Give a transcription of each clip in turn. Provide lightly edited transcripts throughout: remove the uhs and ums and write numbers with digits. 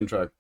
intro.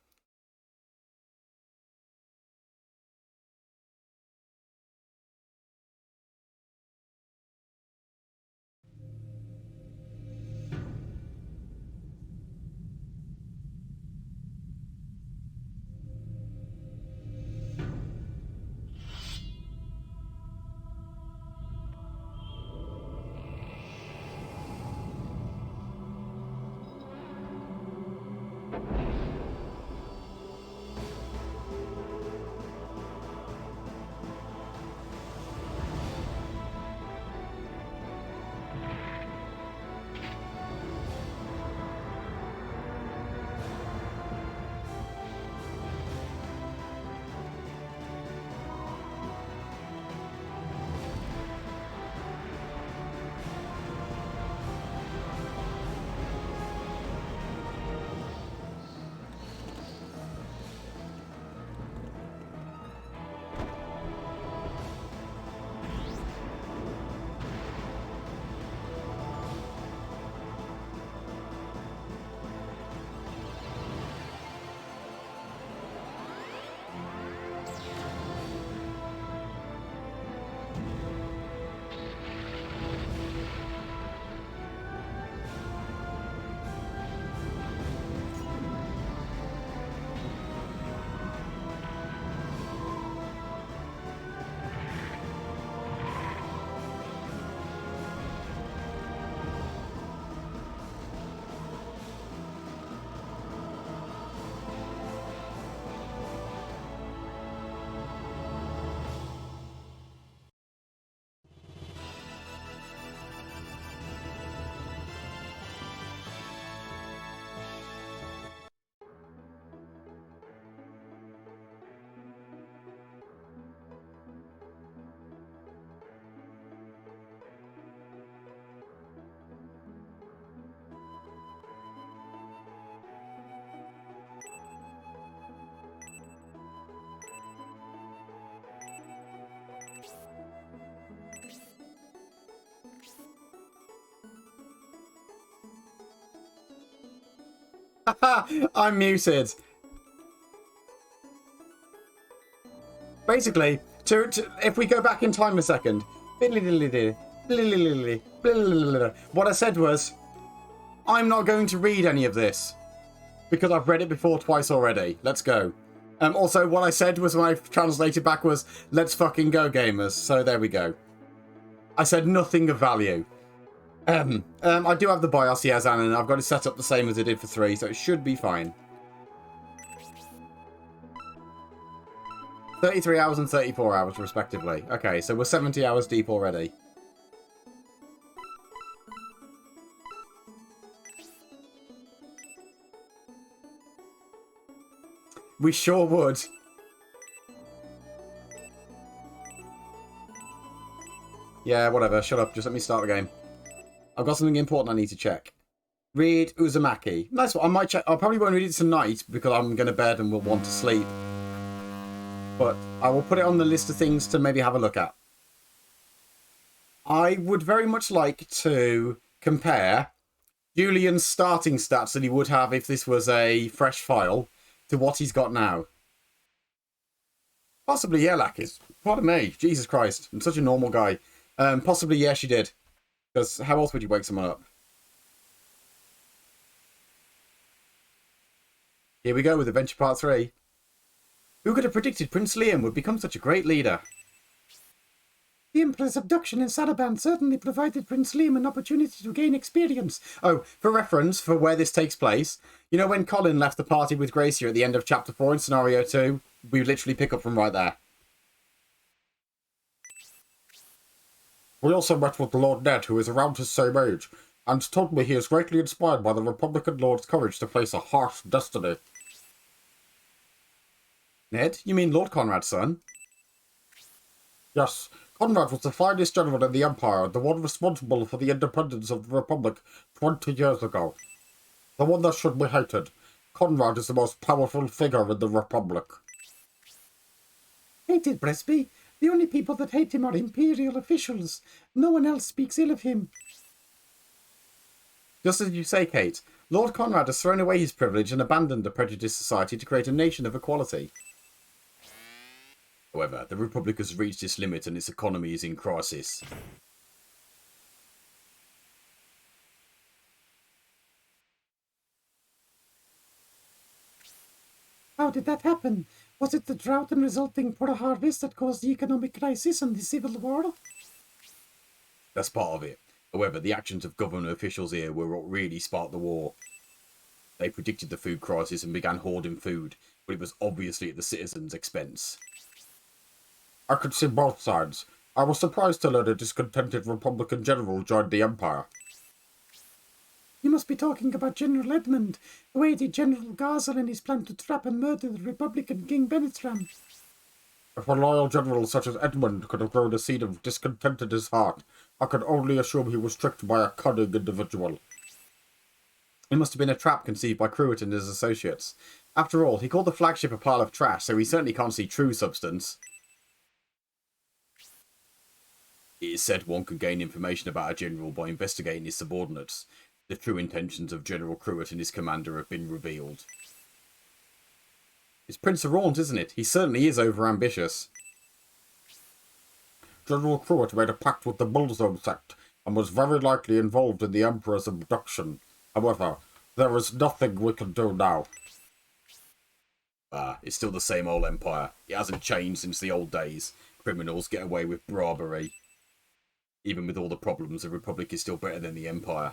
I'm muted. Basically, if we go back in time a second, what I said was, I'm not going to read any of this because I've read it before twice already. Let's go. Also, what I said was, when I translated back, was, let's fucking go, gamers. So there we go. I said nothing of value. I do have the BIOS, yes, and I've got it set up the same as I did for 3, so it should be fine. 33 hours and 34 hours, respectively. Okay, so we're 70 hours deep already. We sure would. Yeah, whatever. Shut up. Just let me start the game. I've got something important I need to check. Read Uzumaki. Nice one. I might check. I probably won't read it tonight because I'm going to bed and will want to sleep. But I will put it on the list of things to maybe have a look at. I would very much like to compare Julian's starting stats that he would have if this was a fresh file to what he's got now. Possibly, yeah, Lackis. Pardon me. Jesus Christ. I'm such a normal guy. Possibly, yeah, she did. Because how else would you wake someone up? Here we go with Adventure Part 3. Who could have predicted Prince Liam would become such a great leader? The Emperor's abduction in Saraban certainly provided Prince Liam an opportunity to gain experience. Oh, for reference, for where this takes place, you know when Colin left the party with Gracia at the end of Chapter 4 in Scenario 2? We literally pick up from right there. We also met with Lord Ned, who is around his same age, and told me he is greatly inspired by the Republican Lord's courage to face a harsh destiny. Ned? You mean Lord Conrad's son? Yes, Conrad was the finest general in the Empire, the one responsible for the independence of the Republic 20 years ago. The one that should be hated. Conrad is the most powerful figure in the Republic. Hated, Bresby? The only people that hate him are Imperial officials. No one else speaks ill of him. Just as you say, Kate, Lord Conrad has thrown away his privilege and abandoned the prejudiced society to create a nation of equality. However, the Republic has reached its limit and its economy is in crisis. How did that happen? Was it the drought and resulting poor harvest that caused the economic crisis and the civil war? That's part of it. However, the actions of government officials here were what really sparked the war. They predicted the food crisis and began hoarding food, but it was obviously at the citizens' expense. I could see both sides. I was surprised to learn a discontented Republican general joined the Empire. You must be talking about General Edmund, the weighty General Gazel and his plan to trap and murder the Republican King Benetram. If a loyal general such as Edmund could have grown a seed of discontent in his heart, I could only assume he was tricked by a cunning individual. It must have been a trap conceived by Cruitt and his associates. After all, he called the flagship a pile of trash, so he certainly can't see true substance. It is said one could gain information about a general by investigating his subordinates. The true intentions of General Cruitt and his commander have been revealed. It's Prince of Raunt, isn't it? He certainly is overambitious. General Cruitt made a pact with the Bullzone sect and was very likely involved in the Emperor's abduction. However, there is nothing we can do now. It's still the same old Empire. It hasn't changed since the old days. Criminals get away with bribery. Even with all the problems, the Republic is still better than the Empire.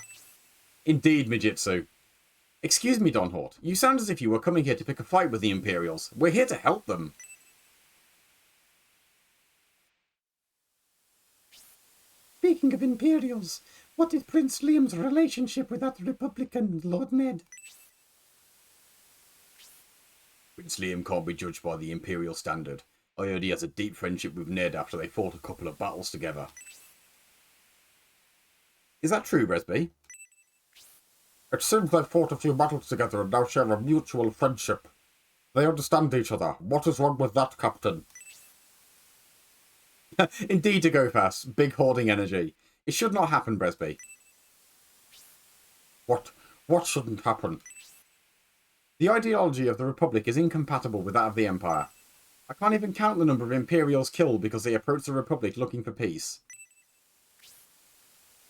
Indeed, Mijitsu. Excuse me, Don Hort. You sound as if you were coming here to pick a fight with the Imperials. We're here to help them. Speaking of Imperials, what is Prince Liam's relationship with that Republican Lord Ned? Prince Liam can't be judged by the Imperial standard. I heard he has a deep friendship with Ned after they fought a couple of battles together. Is that true, Resby? It seems they've fought a few battles together and now share a mutual friendship. They understand each other. What is wrong with that, Captain? Indeed, to go fast. Big hoarding energy. It should not happen, Bresby. What shouldn't happen? The ideology of the Republic is incompatible with that of the Empire. I can't even count the number of Imperials killed because they approached the Republic looking for peace.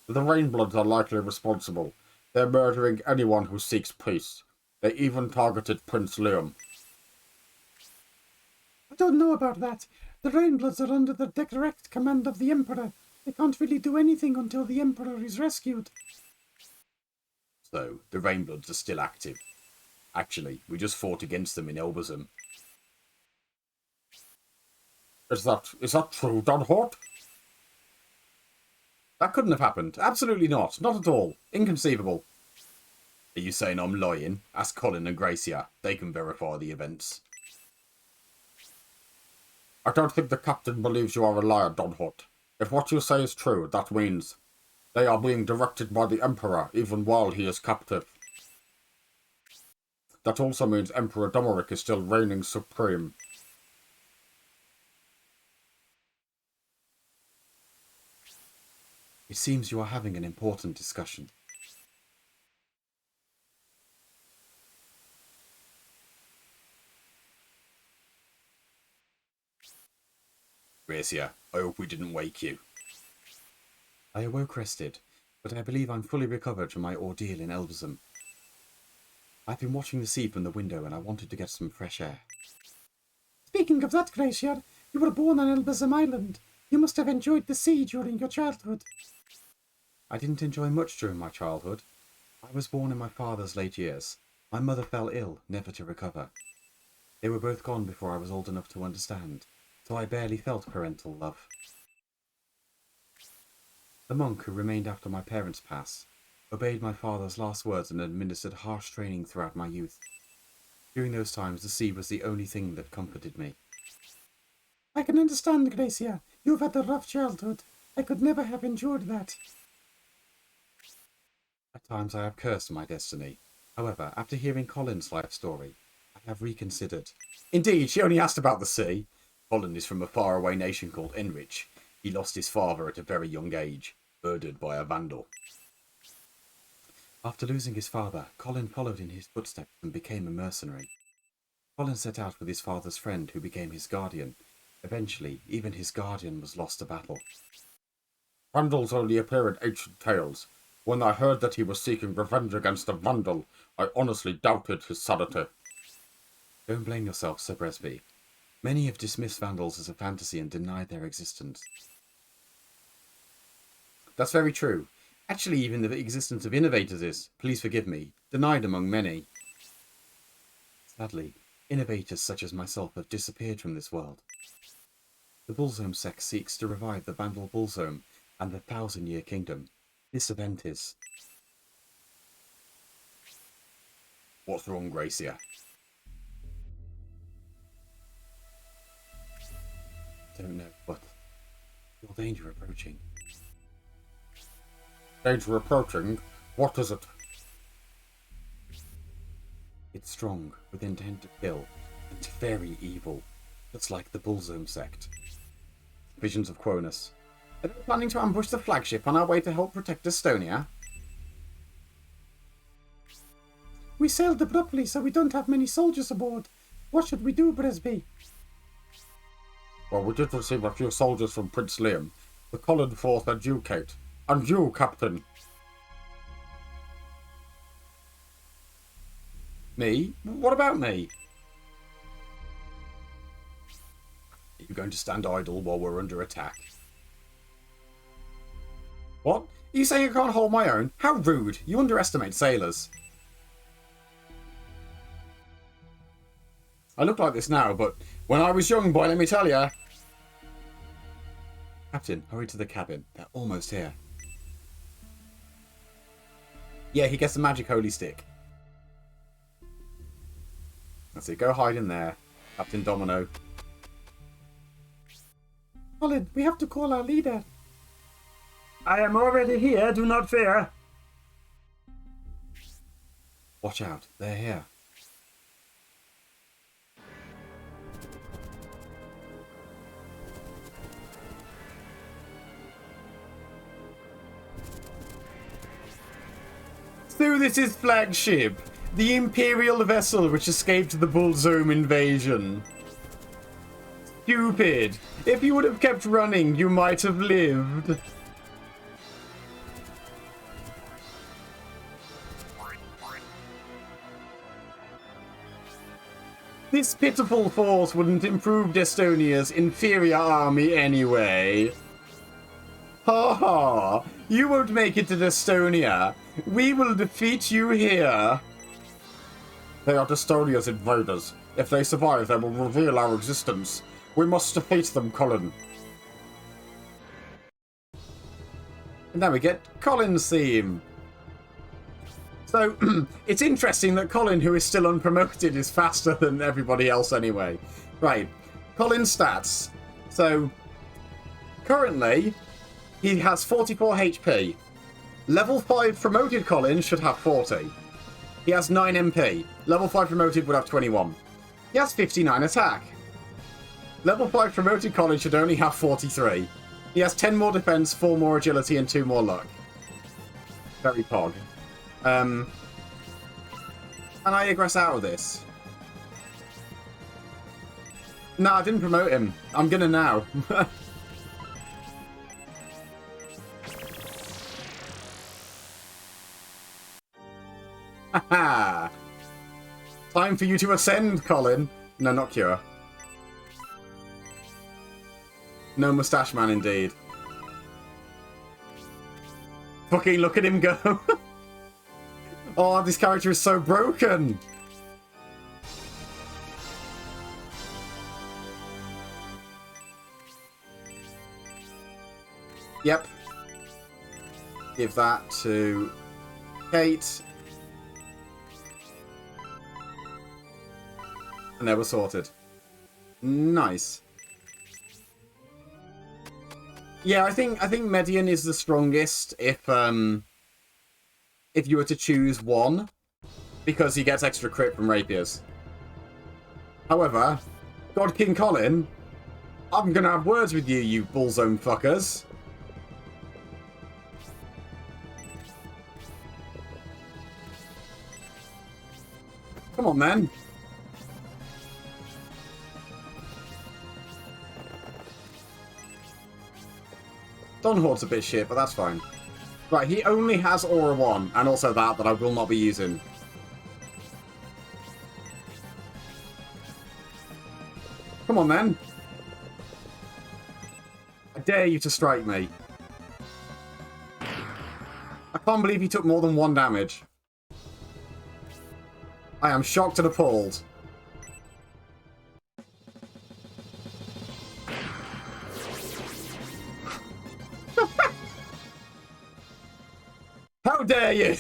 The Rainbloods are likely responsible. They're murdering anyone who seeks peace. They even targeted Prince Liam. I don't know about that. The Rainbloods are under the direct command of the Emperor. They can't really do anything until the Emperor is rescued. So, the Rainbloods are still active. Actually, we just fought against them in Elbazum. Is that true, Don Hort? That couldn't have happened. Absolutely not. Not at all. Inconceivable. Are you saying I'm lying? Ask Colin and Gracia. They can verify the events. I don't think the captain believes you are a liar, Don Hort. If what you say is true, that means they are being directed by the Emperor even while he is captive. That also means Emperor Domeric is still reigning supreme. It seems you are having an important discussion. Gracia, I hope we didn't wake you. I awoke rested, but I believe I'm fully recovered from my ordeal in Elbazum. I've been watching the sea from the window and I wanted to get some fresh air. Speaking of that, Glacier, you were born on Elbazum Island. You must have enjoyed the sea during your childhood. I didn't enjoy much during my childhood. I was born in my father's late years. My mother fell ill, never to recover. They were both gone before I was old enough to understand, so I barely felt parental love. The monk who remained after my parents passed obeyed my father's last words and administered harsh training throughout my youth. During those times, the sea was the only thing that comforted me. I can understand, Gracia. You've had a rough childhood. I could never have endured that. At times I have cursed my destiny. However, after hearing Colin's life story, I have reconsidered. Indeed, she only asked about the sea. Colin is from a faraway nation called Enrich. He lost his father at a very young age, murdered by a vandal. After losing his father, Colin followed in his footsteps and became a mercenary. Colin set out with his father's friend, who became his guardian. Eventually, even his guardian was lost to battle. Vandals only appear in ancient tales. When I heard that he was seeking revenge against a Vandal, I honestly doubted his sanity. Don't blame yourself, Sir Bresby. Many have dismissed Vandals as a fantasy and denied their existence. That's very true. Actually, even the existence of innovators is, please forgive me, denied among many. Sadly, innovators such as myself have disappeared from this world. The Bullzome sect seeks to revive the Vandal Bullzome and the 1,000-Year Kingdom. This event is... What's wrong, Gracia? Don't know, but your danger approaching. Danger approaching? What is it? It's strong, with intent to kill, and very evil, just like the Bullzome sect. Visions of Cronus. Are they planning to ambush the flagship on our way to help protect Estonia? We sailed abruptly, so we don't have many soldiers aboard. What should we do, Bresby? Well, we did receive a few soldiers from Prince Liam, the Colin force and you, Kate. And you, Captain. Me? What about me? Are you going to stand idle while we're under attack? What? Are you saying I can't hold my own? How rude. You underestimate sailors. I look like this now, but when I was young, boy, let me tell ya. Captain, hurry to the cabin. They're almost here. Yeah, he gets the magic holy stick. That's it. Go hide in there, Captain Domino. Colin, we have to call our leader. I am already here, do not fear. Watch out, they're here. So this is Flagship, the Imperial vessel which escaped the Bullzome invasion. Stupid. If you would have kept running, you might have lived. This pitiful force wouldn't improve Estonia's inferior army anyway. Ha ha! You won't make it to Estonia. We will defeat you here. They are Estonia's invaders. If they survive, they will reveal our existence. We must defeat them, Colin. And now we get Colin's theme. So, it's interesting that Colin, who is still unpromoted, is faster than everybody else anyway. Right, Colin's stats. So, currently, he has 44 HP. Level 5 promoted Colin should have 40. He has 9 MP. Level 5 promoted would have 21. He has 59 attack. Level 5 promoted Colin should only have 43. He has 10 more defense, 4 more agility, and 2 more luck. Very pog. Can I aggress out of this? No, I didn't promote him. I'm gonna now. Haha! Time for you to ascend, Colin. No, not Cure. No Mustache Man, indeed. Fucking look at him go. Oh, this character is so broken. Yep. Give that to Kate. And they were sorted. Nice. Yeah, I think Median is the strongest if you were to choose one, because he gets extra crit from rapiers. However, God King Colin, I'm gonna have words with you, you Bullzome fuckers. Come on, then. Donhort's a bit shit, but that's fine. Right, he only has Aura 1, and also that I will not be using. Come on, then. I dare you to strike me. I can't believe he took more than 1 damage. I am shocked and appalled. How dare you!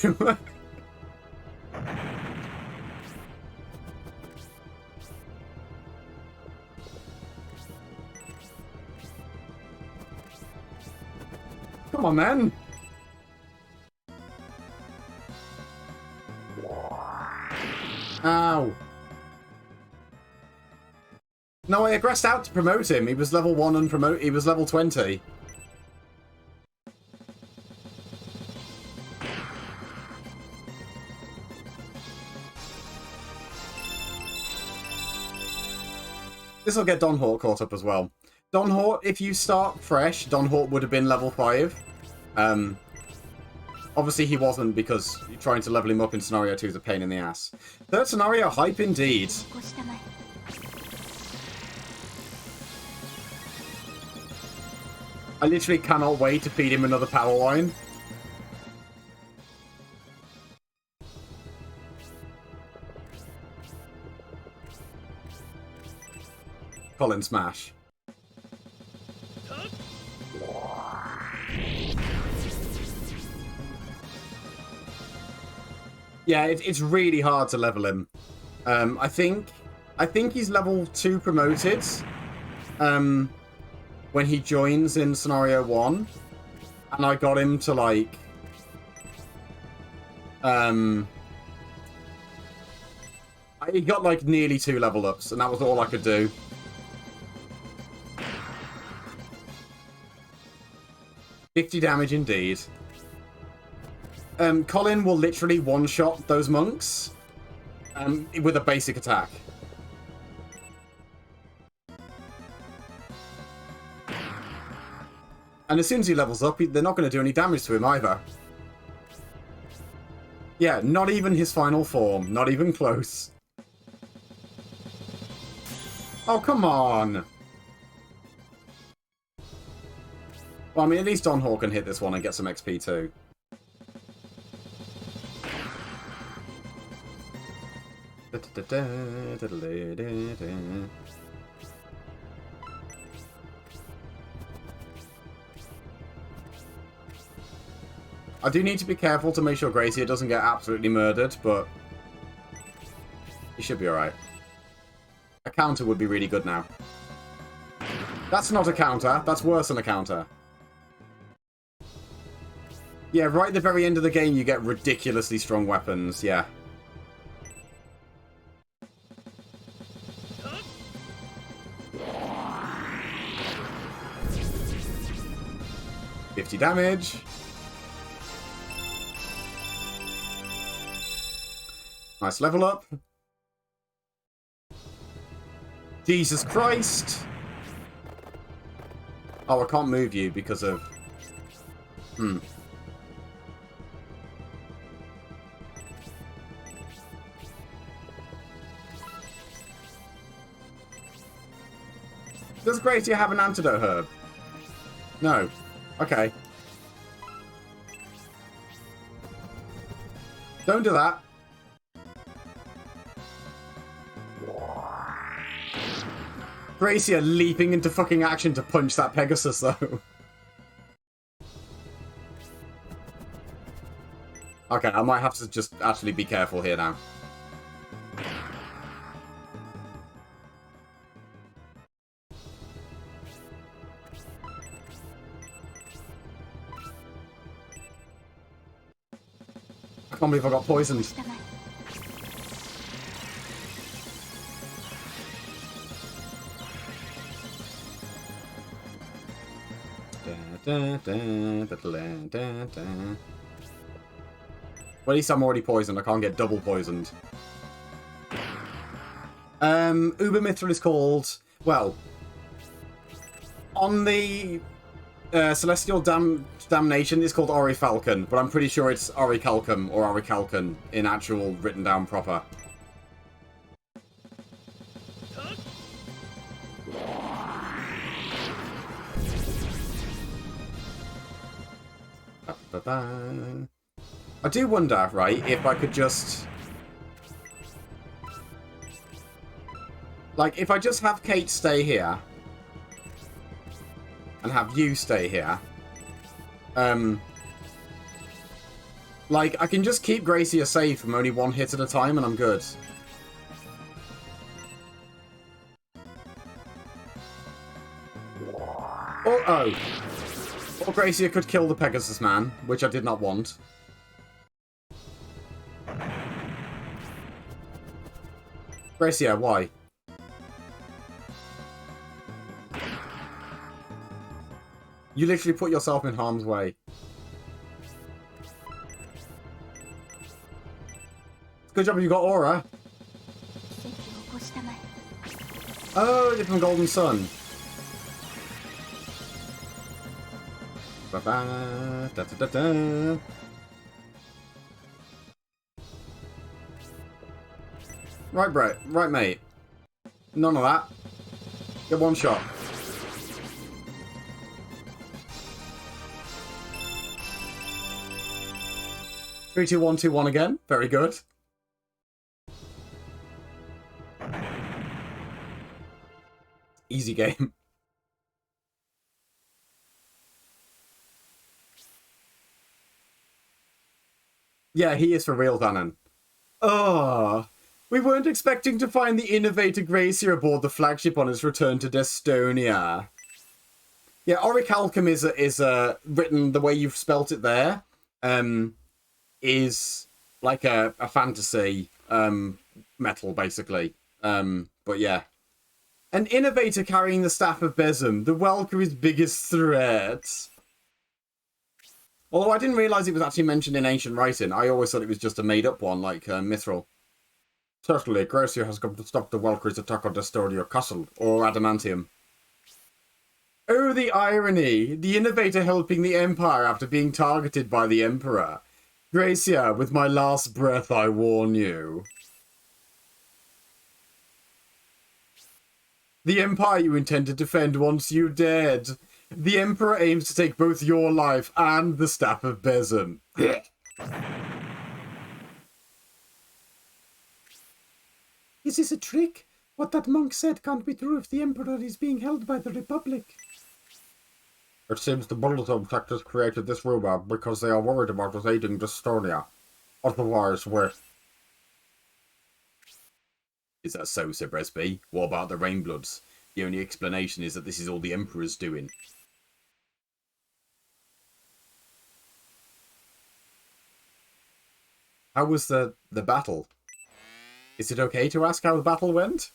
Come on, man. Ow. No, I aggressed out to promote him. He was level 1 and he was level 20. This will get Donhort caught up as well. Donhort, if you start fresh, Donhort would have been level 5. Obviously he wasn't because trying to level him up in Scenario 2 is a pain in the ass. Third scenario, hype indeed. I literally cannot wait to feed him another power line. Colin smash. Yeah, it's really hard to level him. I think he's level 2 promoted when he joins in Scenario 1. And I got him to, like... he got, like, nearly 2 level ups, and that was all I could do. $50 damage indeed. Colin will literally one-shot those monks with a basic attack. And as soon as he levels up, they're not going to do any damage to him either. Yeah, not even his final form. Not even close. Oh, come on. Well, I mean, at least Donhort can hit this one and get some XP too. I do need to be careful to make sure Gracie doesn't get absolutely murdered, but he should be alright. A counter would be really good now. That's not a counter. That's worse than a counter. Yeah, right at the very end of the game, you get ridiculously strong weapons. Yeah. $50 damage. Nice level up. Jesus Christ. Oh, I can't move you because of... Does Gracie have an antidote herb? No. Okay. Don't do that. Gracie are leaping into fucking action to punch that Pegasus, though. Okay, I might have to just actually be careful here now. I can't believe I got poisoned. Well, at least I'm already poisoned. I can't get double poisoned. Uber Mithril is called, well, on the Celestial Damnation it's called Orifalcon, but I'm pretty sure it's Orichalcum or Orichalcon in actual written down proper. I do wonder, right, if I could just... Like, if I just have Kate stay here, and have you stay here, like, I can just keep Gracia safe from only one hit at a time, and I'm good. Or Gracia could kill the Pegasus Man, which I did not want. Gracia, why? You literally put yourself in harm's way. Good job you got Aura. Oh, different Golden Sun. Ba-ba, da-da-da-da. Right, Brett. Right, mate. None of that. Get one shot. Three, two, one, two, one again. Very good. Easy game. Yeah, he is for real, Danon. Oh, we weren't expecting to find the Innovator Gracia aboard the flagship on its return to Destonia. Yeah, Orichalcum is written the way you've spelt it there. Is like a fantasy metal, basically. But yeah. An innovator carrying the Staff of Besom, the Valkyrie's biggest threat. Although I didn't realise it was actually mentioned in ancient writing. I always thought it was just a made-up one, like Mithril. Certainly, Gracia has come to stop the Valkyrie's attack on Destonia Castle, or Adamantium. Oh, the irony! The innovator helping the Empire after being targeted by the Emperor. Gracia, with my last breath, I warn you. The Empire you intend to defend once you dead. The Emperor aims to take both your life and the Staff of Besom. Is this a trick? What that monk said can't be true if the Emperor is being held by the Republic. It seems the Bulletin sectors created this rumor because they are worried about us aiding Destonia. Otherwise, we're... Is that so, Sir Bresby? What about the Rainbloods? The only explanation is that this is all the Emperor's doing. How was the battle? Is it okay to ask how the battle went?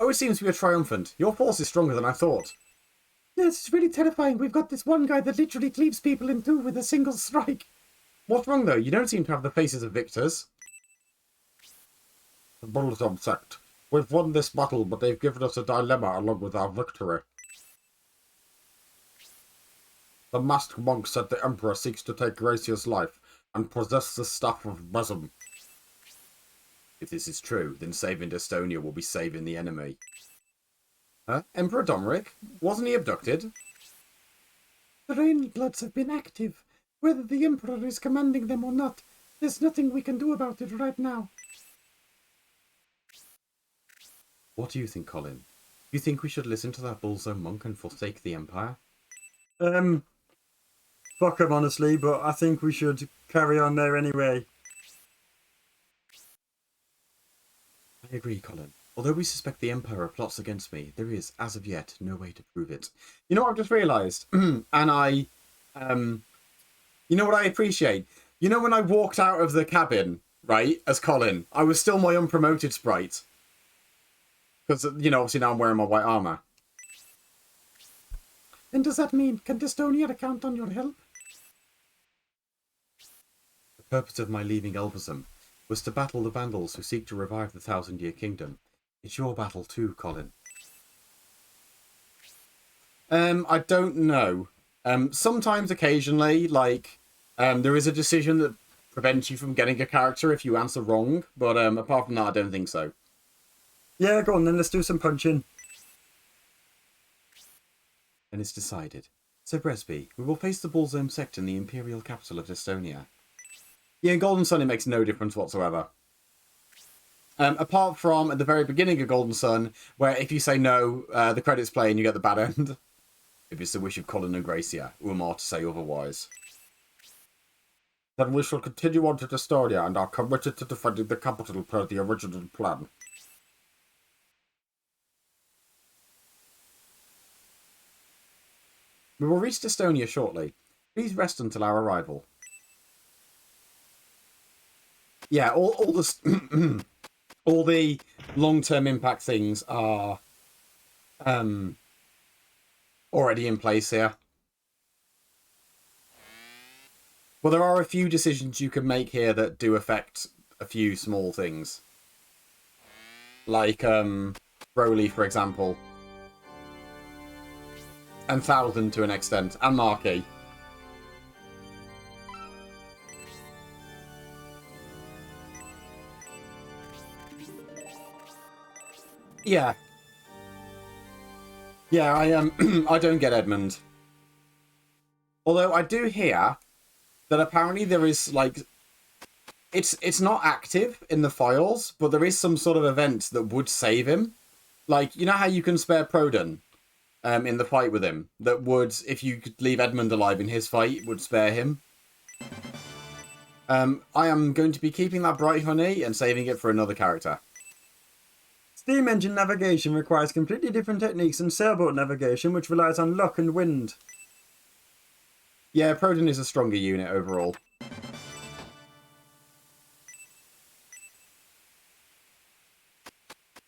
Oh, it seems we are triumphant. Your force is stronger than I thought. Yes, it's really terrifying. We've got this one guy that literally cleaves people in two with a single strike. What's wrong, though? You don't seem to have the faces of victors. The Bulletin sect. We've won this battle, but they've given us a dilemma along with our victory. The masked monk said the Emperor seeks to take Gracia's life and possess the Staff of Besom. If this is true, then saving Destonia will be saving the enemy. Huh? Emperor Domeric? Wasn't he abducted? The Rainbloods have been active. Whether the Emperor is commanding them or not, there's nothing we can do about it right now. What do you think, Colin? Do you think we should listen to that Bullzo monk and forsake the Empire? Fuck him, honestly, but I think we should carry on there anyway. I agree, Colin. Although we suspect the Emperor plots against me, there is, as of yet, no way to prove it. You know what I've just realised? And I... you know what I appreciate? You know when I walked out of the cabin, right, as Colin, I was still my unpromoted sprite. Because, you know, obviously now I'm wearing my white armour. And does that mean, can Destonia count on your help? purpose of my leaving Elversum was to battle the Vandals who seek to revive the Thousand-Year Kingdom. It's your battle too, Colin. I don't know. Sometimes, occasionally, like, there is a decision that prevents you from getting a character if you answer wrong, but apart from that, I don't think so. Yeah, go on then, let's do some punching. And it's decided. So, Bresby, we will face the Bullzone sect in the Imperial capital of Estonia. Yeah, in Golden Sun, it makes no difference whatsoever. Apart from at the very beginning of Golden Sun, where if you say no, the credits play and you get the bad end. If it's the wish of Colin and Gracia, who am I to say otherwise? Then we shall continue on to Estonia and are committed to defending the capital per the original plan. We will reach Estonia shortly. Please rest until our arrival. Yeah, all the all the long-term impact things are already in place here. Well, there are a few decisions you can make here that do affect a few small things. Like Broly, for example. And Thousand to an extent. And Marquis. Yeah. Yeah, I don't get Edmund. Although I do hear that apparently there is, like... It's not active in the files, but there is some sort of event that would save him. Like, you know how you can spare Prodan in the fight with him? That would, if you could leave Edmund alive in his fight, would spare him. I am going to be keeping that Bright Honey and saving it for another character. Steam engine navigation requires completely different techniques than sailboat navigation, which relies on luck and wind. Yeah, Prodan is a stronger unit overall.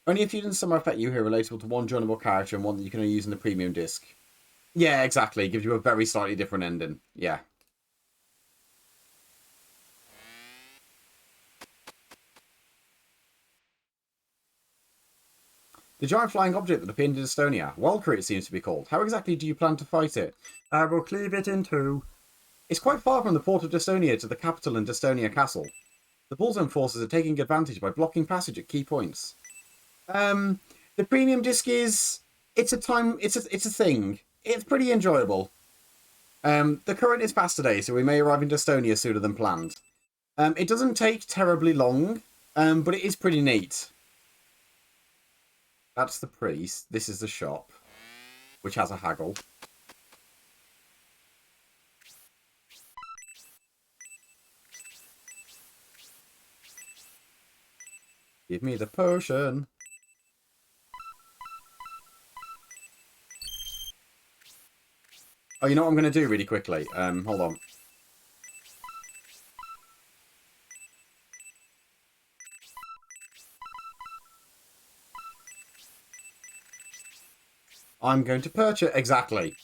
Only a few in some affect you here relatable to one joinable character and one that you can only use in the premium disc. Yeah, exactly. Gives you a very slightly different ending. Yeah. The giant flying object that appeared in Estonia. Valkyrie, it seems to be called. How exactly do you plan to fight it? I will cleave it in two. It's quite far from the port of Estonia to the capital and Estonia Castle. The Bullzone forces are taking advantage by blocking passage at key points. The premium disc is... It's a thing. It's pretty enjoyable. The current is fast today, so we may arrive in Estonia sooner than planned. It doesn't take terribly long, but it is pretty neat. That's the priest. This is the shop, which has a haggle. Give me the potion. Oh, you know what I'm going to do really quickly? Hold on. I'm going to purchase... Exactly.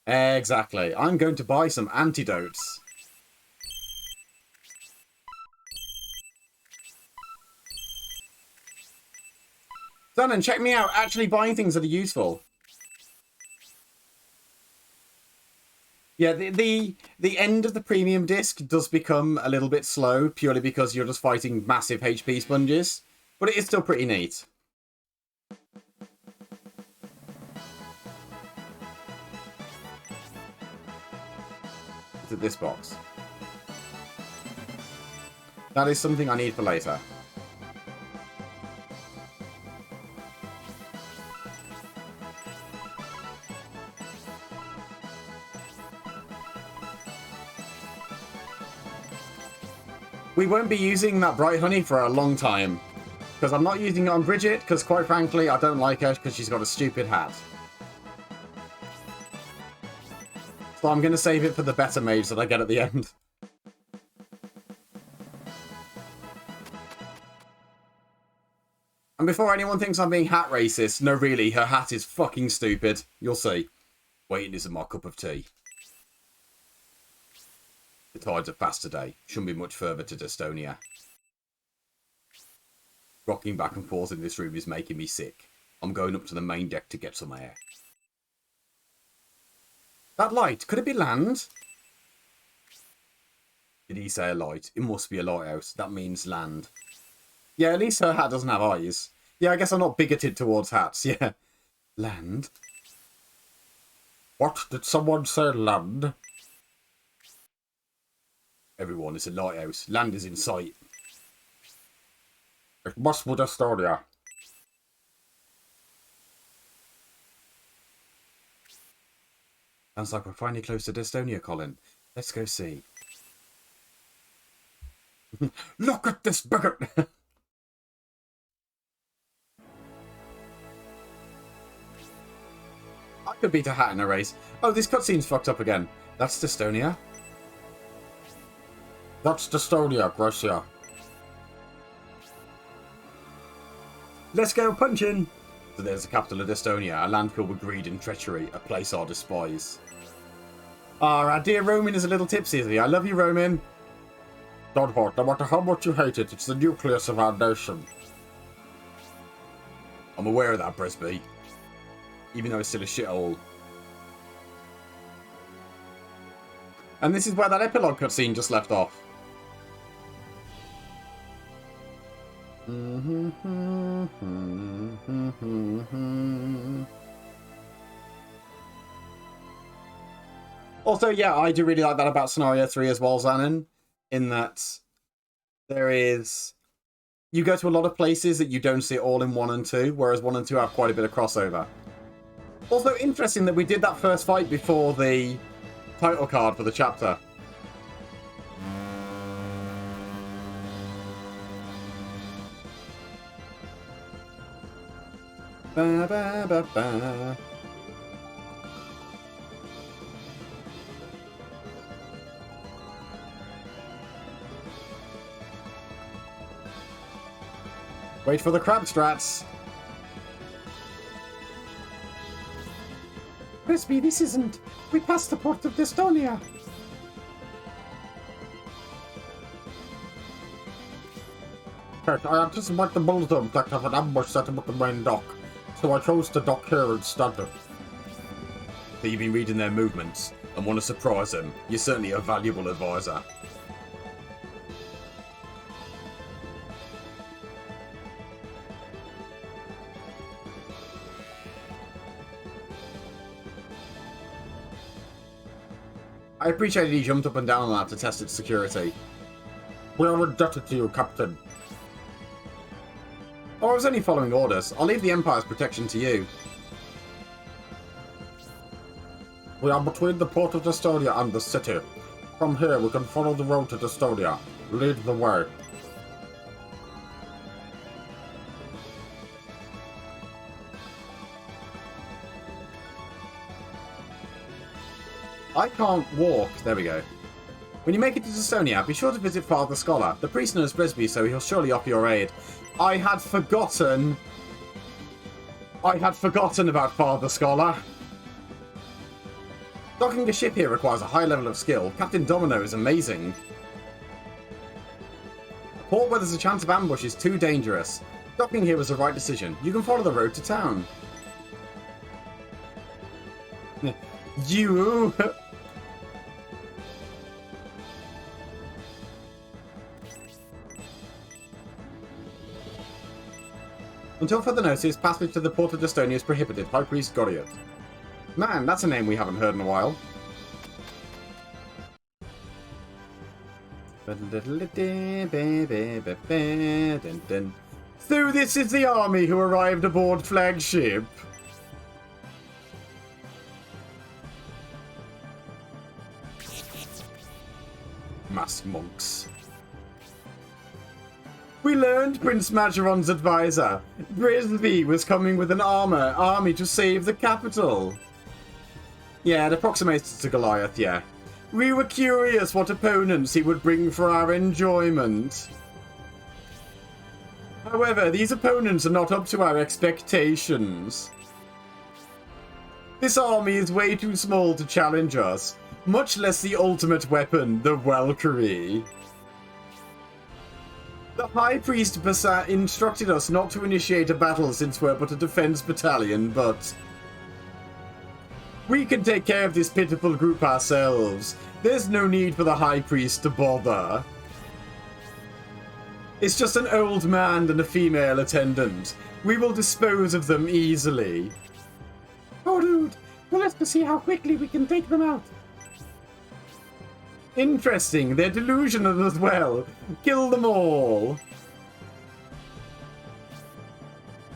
Exactly. I'm going to buy some antidotes. Done, and check me out. Actually buying things that are useful. Yeah, the end of the premium disc does become a little bit slow, purely because you're just fighting massive HP sponges. But it is still pretty neat. Look at this box. That is something I need for later. We won't be using that Bright Honey for a long time. Because I'm not using it on Bridget, because quite frankly, I don't like her because she's got a stupid hat. So I'm going to save it for the better mage that I get at the end. And before anyone thinks I'm being hat racist, no really, her hat is fucking stupid. You'll see. Waiting isn't my cup of tea. The tides are fast today. Shouldn't be much further to Destonia. Rocking back and forth in this room is making me sick. I'm going up to the main deck to get some air. That light, could it be land? Did he say a light? It must be a lighthouse. That means land. Yeah, at least her hat doesn't have eyes. Yeah, I guess I'm not bigoted towards hats. Yeah. Land. What? Did someone say land? Everyone, it's a lighthouse. Land is in sight. It must be Destonia. Sounds like we're finally close to Destonia, Colin. Let's go see. Look at this bigot! I could beat a hat in a race. Oh, this cutscene's fucked up again. That's Destonia. That's Destonia, Gracia. Let's go punching! So there's the capital of Destonia, a land filled with greed and treachery, a place I despise. Ah, our dear Roman is a little tipsy, isn't he? I love you, Roman. Don't hurt, no matter how much you hate it, it's the nucleus of our nation. I'm aware of that, Bresby. Even though it's still a shithole. And this is where that epilogue cutscene just left off. Also, yeah, I do really like that about Scenario 3 as well, Xanon. In that there is... You go to a lot of places that you don't see all in 1 and 2, whereas 1 and 2 have quite a bit of crossover. Also, interesting that we did that first fight before the title card for the chapter. Ba, ba, ba, ba. Wait for the crab strats. Crispy, this isn't. We passed the port of Destonia. I anticipate the bulletin that have an ambush set up at the main dock, so I chose to dock here instead. So you've been reading their movements and want to surprise them. You're certainly a valuable advisor. I appreciated he jumped up and down on that to test its security. We are indebted to you, Captain. Oh, I was only following orders. I'll leave the Empire's protection to you. We are between the port of Destonia and the city. From here, we can follow the road to Destonia. Lead the way. I can't walk. There we go. When you make it to Destonia, be sure to visit Father Scholar. The priest knows Bresby, so he'll surely offer your aid. I had forgotten about Father Scholar. Docking a ship here requires a high level of skill. Captain Domino is amazing. A port where there's a chance of ambush is too dangerous. Docking here was the right decision. You can follow the road to town. You... Until further notice, passage to the port of Destonia is prohibited. High Priest Goriot. Man, that's a name we haven't heard in a while. So this is the army who arrived aboard flagship. Masked monks. We learned Prince Majoron's advisor. Brisby was coming with an army to save the capital. Yeah, it approximates to Goliath, yeah. We were curious what opponents he would bring for our enjoyment. However, these opponents are not up to our expectations. This army is way too small to challenge us. Much less the ultimate weapon, the Valkyrie. The High Priest instructed us not to initiate a battle since we're but a defense battalion, but... we can take care of this pitiful group ourselves. There's no need for the High Priest to bother. It's just an old man and a female attendant. We will dispose of them easily. Oh, dude. Well, let's see how quickly we can take them out. Interesting. They're delusional as well. Kill them all.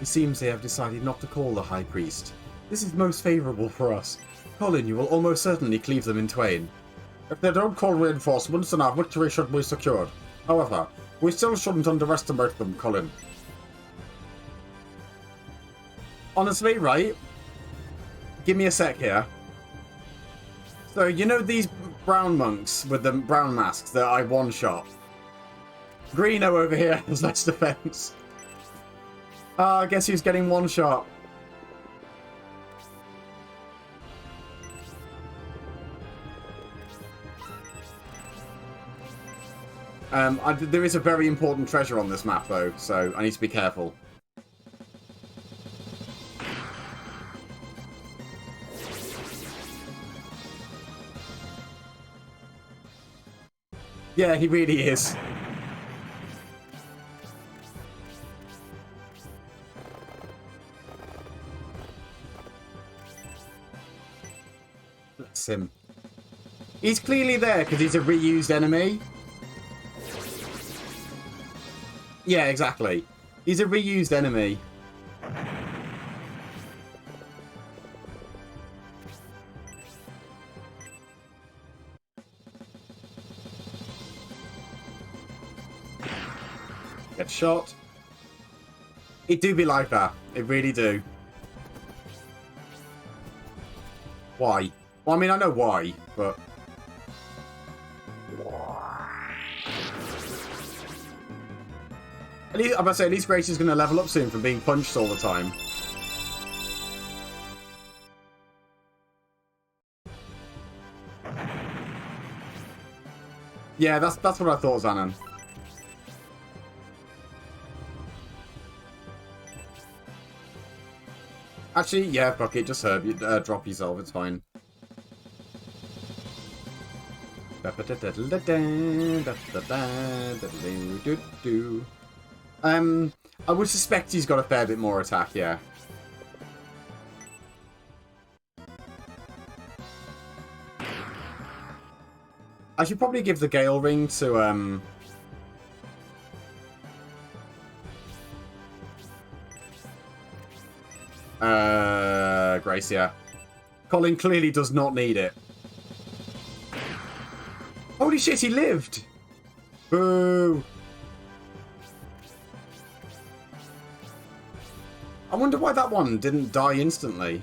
It seems they have decided not to call the High Priest. This is most favourable for us. Colin, you will almost certainly cleave them in twain. If they don't call reinforcements, then our victory should be secured. However, we still shouldn't underestimate them, Colin. Honestly, right? Give me a sec here. So, you know these brown monks with the brown masks that I one-shot? Greeno over here has less defense. I guess he's getting one-shot. There is a very important treasure on this map, though, so I need to be careful. Yeah, he really is. Bless him. He's clearly there because he's a reused enemy. Yeah, exactly. He's a reused enemy. Get shot. It do be like that. It really do. Why? Well, I mean, I know why, but... At least, I'm about to say, at least Grace is going to level up soon from being punched all the time. Yeah, that's what I thought, Zanon. Actually, yeah, fuck it, just drop yourself, it's fine. I would suspect he's got a fair bit more attack, yeah. I should probably give the Gale Ring to, Grace, yeah. Colin clearly does not need it. Holy shit, he lived! Boo! I wonder why that one didn't die instantly.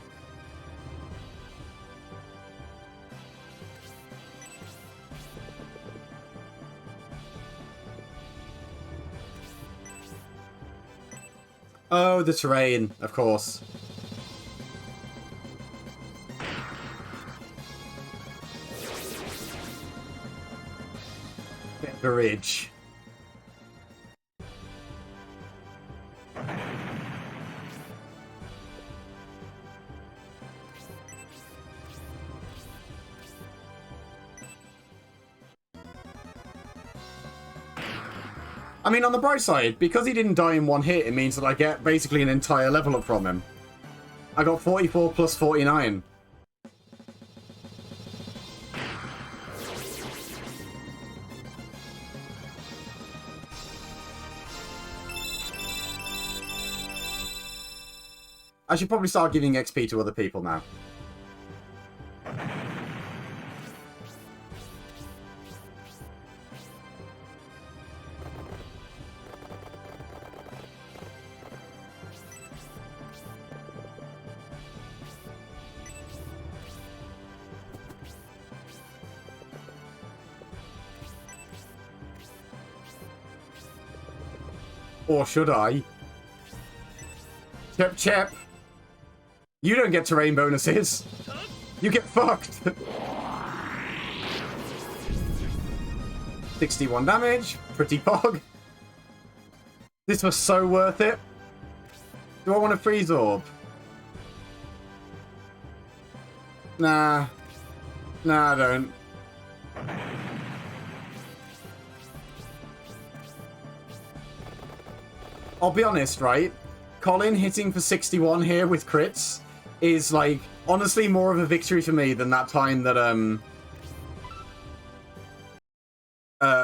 Oh, the terrain, of course. Bridge. I mean, on the bright side, because he didn't die in one hit, it means that I get basically an entire level up from him. I got 44 plus 49. I should probably start giving XP to other people now. Or should I? Chip, chip. You don't get terrain bonuses. You get fucked. 61 damage. Pretty pog. This was so worth it. Do I want a freeze orb? Nah. Nah, I don't. I'll be honest, right? Colin hitting for 61 here with crits is, like, honestly more of a victory for me than that time that,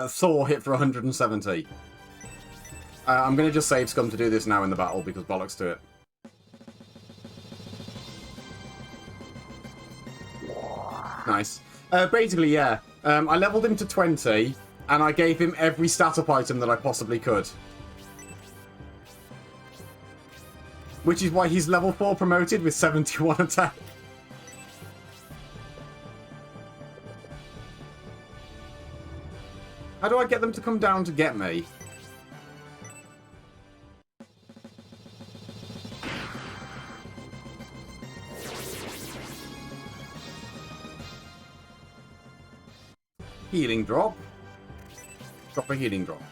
Thor hit for 170. I'm going to just save Scum to do this now in the battle because bollocks to it. Nice. Basically, yeah. I leveled him to 20 and I gave him every stat up item that I possibly could. Which is why he's level 4 promoted with 71 attack. How do I get them to come down to get me? Healing drop. Drop a healing drop.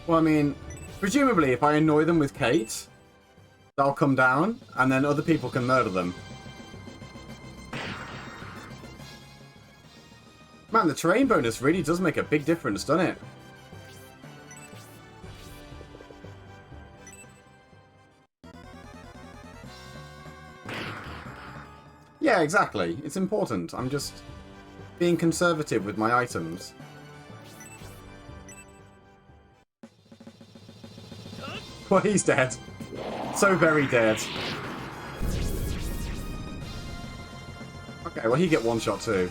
Well, I mean, presumably if I annoy them with Kate, they'll come down, and then other people can murder them. Man, the terrain bonus really does make a big difference, doesn't it? Yeah, exactly. It's important. I'm just being conservative with my items. Well, he's dead. So very dead. Okay, well, he get one shot too.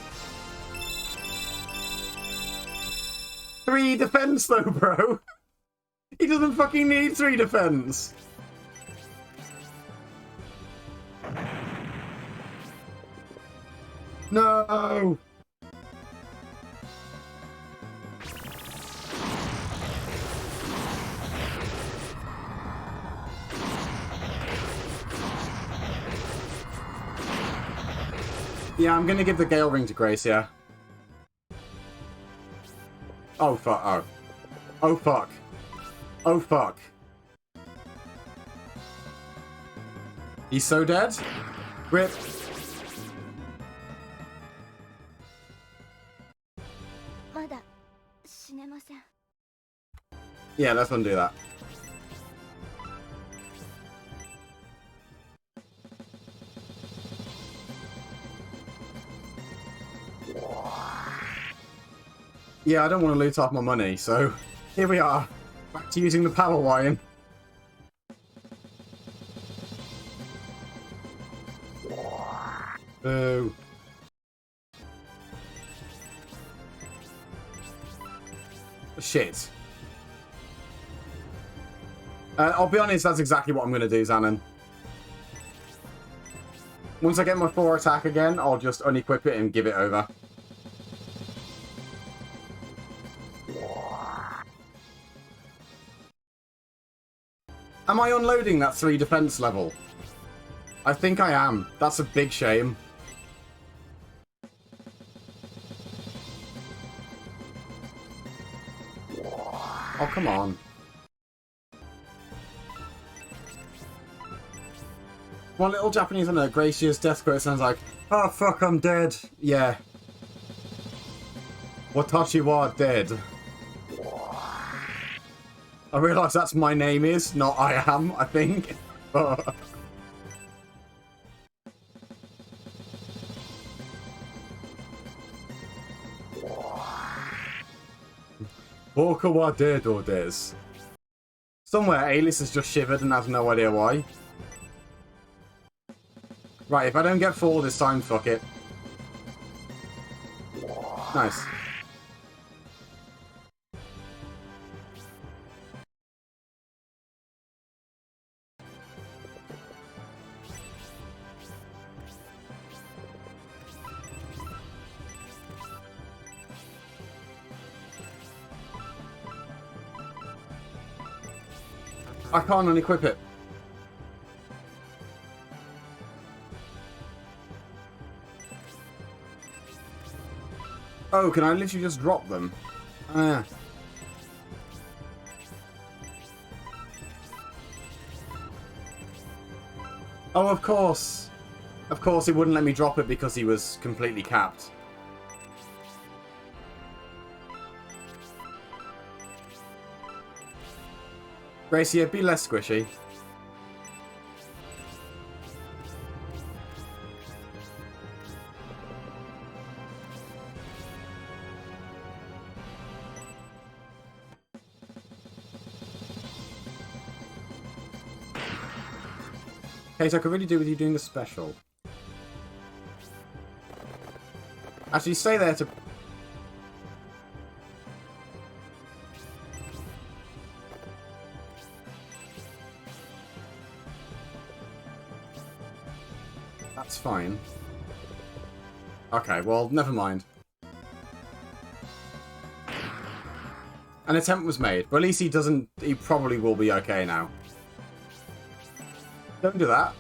3 defense though, bro. He doesn't fucking need 3 defense. No. Yeah, I'm gonna give the Gale Ring to Grace, yeah. Oh, fuck. Oh. Oh, fuck. Oh, fuck. He's so dead? Rip. Yeah, let's undo that. Yeah, I don't want to loot off my money, so here we are. Back to using the power wine. Boo. Shit. I'll be honest, that's exactly what I'm going to do, Xanon. Once I get my 4 attack again, I'll just unequip it and give it over. Am I unloading that 3 defense level? I think I am. That's a big shame. Oh, come on. One little Japanese on a Gracious death quote sounds like, oh fuck, I'm dead. Yeah. Watashi wa dead. I realise that's my name is, not I am, I think. Boka wa dead or des. Somewhere, Alice has just shivered and has no idea why. Right, if I don't get 4 this time, fuck it. Nice. I can't unequip it. Oh, can I literally just drop them? Ah. Oh, of course. Of course, he wouldn't let me drop it because he was completely capped. Gracie, be less squishy. Kate, I could really do with you doing the special. Actually, stay there to... That's fine. Okay, well, never mind. An attempt was made, but at least he doesn't... He probably will be okay now. Don't do that.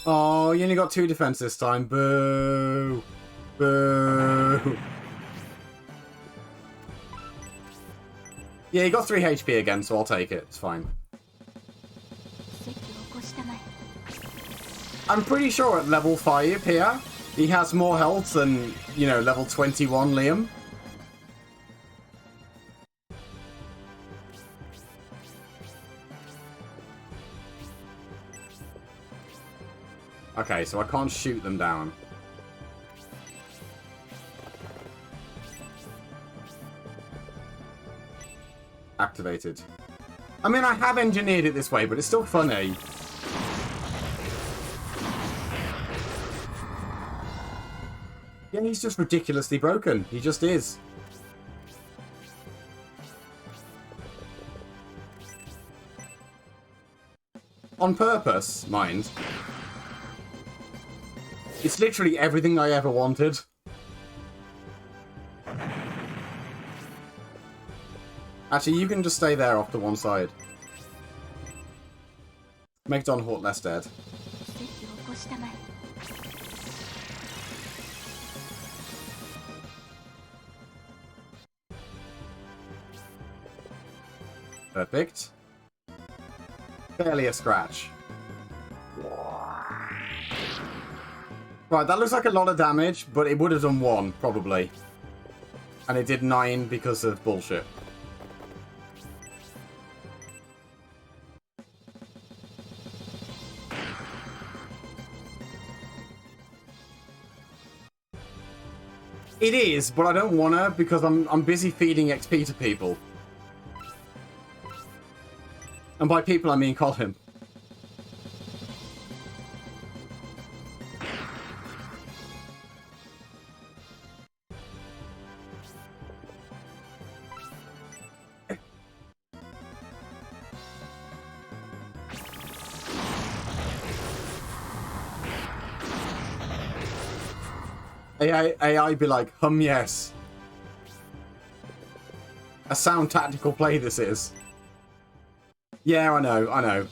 Oh, you only got 2 defense this time. Boo. Boo. Yeah, he got 3 HP again, so I'll take it. It's fine. I'm pretty sure at level 5 here, he has more health than, you know, level 21 Liam. Okay, so I can't shoot them down. Activated. I mean, I have engineered it this way, but it's still funny. Yeah, he's just ridiculously broken. He just is. On purpose, mind. It's literally everything I ever wanted. Actually, you can just stay there off to one side. Make Don Hort less dead. Perfect. Barely a scratch. Right, that looks like a lot of damage, but it would have done 1, probably. And it did 9 because of bullshit. It is, but I don't wanna because I'm busy feeding XP to people. And by people, I mean Colin. AI be like, yes. A sound tactical play this is. Yeah, I know, I know.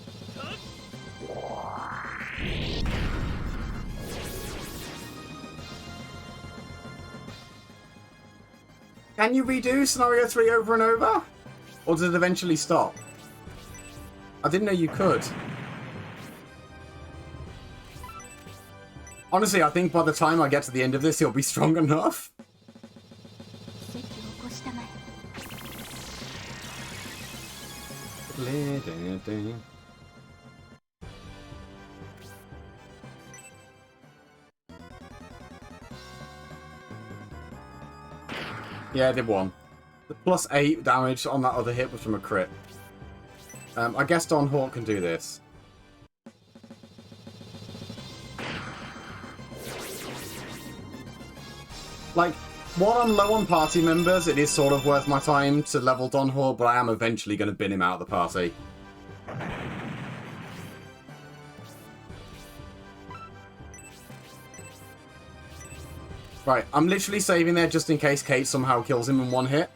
Can you redo scenario 3 over and over? Or does it eventually stop? I didn't know you could. Honestly, I think by the time I get to the end of this, he'll be strong enough. Yeah, I did 1. The plus 8 damage on that other hit was from a crit. I guess Don Hort can do this. Like, while I'm low on party members, it is sort of worth my time to level Don Hort, but I am eventually going to bin him out of the party. Right, I'm literally saving there just in case Kate somehow kills him in one hit.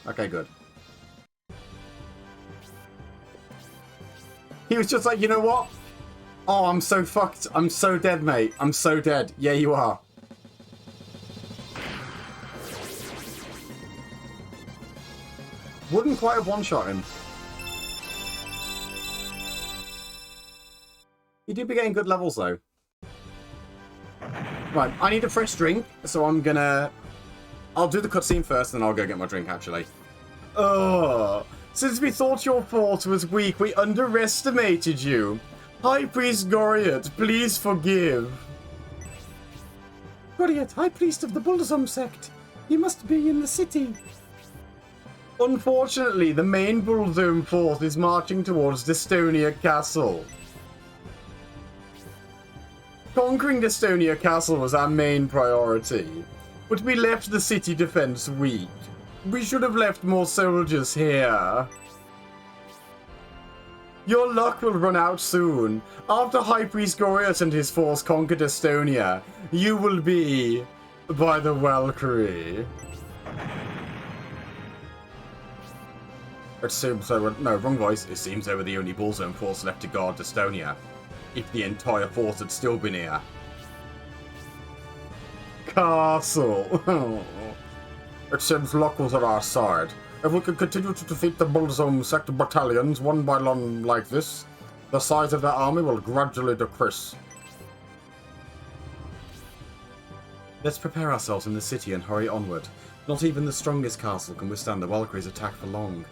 Okay, good. He was just like, you know what? Oh, I'm so fucked. I'm so dead, mate. I'm so dead. Yeah, you are. Wouldn't quite have one-shot him. You do be getting good levels, though. Right, I need a fresh drink, so I'm gonna... I'll do the cutscene first, and then I'll go get my drink, actually. Oh, since we thought your fort was weak, we underestimated you. High Priest Goriot, please forgive. Goriot, High Priest of the Bullzum sect. You must be in the city. Unfortunately, the main Bullzum fort is marching towards Dystonia Castle. Conquering Dystonia Castle was our main priority, but we left the city defense weak. We should have left more soldiers here. Your luck will run out soon. After High Priest Goriot and his force conquer Dystonia, you will be by the Valkyrie. It seems they were... No, wrong voice. It seems they were the only Bullzone force left to guard Dystonia. If the entire force had still been here. Castle. It seems luck was on our side. If we could continue to defeat the Bullzone sector battalions one by one like this, the size of their army will gradually decrease. Let's prepare ourselves in the city and hurry onward. Not even the strongest castle can withstand the Valkyrie's attack for long.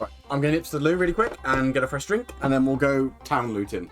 Right, I'm going to nip to the loo really quick and get a fresh drink, and then we'll go town looting.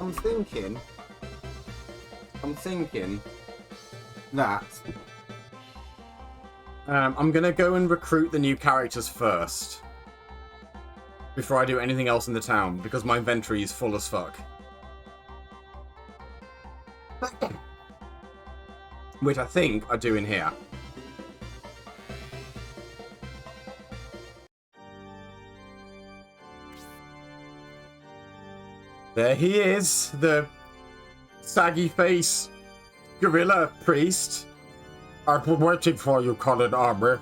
I'm thinking that I'm gonna go and recruit the new characters first before I do anything else in the town, because my inventory is full as fuck. Which I think I do in here. There he is, the saggy face gorilla priest. I've been waiting for you, Colin Armour.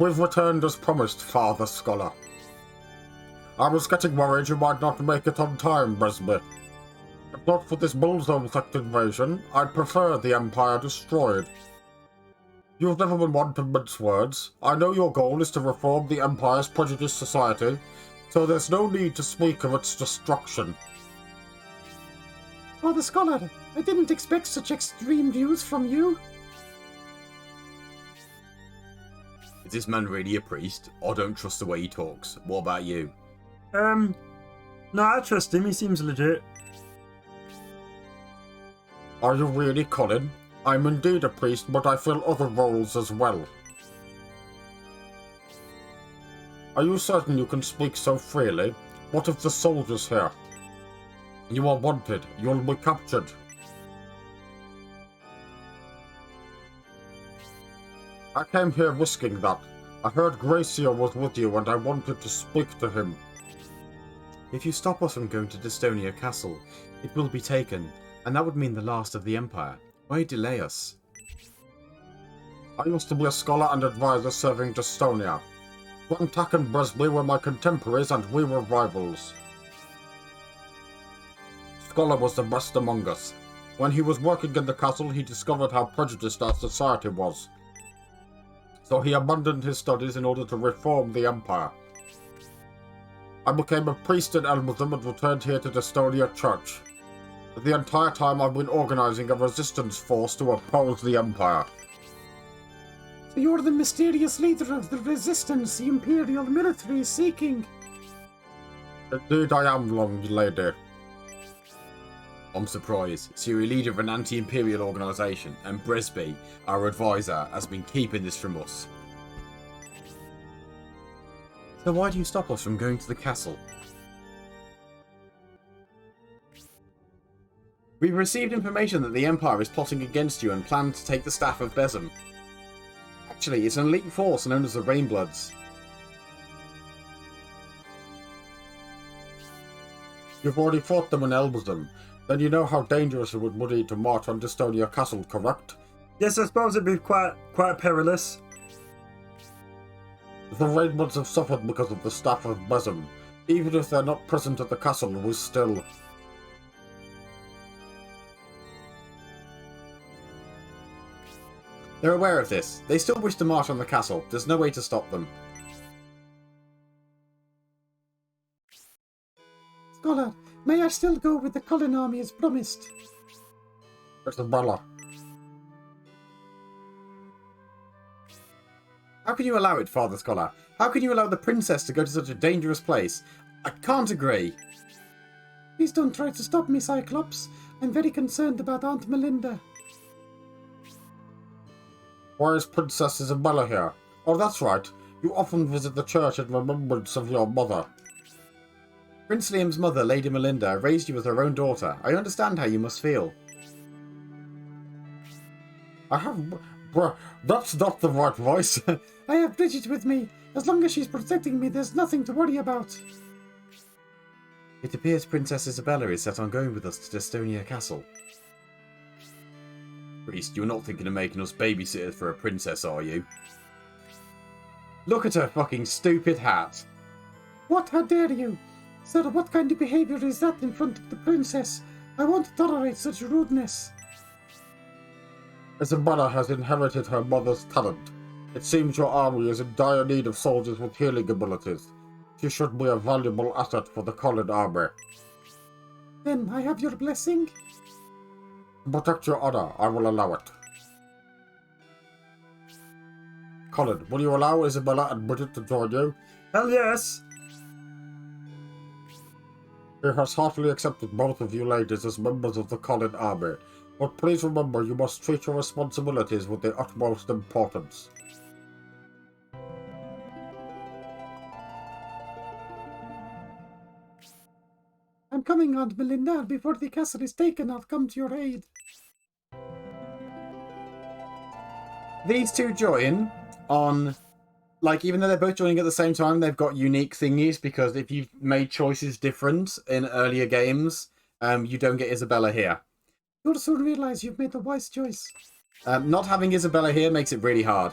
We've returned as promised, Father Scholar. I was getting worried you might not make it on time, Brisby. If not for this bullseye-sect invasion, I'd prefer the Empire destroyed. You've never been one to mince words. I know your goal is to reform the Empire's prejudiced society, so there's no need to speak of its destruction. Father Scholar, I didn't expect such extreme views from you. Is this man really a priest? I don't trust the way he talks. What about you? No, I trust him. He seems legit. Are you really, Colin? I'm indeed a priest, but I fill other roles as well. Are you certain you can speak so freely? What of the soldiers here? You are wanted. You'll be captured. I came here risking that. I heard Gracia was with you and I wanted to speak to him. If you stop us from going to Destonia Castle, it will be taken, and that would mean the last of the Empire. Why delay us? I used to be a scholar and advisor serving Destonia. Grantak and Brisby were my contemporaries and we were rivals. Scholar was the best among us. When he was working in the castle, he discovered how prejudiced our society was. So he abandoned his studies in order to reform the Empire. I became a priest in Elmetham and returned here to Destonia Church. The entire time I've been organizing a resistance force to oppose the Empire. So you're the mysterious leader of the resistance the Imperial military is seeking. Indeed I am, long lady. I'm surprised. So you're a leader of an anti-imperial organisation, and Brisby, our advisor, has been keeping this from us. So why do you stop us from going to the castle? We've received information that the Empire is plotting against you and plan to take the staff of Besem. Actually, it's an elite force known as the Rainbloods. You've already fought them in Elmetham. Then you know how dangerous it would be to march on Destonia Castle, correct? Yes, I suppose it'd be quite perilous. The Rainbloods have suffered because of the staff of Besem. Even if they're not present at the castle, we still... They're aware of this. They still wish to march on the castle. There's no way to stop them. Scholar, may I still go with the Colin army as promised? Isabella. How can you allow it, Father Scholar? How can you allow the princess to go to such a dangerous place? I can't agree. Please don't try to stop me, Cyclops. I'm very concerned about Aunt Melinda. Why is Princess Isabella here? Oh, that's right. You often visit the church in remembrance of your mother. Prince Liam's mother, Lady Melinda, raised you as her own daughter. I understand how you must feel. I have... Bruh, that's not the right voice. I have Bridget with me. As long as she's protecting me, there's nothing to worry about. It appears Princess Isabella is set on going with us to Destonia Castle. Priest, you're not thinking of making us babysitters for a princess, are you? Look at her fucking stupid hat. What? How dare you? Sir, what kind of behaviour is that in front of the princess? I won't tolerate such rudeness. Isabella has inherited her mother's talent. It seems your army is in dire need of soldiers with healing abilities. She should be a valuable asset for the Colin army. Then I have your blessing? To protect your honor, I will allow it. Colin, will you allow Isabella and Bridget to join you? Hell yes! He has heartily accepted both of you ladies as members of the Colin army. But please remember you must treat your responsibilities with the utmost importance. I'm coming, Aunt Melinda. Before the castle is taken, I'll come to your aid. These two join on... Like, even though they're both joining at the same time, they've got unique thingies, because if you've made choices different in earlier games, you don't get Isabella here. You'll soon realise you've made a wise choice. Not having Isabella here makes it really hard.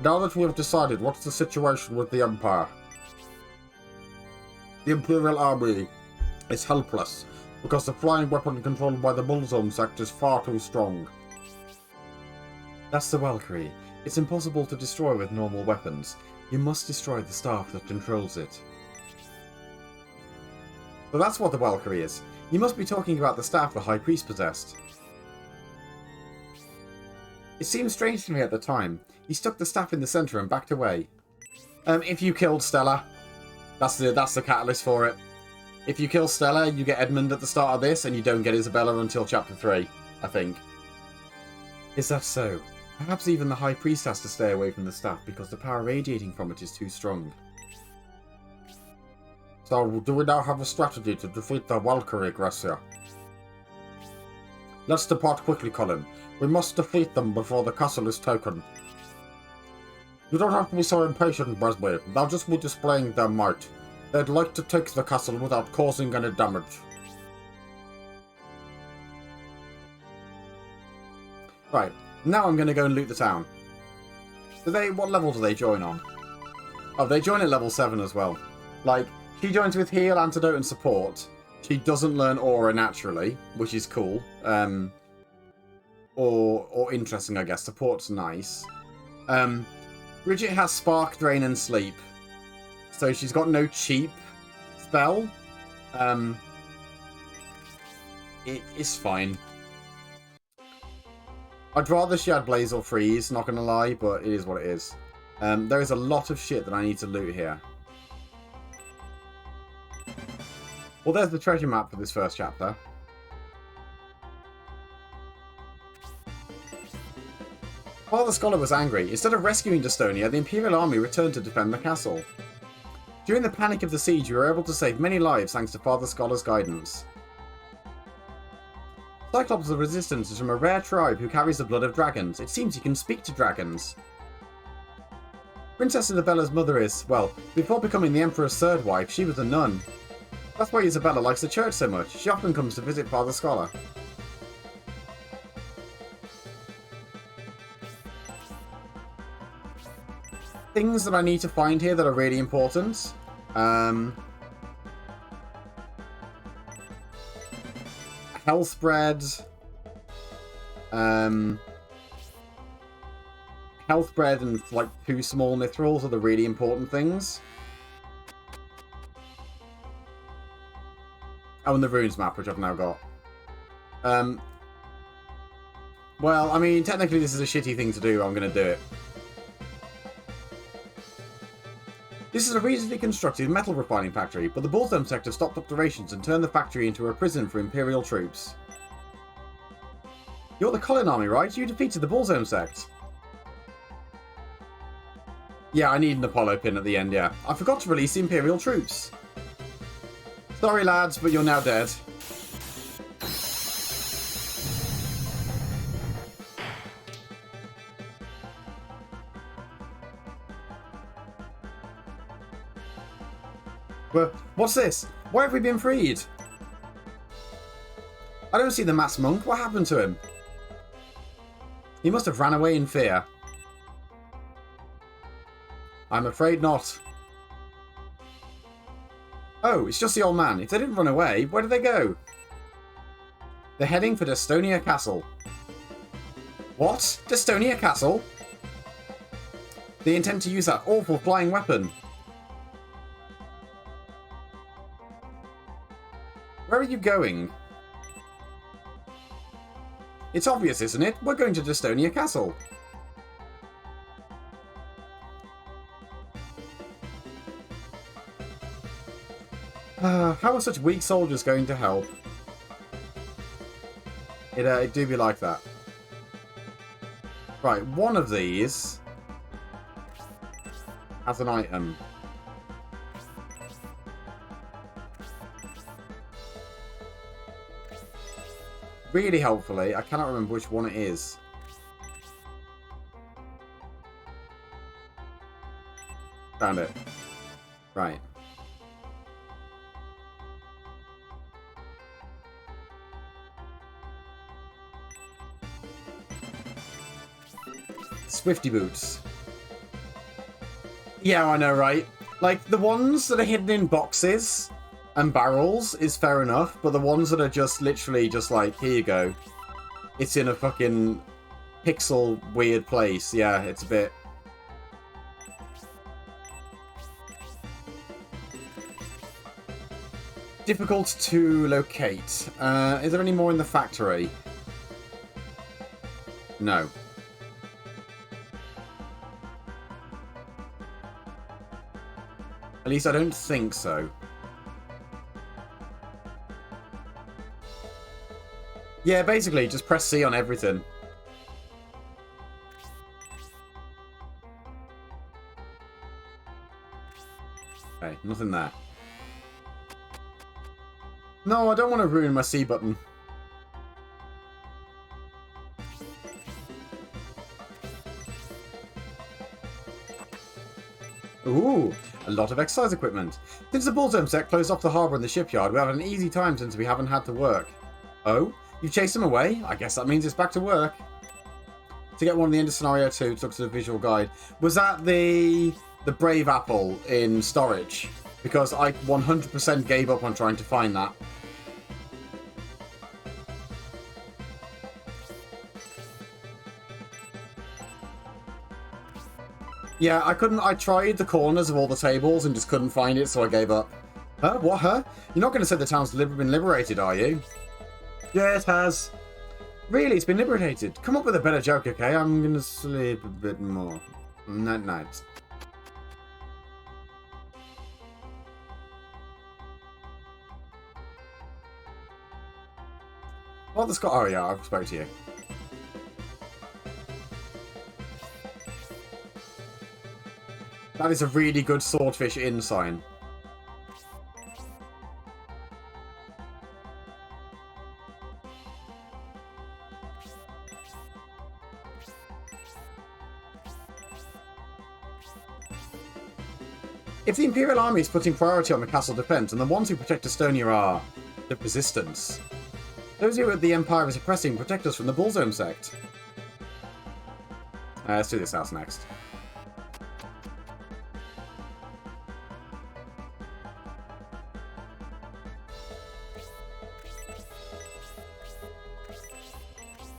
Now that we have decided what's the situation with the Empire, the Imperial Army is helpless because the flying weapon controlled by the Bullzone sect is far too strong. That's the Valkyrie. It's impossible to destroy with normal weapons. You must destroy the staff that controls it. So that's what the Valkyrie is. You must be talking about the staff the High Priest possessed. It seemed strange to me at the time. He stuck the staff in the centre and backed away. If you killed Stella, that's the catalyst for it. If you kill Stella, you get Edmund at the start of this, and you don't get Isabella until Chapter 3, I think. Is that so? Perhaps even the High Priest has to stay away from the staff because the power radiating from it is too strong. So, do we now have a strategy to defeat the Valkyrie, Gracia? Let's depart quickly, Colin. We must defeat them before the castle is taken. You don't have to be so impatient, Bresby. They'll just be displaying their might. They'd like to take the castle without causing any damage. Right, now I'm going to go and loot the town. What level do they join on? Oh, they join at level 7 as well. Like, she joins with heal, antidote, and support. She doesn't learn aura naturally, which is cool. Or interesting, I guess. Support's nice. Bridget has spark, drain, and sleep. So she's got no cheap spell. It is fine. I'd rather she had Blaze or Freeze, not gonna lie, but it is what it is. There is a lot of shit that I need to loot here. Well, there's the treasure map for this first chapter. Father Scholar was angry. Instead of rescuing Destonia, the Imperial Army returned to defend the castle. During the panic of the siege, we were able to save many lives thanks to Father Scholar's guidance. Cyclops of the Resistance is from a rare tribe who carries the blood of dragons. It seems he can speak to dragons. Princess Isabella's mother is, well, before becoming the Emperor's third wife, she was a nun. That's why Isabella likes the church so much. She often comes to visit Father Scholar. Things that I need to find here that are really important. Health bread. Health bread and like 2 small mithrils are the really important things. Oh, and the runes map, which I've now got. Well, I mean, technically this is a shitty thing to do, I'm going to do it. This is a reasonably constructed metal refining factory, but the Bullzone sector stopped operations and turned the factory into a prison for Imperial troops. You're the Colin army, right? You defeated the Bullzone sect. Yeah, I need an Apollo pin at the end, yeah. I forgot to release the Imperial troops. Sorry, lads, but you're now dead. But what's this? Why have we been freed? I don't see the masked monk. What happened to him? He must have ran away in fear. I'm afraid not. Oh, it's just the old man. If they didn't run away, where did they go? They're heading for Destonia Castle. What? Destonia Castle? They intend to use that awful flying weapon. Where are you going? It's obvious, isn't it? We're going to Destonia Castle. How are such weak soldiers going to help? It do be like that. Right, one of these has an item. Really helpfully, I cannot remember which one it is. Found it. Right. Swifty boots. Yeah, I know, right? Like, the ones that are hidden in boxes and barrels is fair enough, but the ones that are just literally just like, here you go. It's in a fucking pixel weird place. Yeah, it's a bit... difficult to locate. Is there any more in the factory? No. At least I don't think so. Yeah, basically, just press C on everything. Okay, nothing there. No, I don't want to ruin my C button. Ooh, a lot of exercise equipment. Since the bullstorm set closed off the harbour and the shipyard, we have an easy time since we haven't had to work. Oh? You chased him away? I guess that means it's back to work. To get one of the end of scenario 2, took to the visual guide. Was that the Brave Apple in storage? Because I 100% gave up on trying to find that. Yeah, I couldn't. I tried the corners of all the tables and just couldn't find it, so I gave up. Huh? What, huh? You're not going to say the town's been liberated, are you? Yeah, it has. Really? It's been liberated? Come up with a better joke, okay? I'm going to sleep a bit more. Night night. Oh, the Scott. Oh, yeah, I've spoke to you. That is a really good Swordfish Inn sign. If the Imperial Army is putting priority on the castle defense, and the ones who protect Estonia are the Resistance, those who the Empire is oppressing protect us from the Bullsome sect. Let's do this house next.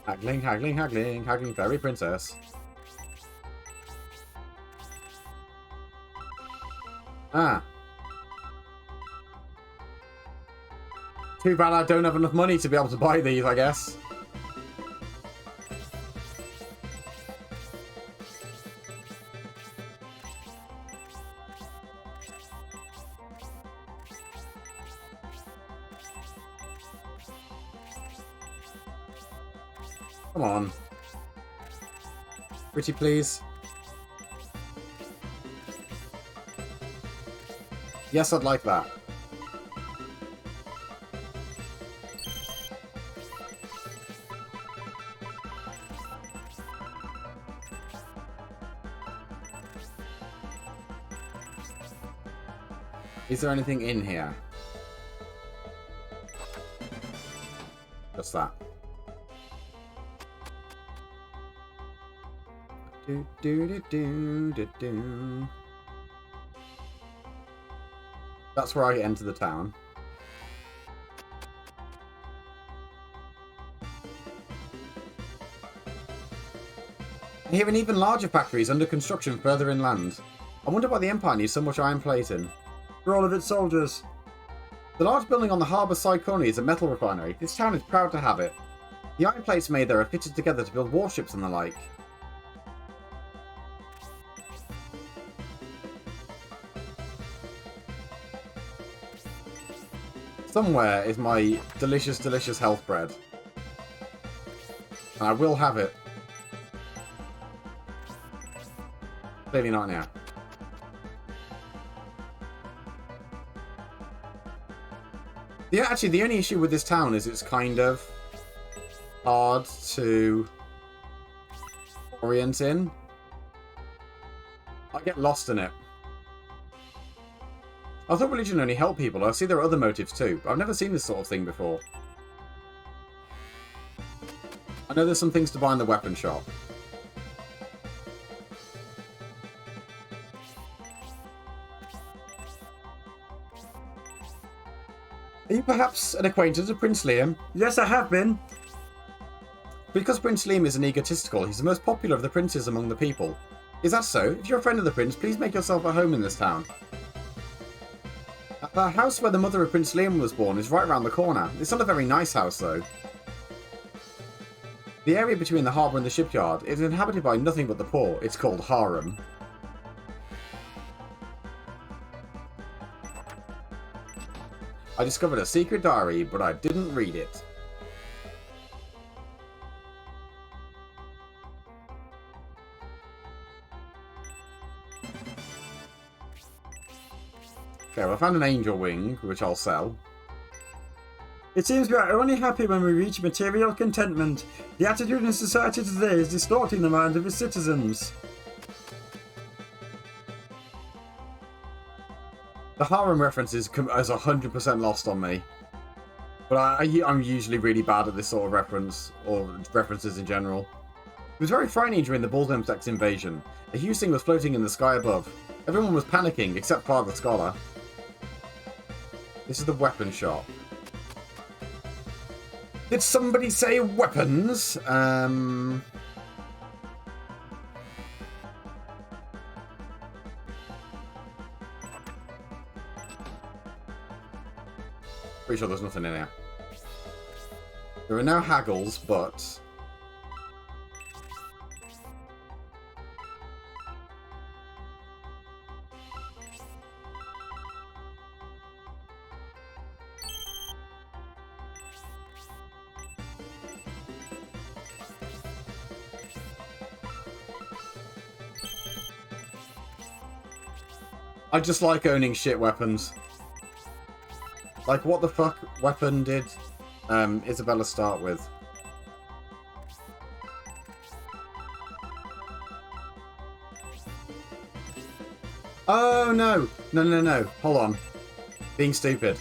Haggling, haggling, haggling, haggling, fairy princess. Ah. Too bad I don't have enough money to be able to buy these, I guess. Come on. Pretty please. Yes, I'd like that. Is there anything in here? Just that. Do do do do do do. That's where I enter the town. I hear an even larger factory is under construction further inland. I wonder why the Empire needs so much iron plating. For all of its soldiers. The large building on the harbour side corner is a metal refinery. This town is proud to have it. The iron plates made there are fitted together to build warships and the like. Somewhere is my delicious, delicious health bread. And I will have it. Clearly not now. Yeah, actually, the only issue with this town is it's kind of hard to orient in. I get lost in it. I thought religion only helped people. I see there are other motives too. I've never seen this sort of thing before. I know there's some things to buy in the weapon shop. Are you perhaps an acquaintance of Prince Liam? Yes, I have been. Because Prince Liam is an egotistical, he's the most popular of the princes among the people. Is that so? If you're a friend of the prince, please make yourself at home in this town. The house where the mother of Prince Liam was born is right around the corner. It's not a very nice house, though. The area between the harbour and the shipyard is inhabited by nothing but the poor. It's called Harem. I discovered a secret diary, but I didn't read it. Okay, well, I found an angel wing, which I'll sell. It seems we are only happy when we reach material contentment. The attitude in society today is distorting the minds of its citizens. The harem references is 100% lost on me. But I'm usually really bad at this sort of reference, or references in general. It was very frightening during the Baltimore invasion. A huge thing was floating in the sky above. Everyone was panicking, except Father Scholar. This is the weapon shop. Did somebody say weapons? Pretty sure there's nothing in here. There are no haggles, but... I just like owning shit weapons. Like, what the fuck weapon did Isabella start with? Oh, no. No. Hold on. Being stupid.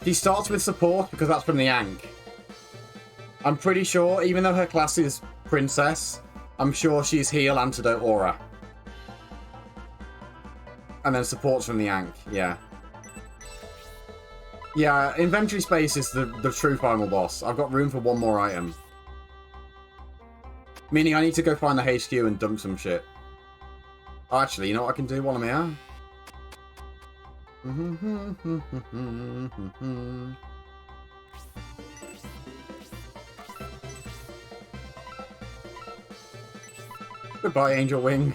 She starts with support because that's from the Ankh. I'm pretty sure, even though her class is Princess, I'm sure she's Heal, Antidote, Aura. And then support's from the Ankh, yeah. Yeah, inventory space is the true final boss. I've got room for one more item. Meaning I need to go find the HQ and dump some shit. Oh, actually, you know what I can do while I'm here? Goodbye, Angel Wing.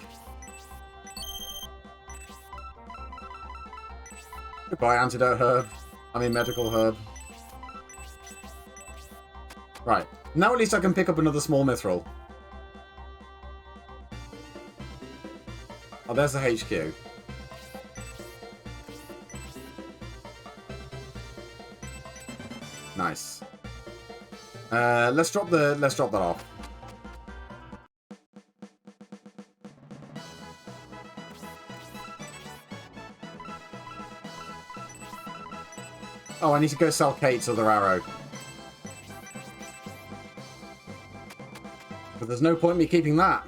Goodbye, Antidote Herb. I mean, Medical Herb. Right. Now at least I can pick up another small mithril. Oh, there's the HQ. Nice. Let's drop that off. Oh, I need to go sell Kate's other arrow. But there's no point in me keeping that.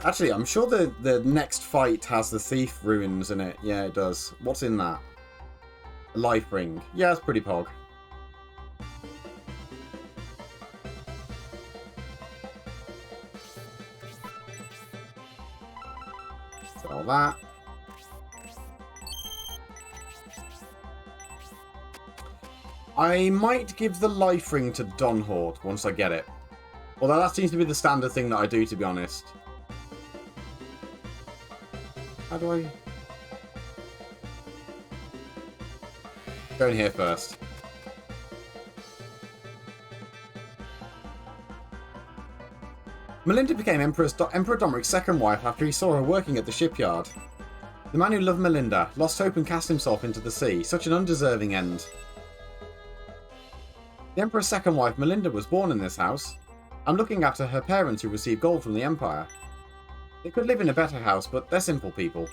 Actually, I'm sure the next fight has the Thief Ruins in it. Yeah, it does. What's in that? A life ring. Yeah, it's pretty pog. Sell that. I might give the life ring to Donhort once I get it. Although that seems to be the standard thing that I do, to be honest. How do I... Go in here first. Melinda became Emperor Domeric's second wife after he saw her working at the shipyard. The man who loved Melinda lost hope and cast himself into the sea. Such an undeserving end. The Emperor's second wife, Melinda, was born in this house. I'm looking after her parents who received gold from the Empire. They could live in a better house, but they're simple people.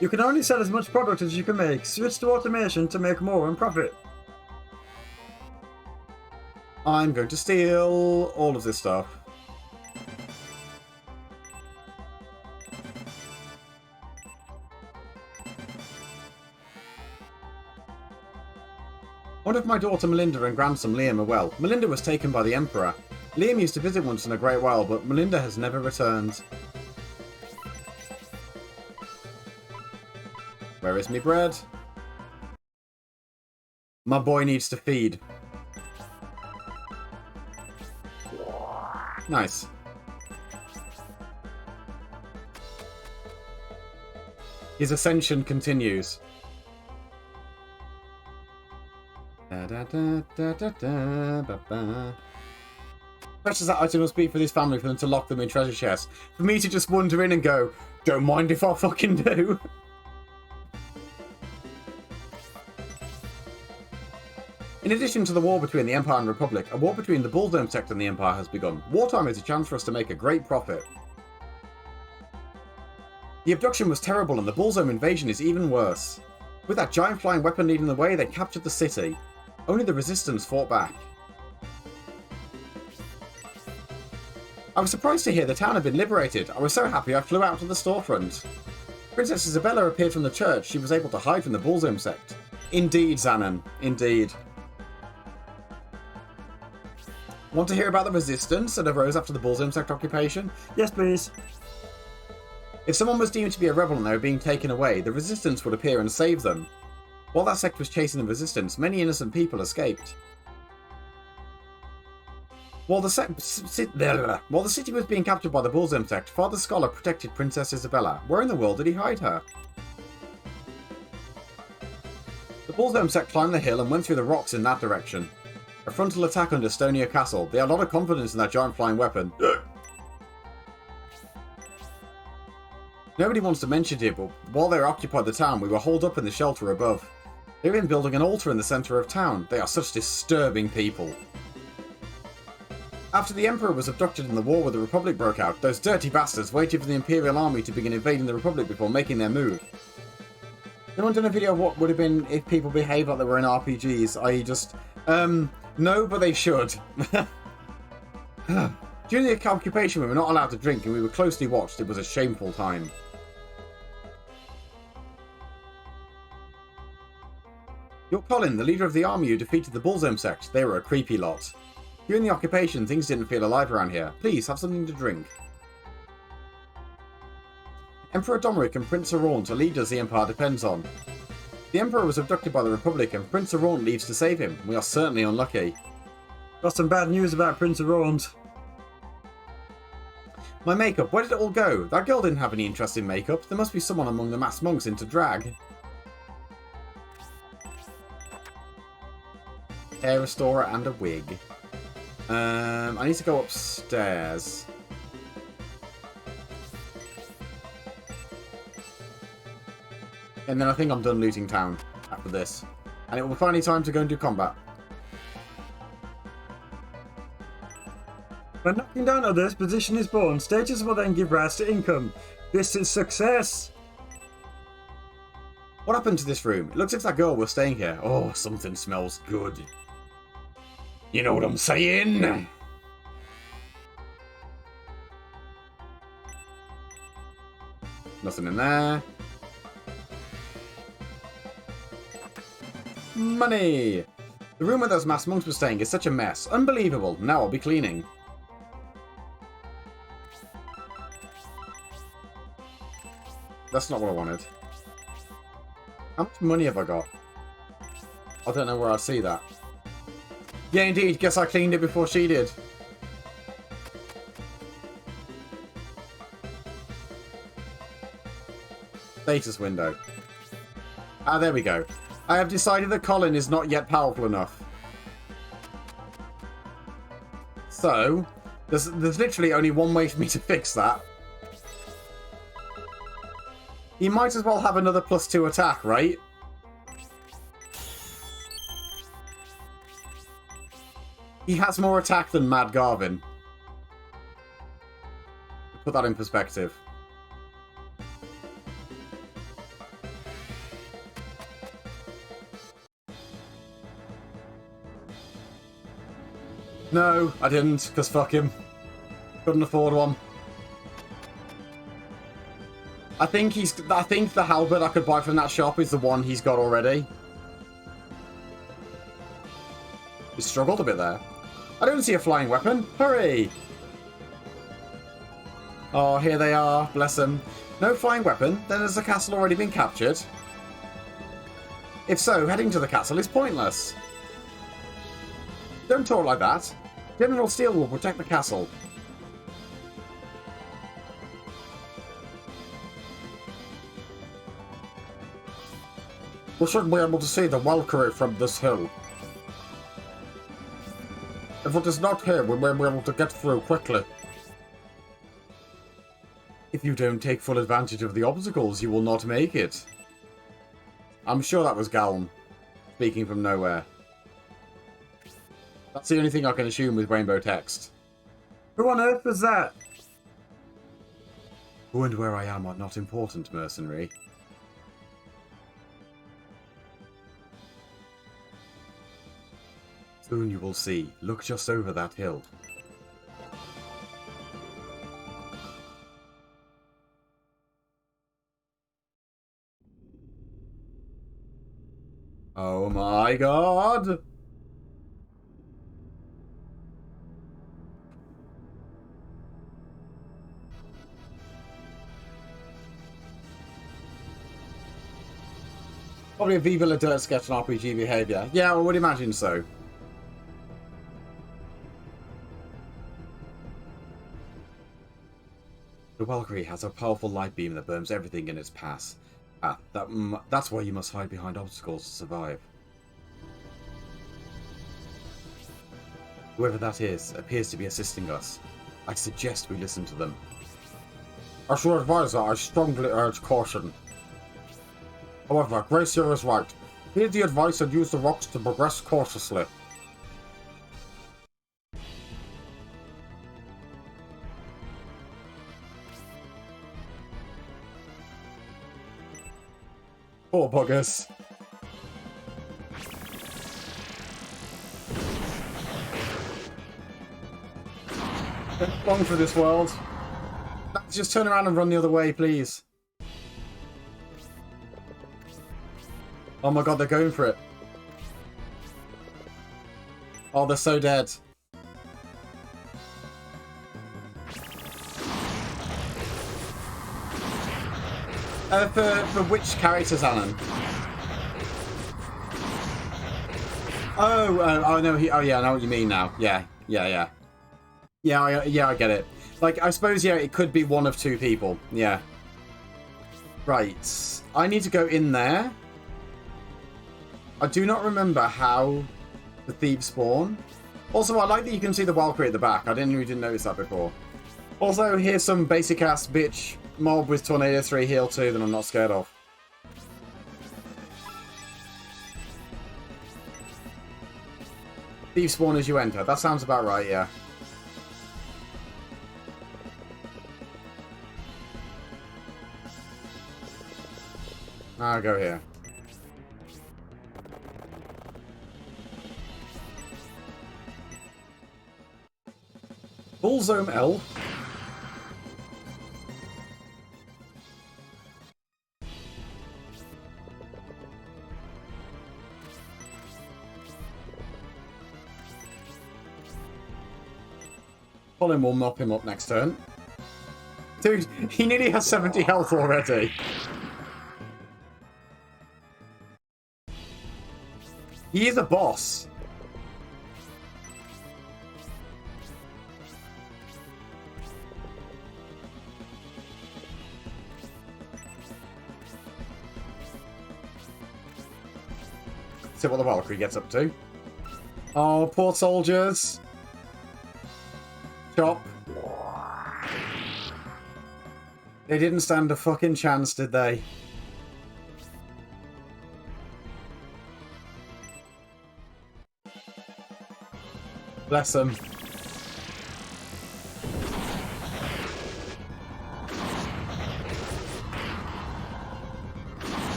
You can only sell as much product as you can make. Switch to automation to make more and profit. I'm going to steal all of this stuff. One of my daughter Melinda and grandson Liam are well. Melinda was taken by the Emperor. Liam used to visit once in a great while, but Melinda has never returned. Where is me bread? My boy needs to feed. Nice. His ascension continues. Precious that item must be for this family for them to lock them in treasure chests. For me to just wander in and go, don't mind if I fucking do. In addition to the war between the Empire and Republic, a war between the Bullsdome sect and the Empire has begun. Wartime is a chance for us to make a great profit. The abduction was terrible and the Bullsdome invasion is even worse. With that giant flying weapon leading the way, they captured the city. Only the Resistance fought back. I was surprised to hear the town had been liberated. I was so happy I flew out to the storefront. Princess Isabella appeared from the church. She was able to hide from the Bullsdome sect. Indeed, Xanon. Indeed. Want to hear about the resistance that arose after the Bullsdome sect occupation? Yes, please. If someone was deemed to be a rebel and they were being taken away, the resistance would appear and save them. While that sect was chasing the resistance, many innocent people escaped. While the city was being captured by the Bullsdome sect, Father Scholar protected Princess Isabella. Where in the world did he hide her? The Bullsdome sect climbed the hill and went through the rocks in that direction. A frontal attack under Stonia Castle. They had a lot of confidence in that giant flying weapon. Nobody wants to mention it, but while they occupied the town, we were holed up in the shelter above. They've been building an altar in the centre of town. They are such disturbing people. After the Emperor was abducted and the war with the Republic broke out, those dirty bastards waited for the Imperial Army to begin invading the Republic before making their move. Anyone done a video of what would have been if people behaved like they were in RPGs, i.e. just, no, but they should. During the occupation, we were not allowed to drink and we were closely watched. It was a shameful time. You're Colin, the leader of the army who defeated the Bullsdome sect. They were a creepy lot. During the occupation, things didn't feel alive around here. Please, have something to drink. Emperor Domeric and Prince Araunt are leaders the Empire depends on. The Emperor was abducted by the Republic and Prince Araunt leaves to save him. We are certainly unlucky. Got some bad news about Prince Araunt. My makeup, where did it all go? That girl didn't have any interest in makeup. There must be someone among the masked monks into drag. Hair restorer and a wig. I need to go upstairs. And then I think I'm done looting town after this. And it will be finally time to go and do combat. When knocking down others, position is born. Status will then give rise to income. This is success. What happened to this room? It looks like that girl was staying here. Oh, something smells good. You know what I'm saying? Nothing in there. Money! The room where those masked monks were staying is such a mess. Unbelievable. Now I'll be cleaning. That's not what I wanted. How much money have I got? I don't know where I'll see that. Yeah, indeed. Guess I cleaned it before she did. Status window. Ah, there we go. I have decided that Colin is not yet powerful enough. So, there's literally only one way for me to fix that. He might as well have another +2 attack, right? He has more attack than Mad Garvin. Put that in perspective. No, I didn't, because fuck him. Couldn't afford one. I think the halberd I could buy from that shop is the one he's got already. He struggled a bit there. I don't see a flying weapon. Hurry! Oh, here they are. Bless them. No flying weapon? Then has the castle already been captured? If so, heading to the castle is pointless. Don't talk like that. General Steele will protect the castle. We should be able to see the Valkyrie from this hill. If it is not here, we may be able to get through quickly. If you don't take full advantage of the obstacles, you will not make it. I'm sure that was Galm, speaking from nowhere. That's the only thing I can assume with rainbow text. Who on earth was that? Who and where I am are not important, mercenary. Soon you will see. Look just over that hill. Oh my god! Probably a Viva La Dirt sketch and RPG behaviour. Yeah, I would imagine so. The Valkyrie has a powerful light beam that burns everything in its path. That's why you must hide behind obstacles to survive. Whoever that is appears to be assisting us. I suggest we listen to them. As your advisor, I strongly urge caution. However, Gracia is right. Heed the advice and use the rocks to progress cautiously. Poor buggers. Long for this world. Let's just turn around and run the other way, please. Oh my god, they're going for it. Oh, they're so dead. For which characters, Alan? Oh no, oh yeah, I know what you mean now. Yeah, I get it. Like, I suppose, yeah, it could be one of two people. Yeah. Right. I need to go in there. I do not remember how the thieves spawn. Also, I like that you can see the Valkyrie at the back. I didn't notice that before. Also, here's some basic ass bitch mob with Tornado 3 heal 2 that I'm not scared of. Thief spawn as you enter. That sounds about right, yeah. I'll go here. Bullzome L. Colin will mop him up next turn. Dude, he nearly has 70 health already. He is a boss. See what the Valkyrie gets up to. Oh, poor soldiers. Chop. They didn't stand a fucking chance, did they? Bless them.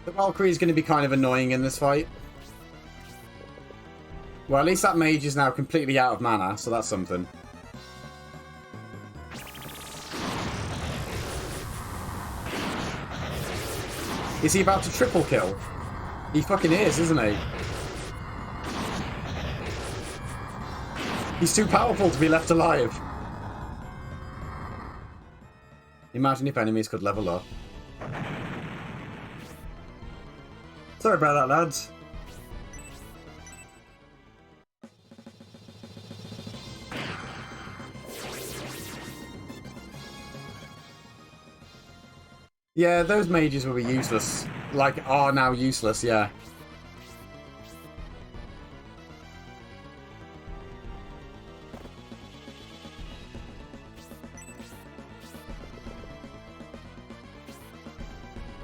The Valkyrie is going to be kind of annoying in this fight. Well, at least that mage is now completely out of mana, so that's something. Is he about to triple kill? He fucking is, isn't he? He's too powerful to be left alive. Imagine if enemies could level up. Sorry about that, lads. Yeah, those mages will be useless. Like, are now useless, yeah.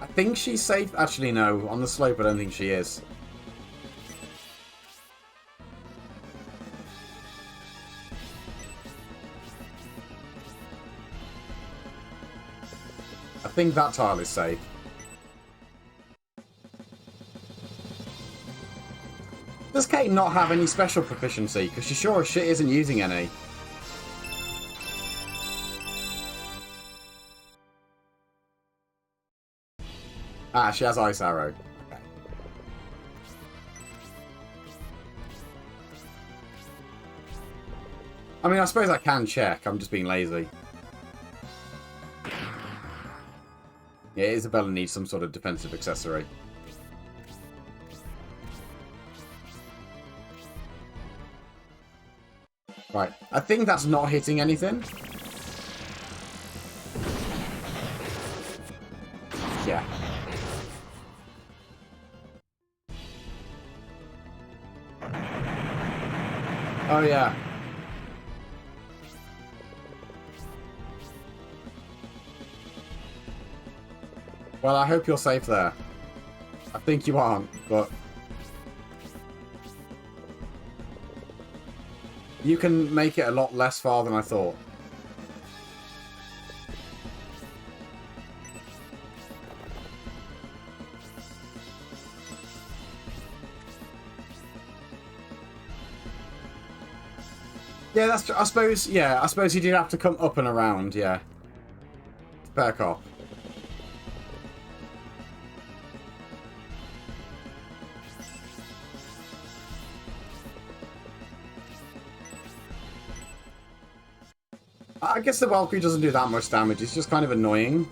I think she's safe. Actually, no. On the slope, I don't think she is. I think that tile is safe. Does Kate not have any special proficiency? Because she sure as shit isn't using any. Ah, she has Ice Arrow. Okay. I mean, I suppose I can check. I'm just being lazy. Yeah, Isabella needs some sort of defensive accessory. Right. I think that's not hitting anything. Yeah. Oh, yeah. Well, I hope you're safe there. I think you aren't, but... you can make it a lot less far than I thought. Yeah, that's true. I suppose he did have to come up and around, yeah. Fair cop. I guess the Valkyrie doesn't do that much damage. It's just kind of annoying.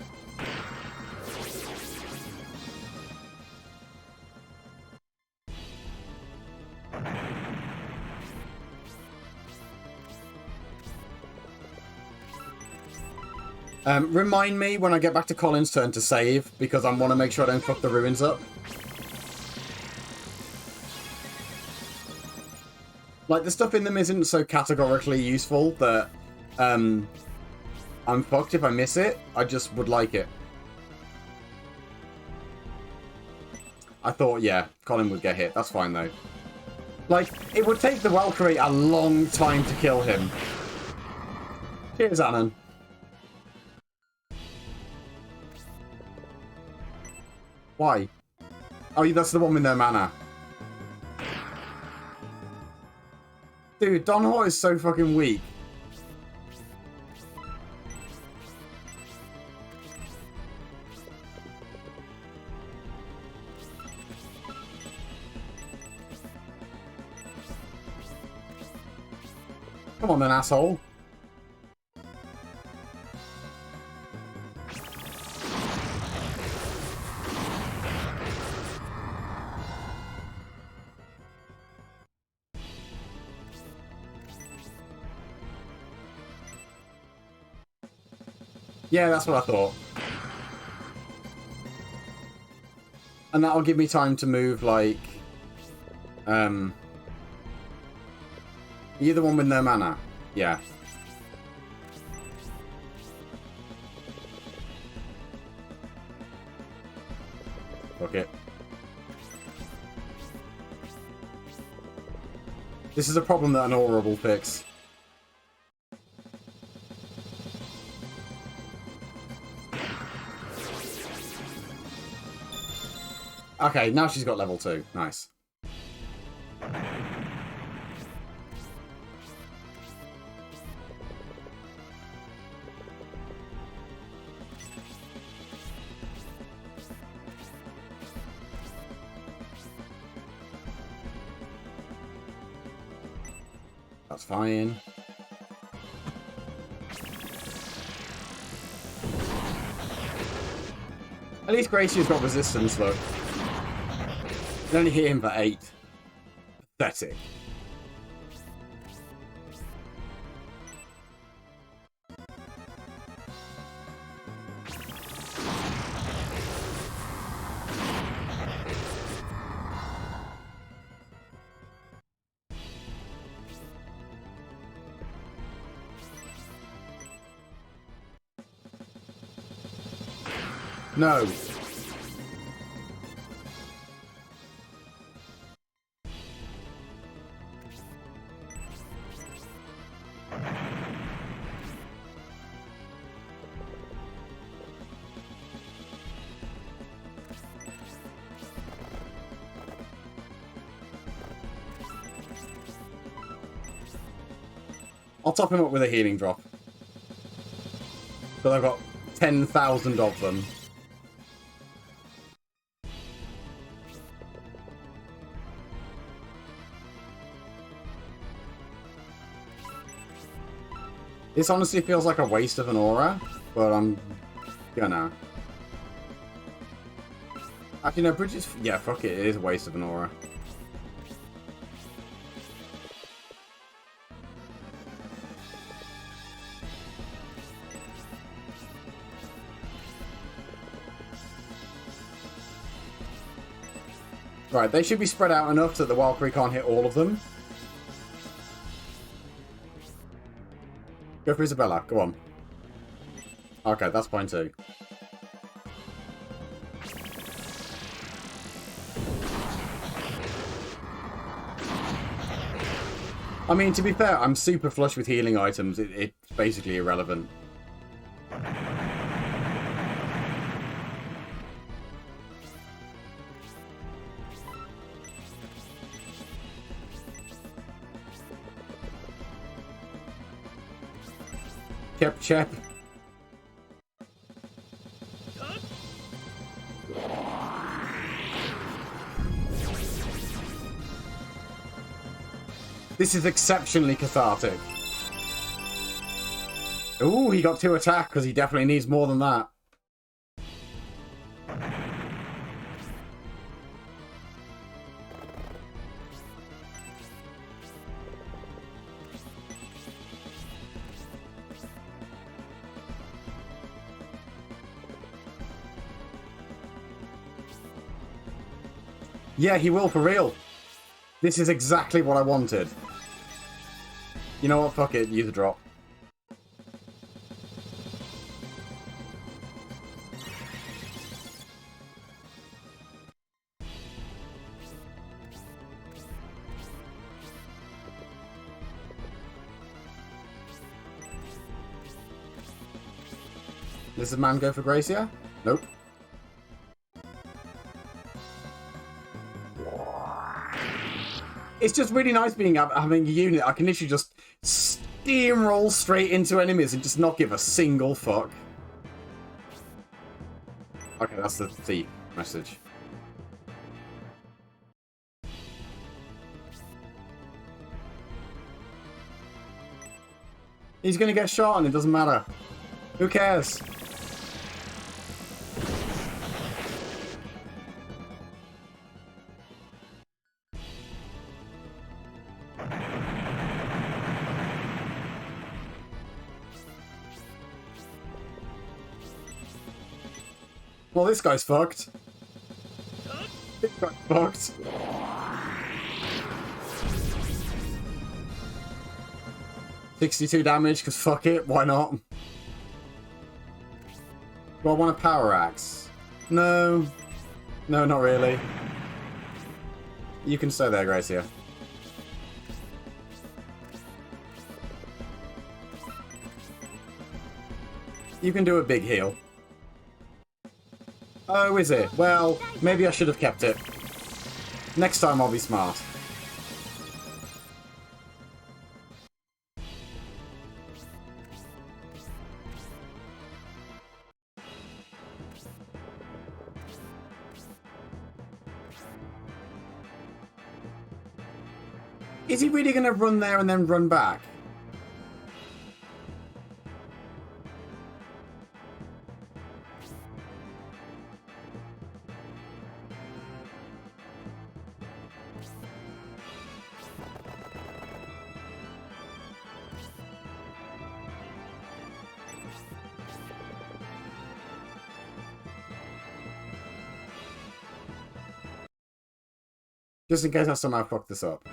Remind me when I get back to Colin's turn to save, because I want to make sure I don't fuck the ruins up. Like, the stuff in them isn't so categorically useful that I'm fucked if I miss it. I just would like it. I thought, yeah, Colin would get hit. That's fine, though. Like, it would take the Valkyrie a long time to kill him. Cheers, Annan. Why? Oh, that's the one with no mana. Dude, Donhor is so fucking weak. Come on then, asshole. Yeah, that's what I thought. And that'll give me time to move, like... You're the one with no mana? Yeah. Fuck it. This is a problem that an aura will fix. Okay, now she's got level 2. Nice. That's fine. At least Gracie's got resistance, look. You only hit him for 8. Pathetic. No. I'll top him up with a healing drop. But I've got 10,000 of them. This honestly feels like a waste of an aura, but I'm gonna. Actually, no, Bridget's... Yeah, fuck it, it is a waste of an aura. Right, they should be spread out enough that the Valkyrie can't hit all of them. Go for Isabella, go on. Okay, that's point 2. I mean, to be fair, I'm super flush with healing items. It's basically irrelevant. Chep. This is exceptionally cathartic. Ooh, he got 2 attack because he definitely needs more than that. Yeah, he will for real. This is exactly what I wanted. You know what? Fuck it. Use a drop. Does the man go for Gracia? Nope. It's just really nice having a unit I can literally just steamroll straight into enemies and just not give a single fuck. Okay, that's the thief message. He's gonna get shot and it doesn't matter. Who cares? Well, this guy's fucked. This guy's fucked. $62 damage, because fuck it, why not? Do I want a power axe? No. No, not really. You can stay there, Gracia. You can do a big heal. Oh, is it? Well, maybe I should have kept it. Next time I'll be smart. Is he really going to run there and then run back? Just in case I somehow fuck this up.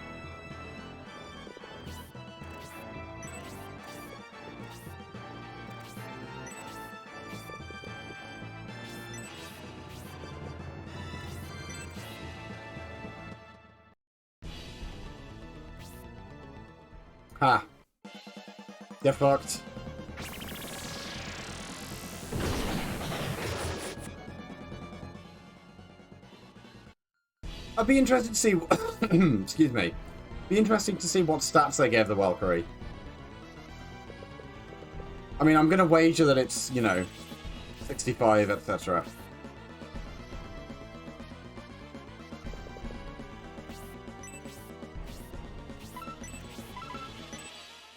Ha. Get fucked. I'd be interested to see... Excuse me. Be interesting to see what stats they gave the Valkyrie. I mean, I'm going to wager that it's, you know, 65, etc.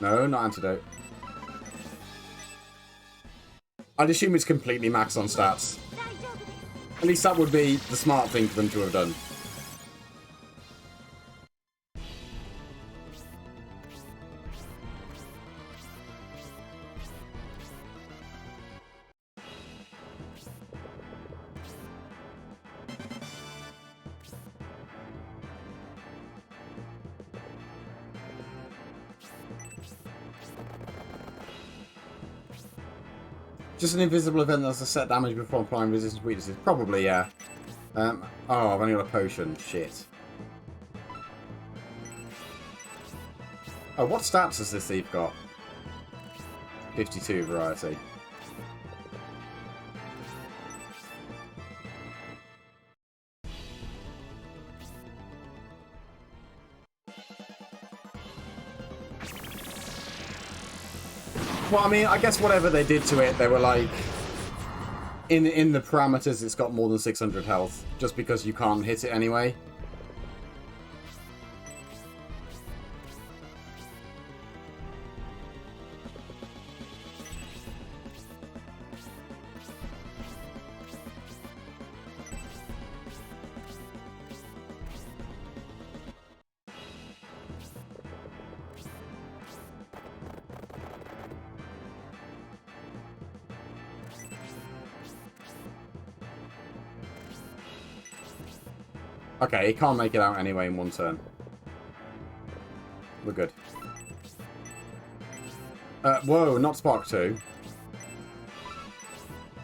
No, not antidote. I'd assume it's completely max on stats. At least that would be the smart thing for them to have done. Just an invisible event that's a set damage before applying resistance weaknesses. Probably, yeah. Oh, I've only got a potion. Shit. Oh, what stats has this thief got? 52 variety. Well, I mean, I guess whatever they did to it, they were like... In the parameters, it's got more than 600 health, just because you can't hit it anyway. Okay, he can't make it out anyway in one turn. We're good. Whoa, not Spark 2.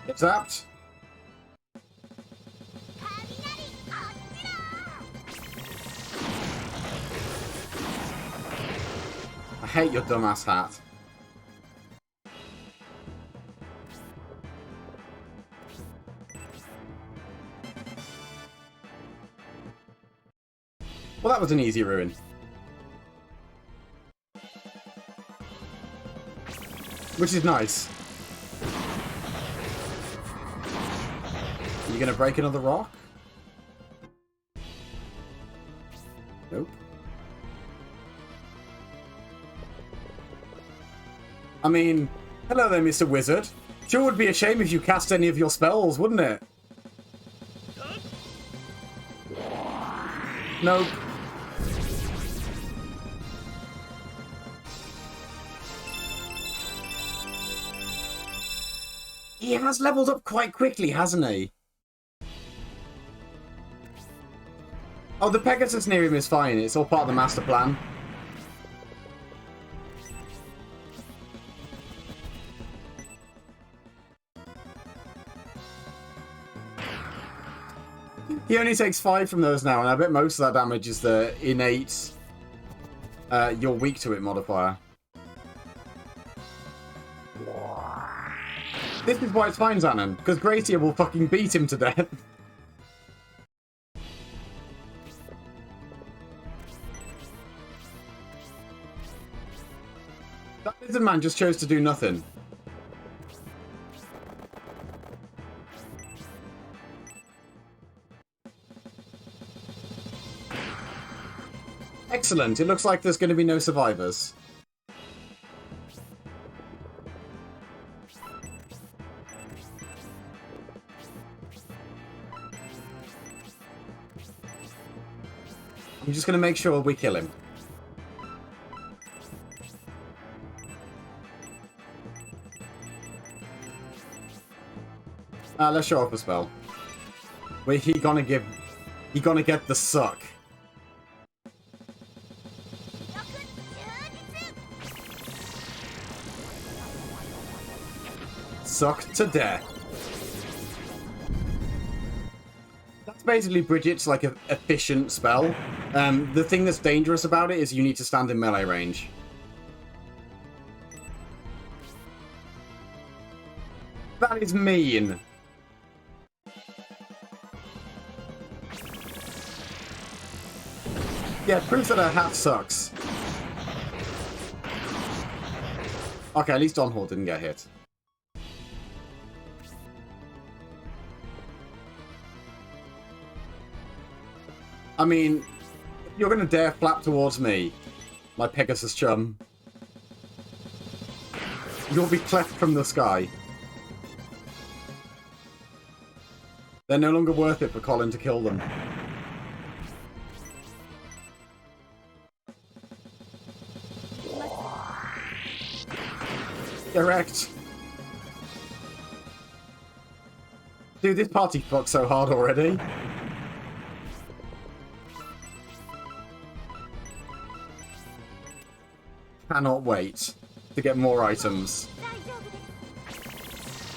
Get zapped. I hate your dumbass hat. Well, that was an easy ruin. Which is nice. Are you going to break another rock? Nope. I mean, hello there, Mr. Wizard. Sure would be a shame if you cast any of your spells, wouldn't it? Nope. He has leveled up quite quickly, hasn't he? Oh, the Pegasus near him is fine. It's all part of the master plan. He only takes 5 from those now, and I bet most of that damage is the innate you're weak to it modifier. This is why it's fine, Xanon, because Gracia will fucking beat him to death. That lizard man just chose to do nothing. Excellent. It looks like there's going to be no survivors. I'm just going to make sure we kill him. Let's show off a spell. Where he gonna get the suck. Sucked to death. That's basically Bridget's like an efficient spell. The thing that's dangerous about it is you need to stand in melee range. That is mean. Yeah, proves that her hat sucks. Okay, at least Donhall didn't get hit. I mean, you're gonna dare flap towards me, my Pegasus chum. You'll be cleft from the sky. They're no longer worth it for Colin to kill them. Correct. Dude, this party fucks so hard already. Cannot wait to get more items.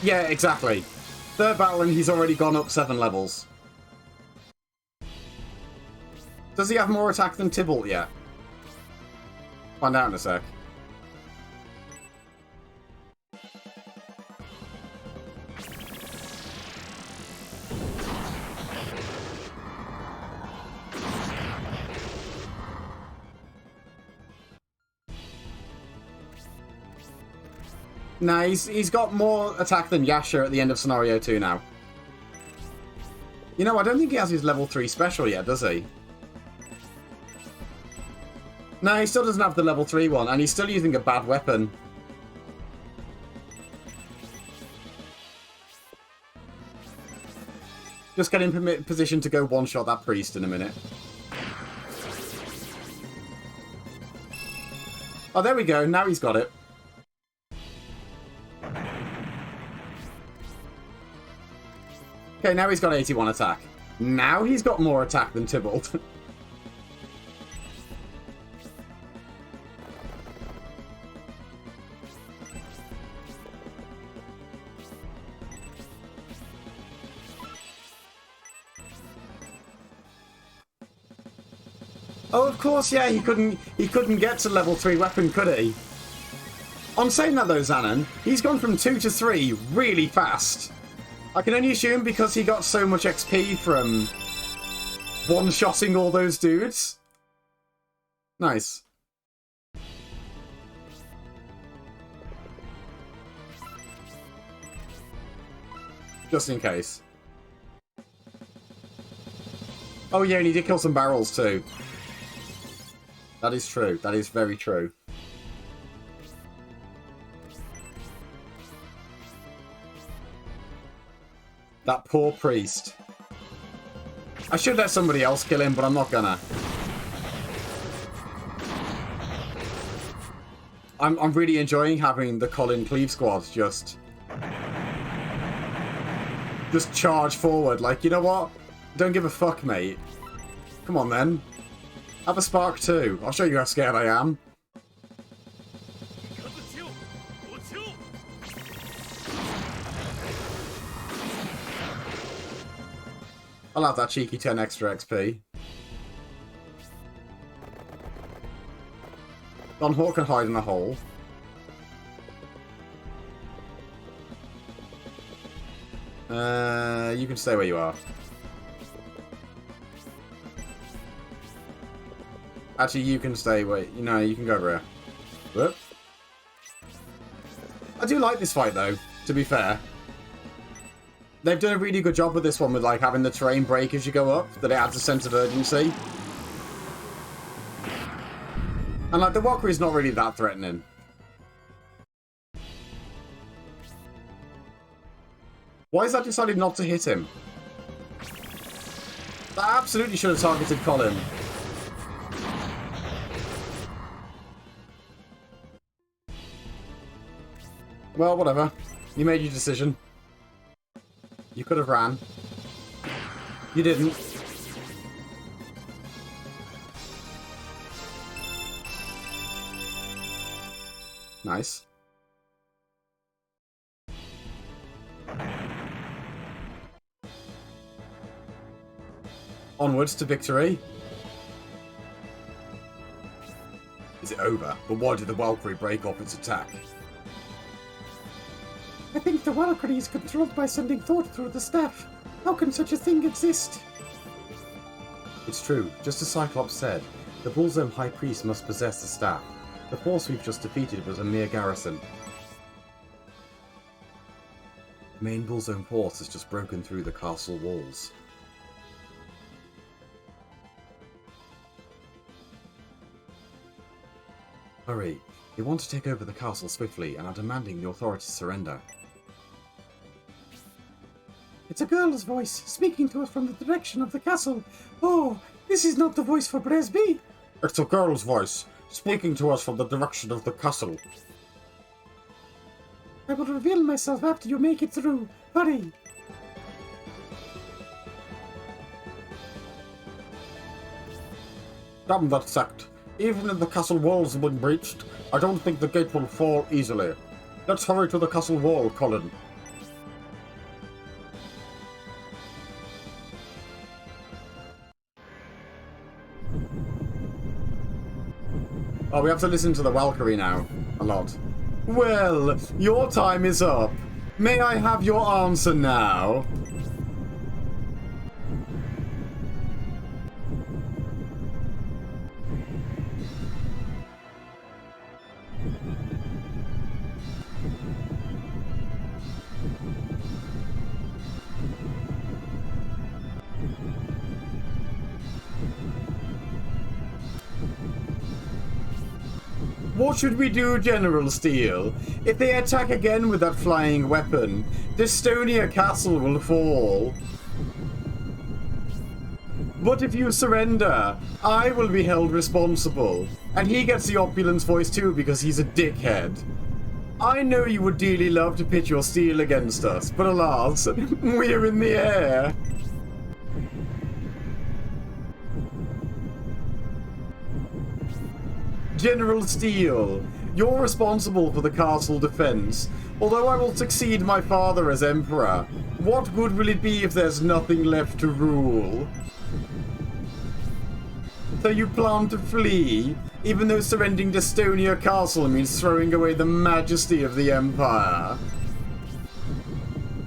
Yeah, exactly. Third battle and he's already gone up 7 levels. Does he have more attack than Tybalt yet? Find out in a sec. Nah, he's got more attack than Yasha at the end of Scenario 2 now. You know, I don't think he has his level 3 special yet, does he? No, he still doesn't have the level 3 one, and he's still using a bad weapon. Just get in position to go one-shot that priest in a minute. Oh, there we go. Now he's got it. Okay, now he's got 81 attack. Now he's got more attack than Tybalt. Oh, of course, yeah, he couldn't get to level 3 weapon, could he? On saying that though, Xanon, he's gone from 2 to 3 really fast. I can only assume because he got so much XP from one-shotting all those dudes. Nice. Just in case. Oh yeah, and he did kill some barrels too. That is true. That is very true. That poor priest. I should let somebody else kill him, but I'm not gonna. I'm really enjoying having the Colin Cleave squad just charge forward. Like, you know what? Don't give a fuck, mate. Come on, then. Have a spark too. I'll show you how scared I am. I'll have that cheeky 10 extra XP. Don Hawk can hide in a hole. You can stay where you are. Actually, you can stay where... You know, you can go over here. Whoop. I do like this fight, though, to be fair. They've done a really good job with this one, with, like, having the terrain break as you go up, that it adds a sense of urgency. And, like, the Walker is not really that threatening. Why has that decided not to hit him? That absolutely should have targeted Colin. Well, whatever. You made your decision. You could have ran. You didn't. Nice. Onwards to victory. Is it over? But why did the Valkyrie break off its attack? I think the Valkyrie is controlled by sending thought through the staff. How can such a thing exist? It's true. Just as Cyclops said, the Bullzone High Priest must possess the staff. The force we've just defeated was a mere garrison. The main Bullzone force has just broken through the castle walls. Hurry. They want to take over the castle swiftly and are demanding the authorities surrender. It's a girl's voice, speaking to us from the direction of the castle. Oh, this is not the voice for Bresby. It's a girl's voice, speaking to us from the direction of the castle. I will reveal myself after you make it through. Hurry! Damn that sect. Even if the castle walls have been breached, I don't think the gate will fall easily. Let's hurry to the castle wall, Colin. Oh, we have to listen to the Valkyrie now. A lot. Well, your time is up. May I have your answer now? What should we do, General Steele? If they attack again with that flying weapon, Dystonia Castle will fall. But if you surrender, I will be held responsible. And he gets the opulence voice too because he's a dickhead. I know you would dearly love to pit your steel against us, but alas, we're in the air. General Steele, you're responsible for the castle defense. Although I will succeed my father as emperor, what good will it be if there's nothing left to rule? So you plan to flee, even though surrendering Dystonia Castle means throwing away the majesty of the empire?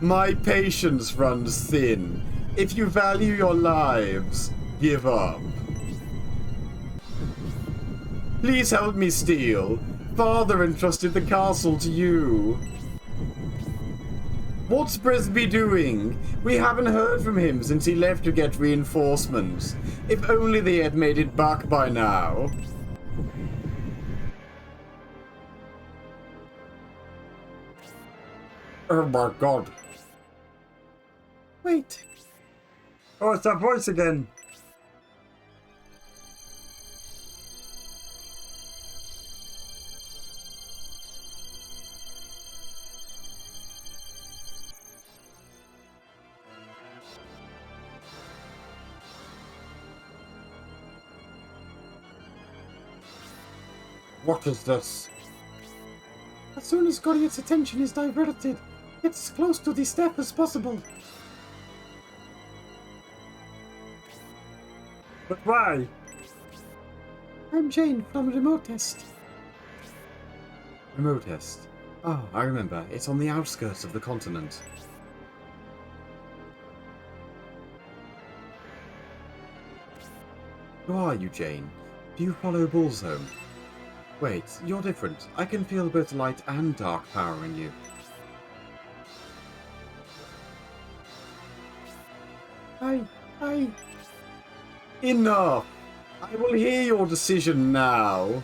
My patience runs thin. If you value your lives, give up. Please help me, Steele. Father entrusted the castle to you. What's Bresby doing? We haven't heard from him since he left to get reinforcements. If only they had made it back by now. Oh my god. Wait. Oh, it's that voice again. What is this? As soon as Goliath's attention is diverted, get as close to the staff as possible. But why? I'm Jane from Remote Test. Remote test. Oh, I remember. It's on the outskirts of the continent. Who are you, Jane? Do you follow Bullzone? Wait, you're different. I can feel both light and dark power in you. I... Enough! I will hear your decision now.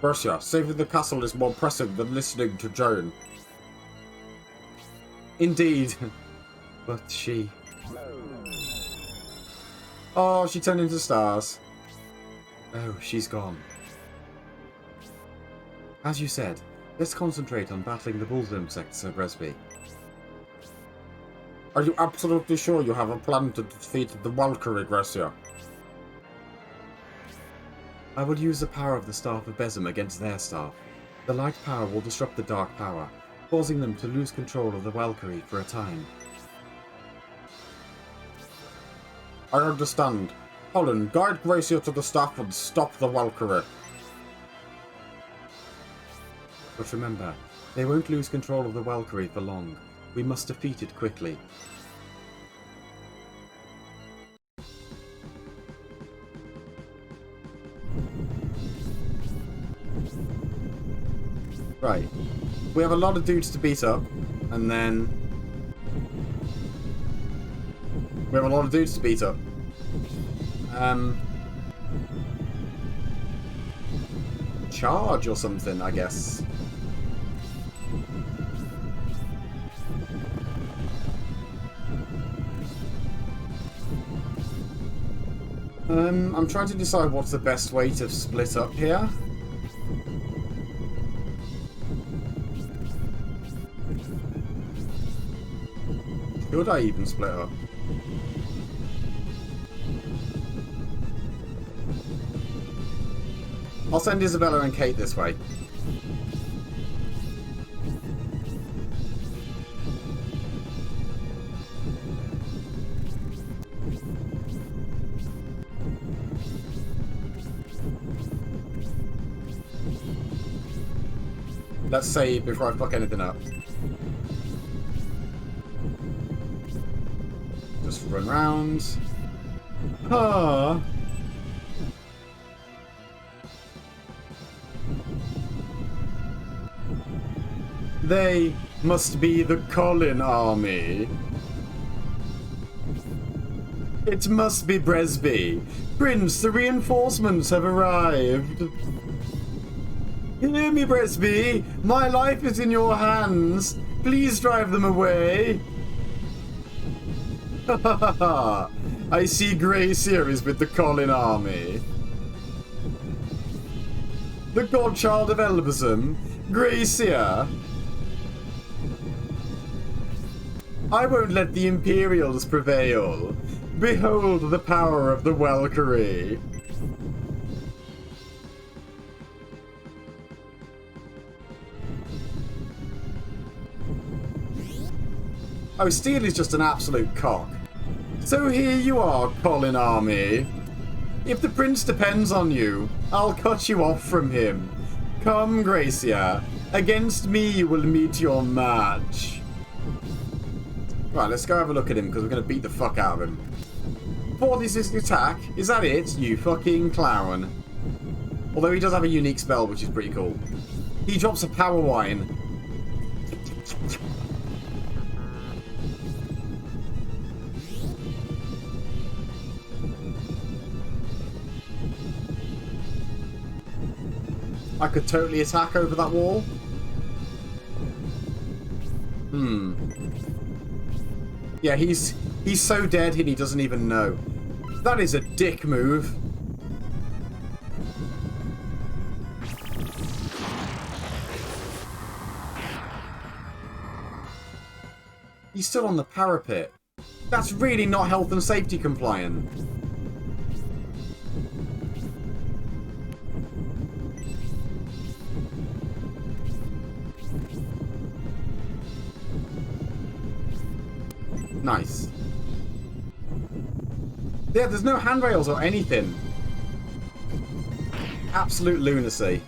Bercia, saving the castle is more pressing than listening to Joan. Indeed. But she... Oh, she turned into stars. Oh, she's gone. As you said, let's concentrate on battling the Bullzone sect, Sir Bresby. Are you absolutely sure you have a plan to defeat the Valkyrie, Gracia? I will use the power of the Staff of Besem against their staff. The light power will disrupt the dark power, causing them to lose control of the Valkyrie for a time. I understand. Colin, guide Gracia to the staff and stop the Valkyrie. But remember, they won't lose control of the Valkyrie for long. We must defeat it quickly. Right. We have a lot of dudes to beat up, and then... We have a lot of dudes to beat up. Charge or something, I guess. I'm trying to decide what's the best way to split up here. Should I even split up? I'll send Isabella and Kate this way. Let's save before I fuck anything up. Just run round. Ah. They must be the Colin army. It must be Bresby. Prince, the reinforcements have arrived. Hear me, Bresby. My life is in your hands. Please drive them away. Ha ha ha ha. I see Gracia is with the Colin army. The godchild of Elbazem, Gracia. I won't let the Imperials prevail. Behold the power of the Valkyrie. Oh, Steel is just an absolute cock. So here you are, Colin army. If the prince depends on you, I'll cut you off from him. Come, Gracia. Against me you will meet your match. Right, let's go have a look at him, because we're going to beat the fuck out of him. 46 attack? Is that it, you fucking clown? Although he does have a unique spell, which is pretty cool. He drops a power wine. I could totally attack over that wall. Yeah, he's so dead and he doesn't even know. That is a dick move. He's still on the parapet. That's really not health and safety compliant. Nice. Yeah, there's no handrails or anything. Absolute lunacy.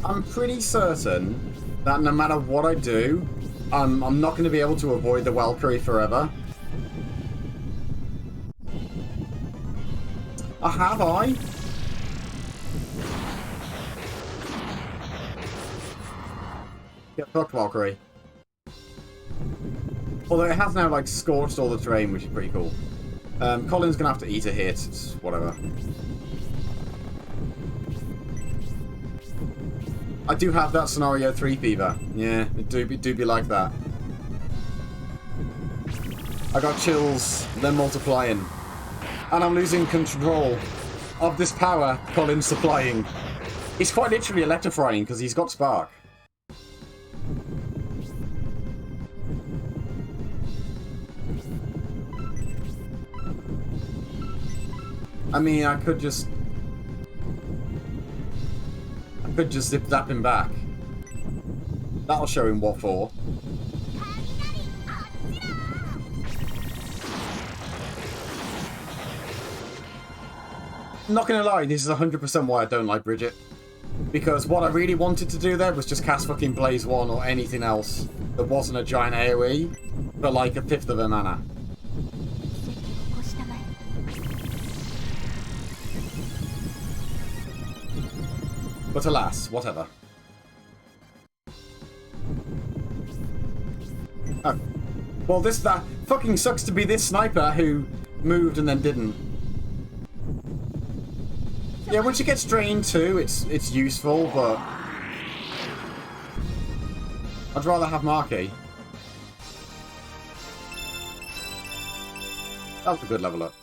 I'm pretty certain that no matter what I do, I'm not going to be able to avoid the Valkyrie forever. Have I? Get fucked, Valkyrie. Although it has now, like, scorched all the terrain, which is pretty cool. Colin's gonna have to eat a hit. It's whatever. I do have that scenario 3 fever. Yeah, it do be like that. I got chills, they're multiplying. And I'm losing control of this power Colin's supplying. It's quite literally electrifying because he's got spark. I mean, I could just zip zap him back. That'll show him what for. Not gonna lie, this is 100% why I don't like Bridget. Because what I really wanted to do there was just cast fucking Blaze 1 or anything else that wasn't a giant AoE, but like a fifth of a mana. But alas, whatever. Oh. Well, that fucking sucks to be this sniper who moved and then didn't. Yeah, when she gets drained too, it's useful, but I'd rather have Marky. That was a good level up.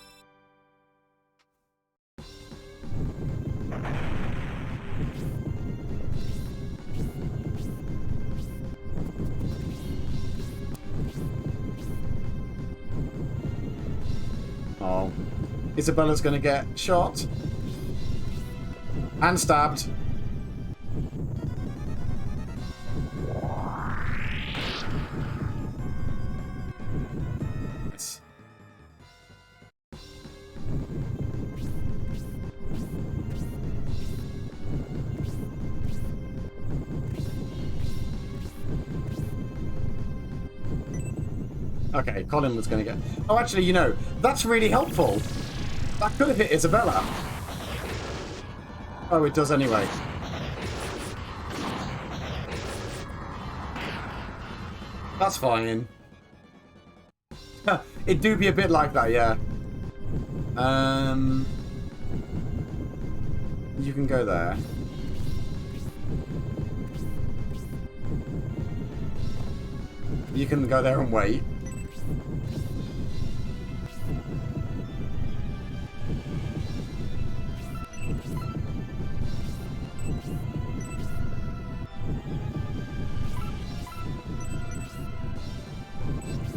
Oh, Isabella's gonna get shot. And stabbed. Nice. Okay, Colin was going to get... Oh, actually, you know, that's really helpful. That could have hit Isabella. Oh, it does anyway. That's fine. It do be a bit like that, yeah. You can go there. You can go there and wait.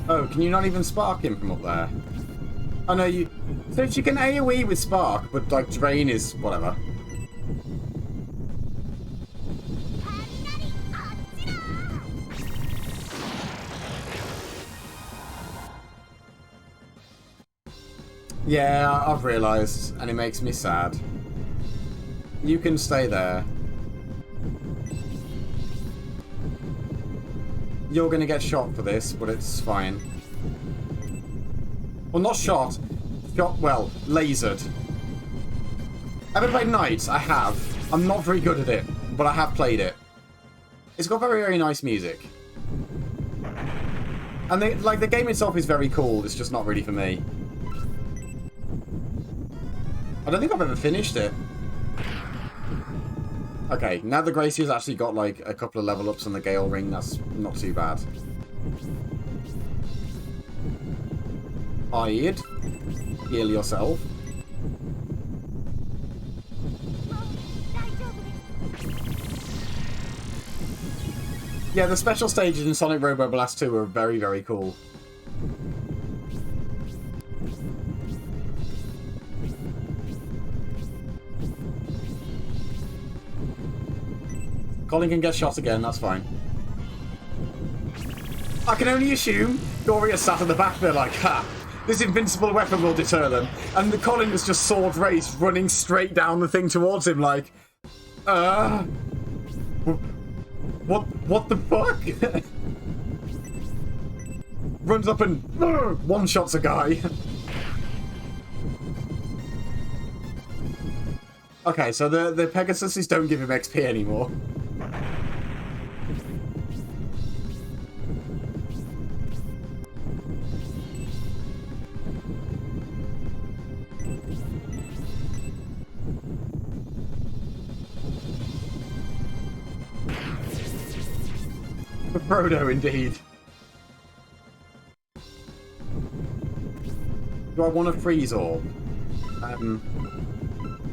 Oh, can you not even spark him from up there? Oh no, you... So you can AoE with spark, but like drain is whatever. Yeah, I've realised, and it makes me sad. You can stay there. You're gonna get shot for this, but it's fine. Well, not shot. Shot, well, lasered. Ever played Knights? I have. I'm not very good at it, but I have played it. It's got very, very nice music. And the game itself is very cool, it's just not really for me. I don't think I've ever finished it. Okay, now the Gracie's actually got like a couple of level ups on the Gale Ring, that's not too bad. Hide. Heal yourself. Yeah, the special stages in Sonic Robo Blast 2 are very, very cool. Colin can get shot again, that's fine. I can only assume Doria sat at the back there like, ha! This invincible weapon will deter them. And the Colin was just sword raised, running straight down the thing towards him like, What the fuck? Runs up and one-shots a guy. Okay, so the Pegasuses don't give him XP anymore. Frodo, indeed. Do I want a freeze orb?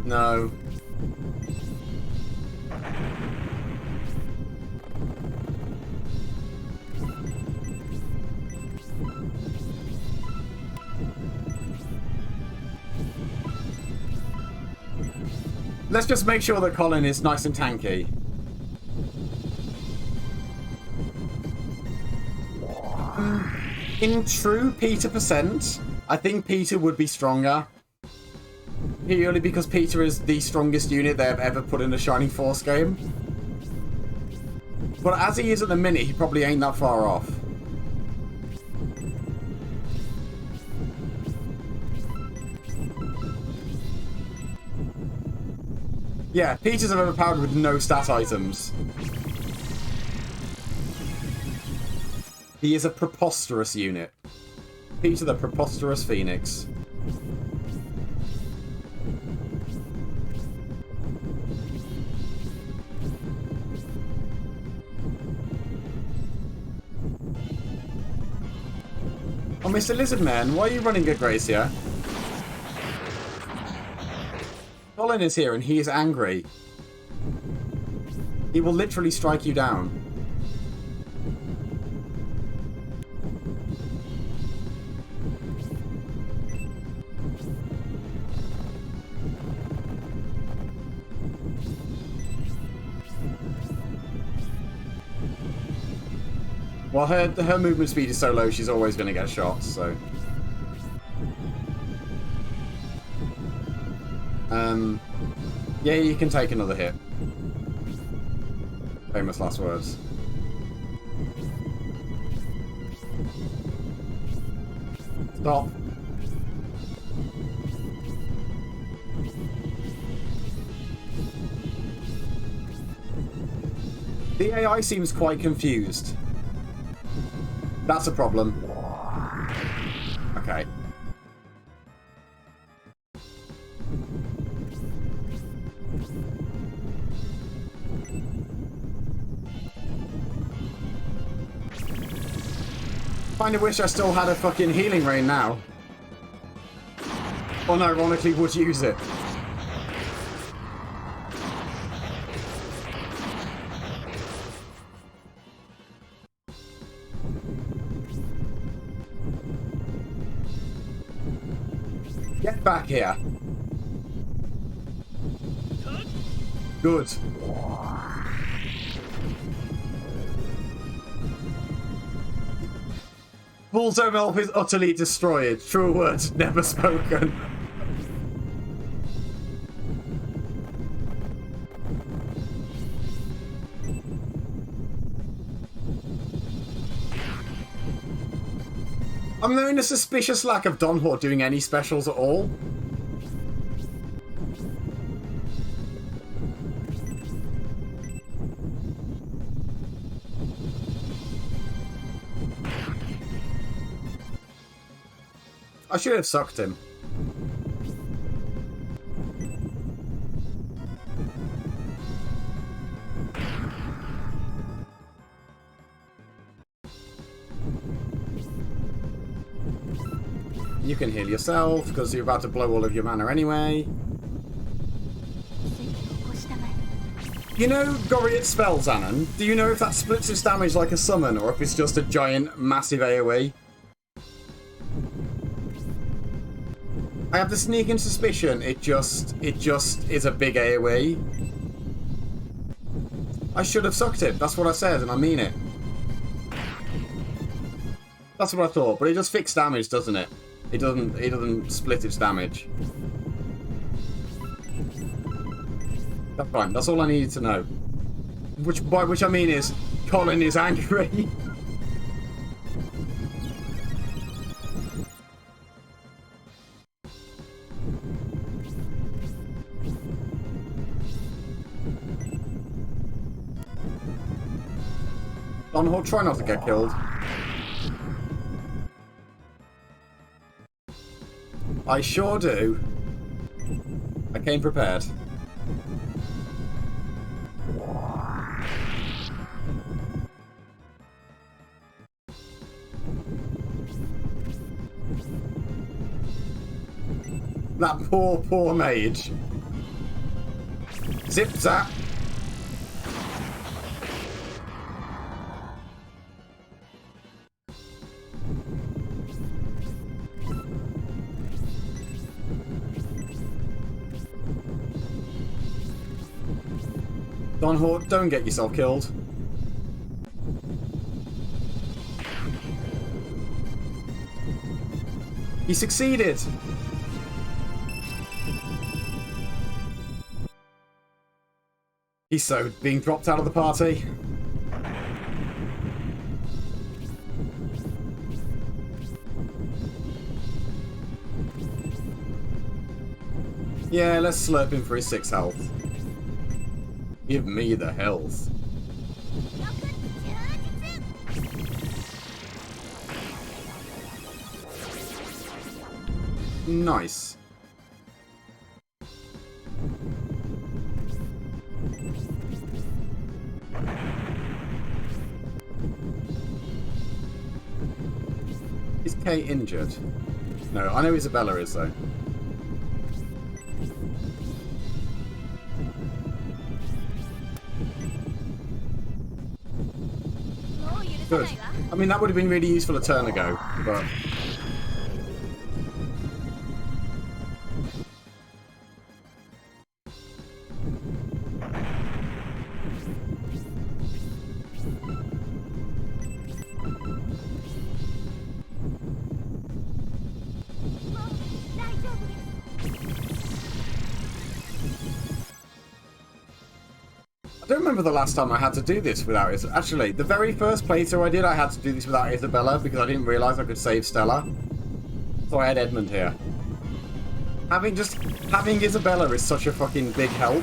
No. Let's just make sure that Colin is nice and tanky. In true Peter percent, I think Peter would be stronger. Purely because Peter is the strongest unit they have ever put in a Shining Force game. But as he is at the minute, he probably ain't that far off. Yeah, Peter's overpowered with no stat items. He is a preposterous unit. Peter the Preposterous Phoenix. Oh, Mr. Lizardman, why are you running at Gracia? Colin is here and he is angry. He will literally strike you down. Well, her movement speed is so low, she's always going to get shot, so... Yeah, you can take another hit. Famous last words. Stop. The AI seems quite confused. That's a problem. Okay. Kinda wish I still had a fucking healing rain now. Unironically would use it. Get back here. Good. Bullzone Elf is utterly destroyed. True words never spoken. I'm knowing a suspicious lack of Donhor doing any specials at all. I should have sucked him. You can heal yourself, because you're about to blow all of your mana anyway. You know Goriot's spell, Xanon? Do you know if that splits its damage like a summon, or if it's just a giant, massive AoE? I have the sneaking suspicion it just is a big AoE. I should have sucked it. That's what I said, and I mean it. That's what I thought, but it does fixed damage, doesn't it? It doesn't split its damage. That's fine. That's all I needed to know. By which I mean is, Colin is angry. Donhawk, try not to get killed. I sure do. I came prepared. That poor mage. Zip zap. Donhawk, don't get yourself killed. He succeeded! He's so being dropped out of the party. Yeah, let's slurp him for his 6 health. Give me the health. Nice. Is Kay injured? No, I know Isabella is though. Good. I mean, that would have been really useful a turn ago, but... I don't remember the last time I had to do this without Isabella. Actually, the very first playthrough I did, I had to do this without Isabella because I didn't realise I could save Stella. So I had Edmund here. Having Isabella is such a fucking big help.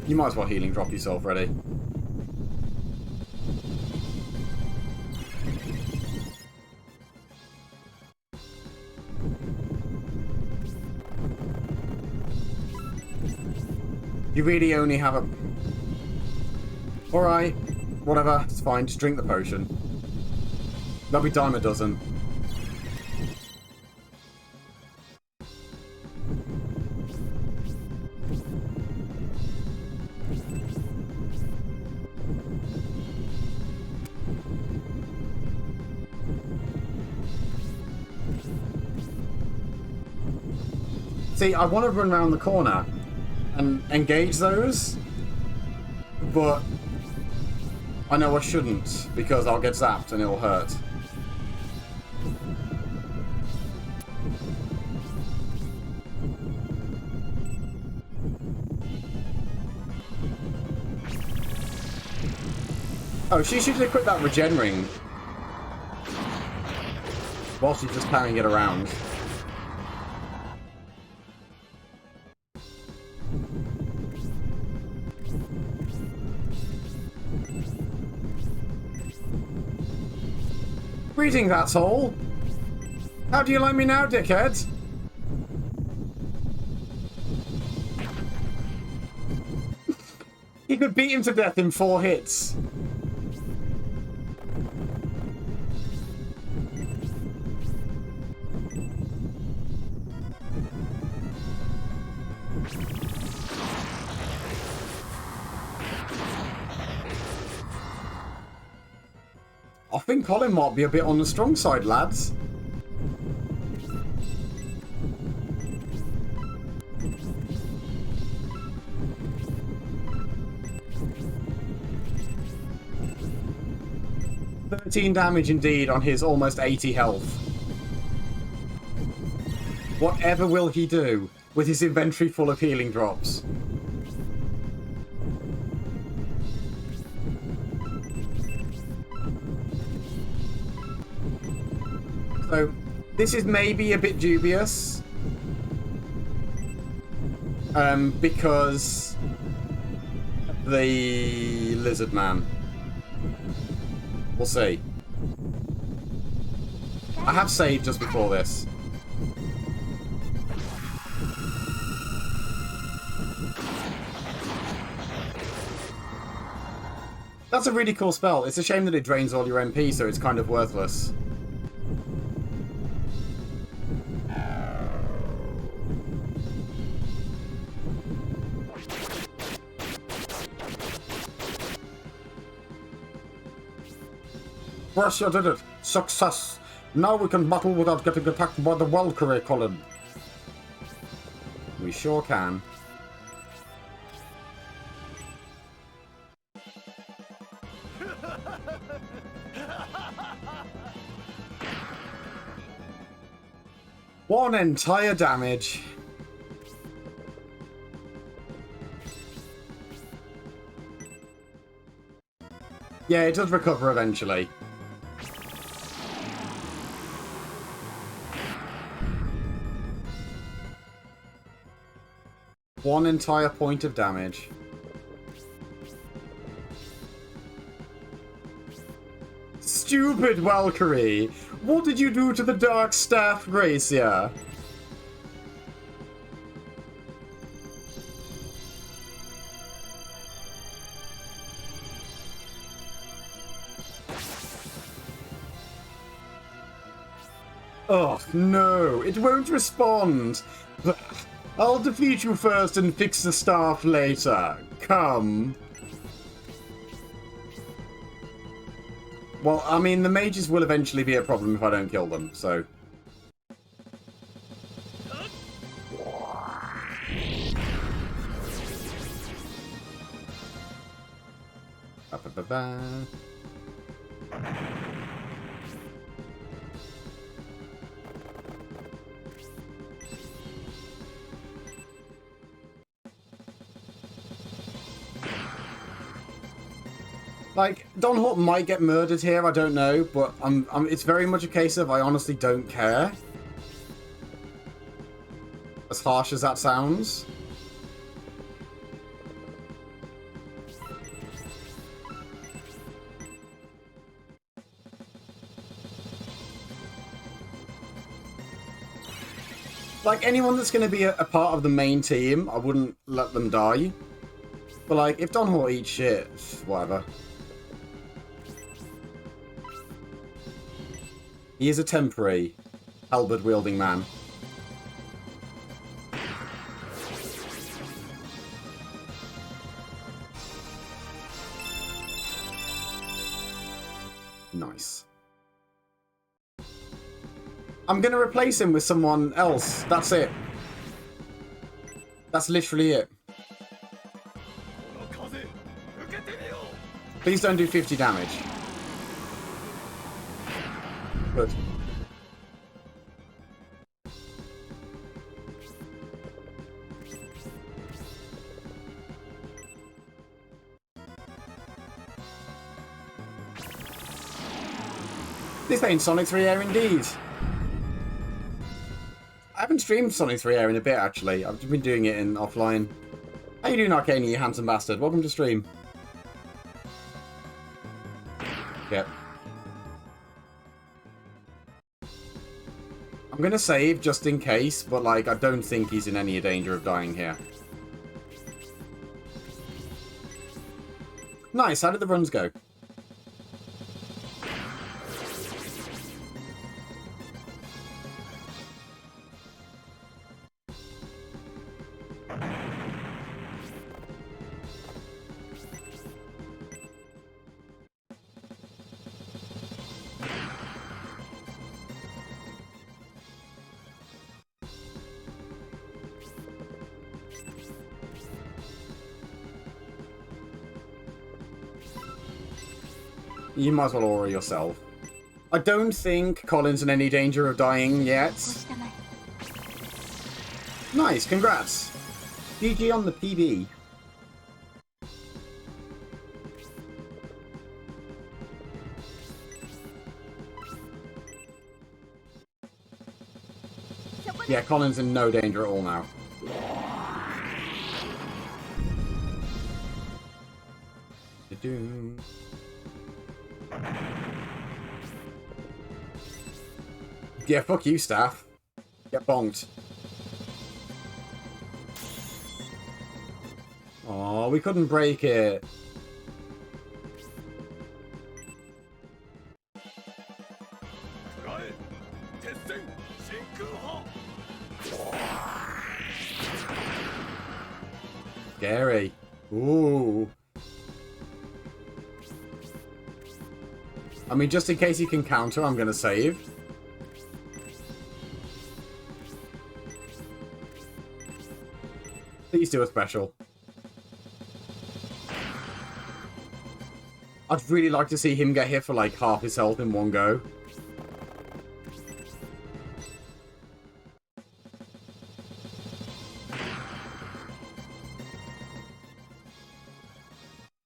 You might as well healing drop yourself, ready. You really only have a... Alright, whatever, it's fine, just drink the potion. That'll be dime a dozen. See, I want to run around the corner and engage those, but I know I shouldn't because I'll get zapped and it'll hurt. Oh, she should equip that regen ring while she's just carrying it around. Greetings, asshole! How do you like me now, dickhead? He could beat him to death in 4 hits. I think Colin might be a bit on the strong side, lads. 13 damage indeed on his almost 80 health. Whatever will he do with his inventory full of healing drops? So, this is maybe a bit dubious. Because the lizard man. We'll see. I have saved just before this. That's a really cool spell. It's a shame that it drains all your MP, so it's kind of worthless. Yes, you did it. Success. Now we can battle without getting attacked by the Valkyrie, Colin. We sure can. One entire damage. Yeah, it does recover eventually. One entire point of damage. Stupid Valkyrie! What did you do to the Dark Staff, Gracia? Oh, no. It won't respond. I'll defeat you first and fix the staff later. Come. Well, I mean, the mages will eventually be a problem if I don't kill them, so... Ba-ba-ba-ba. Like, Don Hort might get murdered here, I don't know, but it's very much a case of I honestly don't care. As harsh as that sounds. Like, anyone that's going to be a part of the main team, I wouldn't let them die. But, like, if Don Hort eats shit, whatever. He is a temporary, halberd-wielding man. Nice. I'm going to replace him with someone else. That's it. That's literally it. Please don't do 50 damage. Good. This ain't Sonic 3 Air indeed. I haven't streamed Sonic 3 Air in a bit, actually. I've just been doing it in offline. How you doing, Arcane, you handsome bastard? Welcome to stream. Yep. I'm gonna save just in case, but like I don't think he's in any danger of dying here. Nice, how did the runs go? You might as well aura yourself. I don't think Colin's in any danger of dying yet. Nice, congrats. GG on the PB. Yeah, Colin's in no danger at all now. Yeah, fuck you, staff. Get bonked. Oh, we couldn't break it. Scary. Ooh. I mean, just in case he can counter, I'm going to save. Please do a special. I'd really like to see him get hit for like half his health in one go.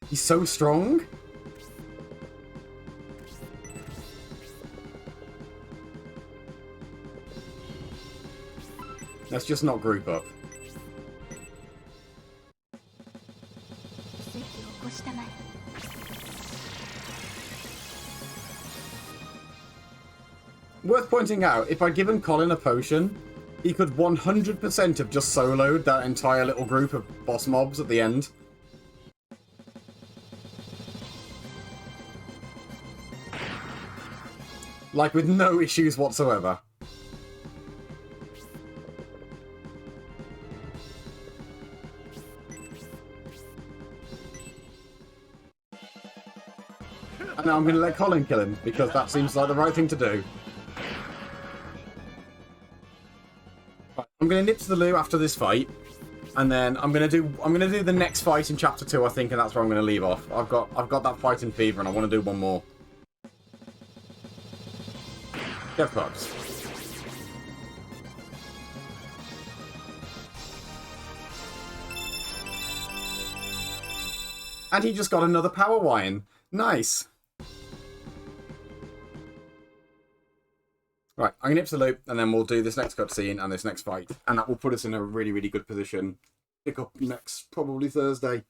He's so strong. Let's just not group up. Worth pointing out, if I'd given Colin a potion, he could 100% have just soloed that entire little group of boss mobs at the end. Like, with no issues whatsoever. And now I'm going to let Colin kill him, because that seems like the right thing to do. Right, I'm going to nip to the loo after this fight, and then I'm going to do the next fight in chapter 2, I think, and that's where I'm going to leave off. I've got that fight in Fever, and I want to do one more. Get fucked. And he just got another power wine. Nice. Right, I'm going to nip to the loop, and then we'll do this next cutscene and this next fight. And that will put us in a really, really good position. Pick up next, probably Thursday.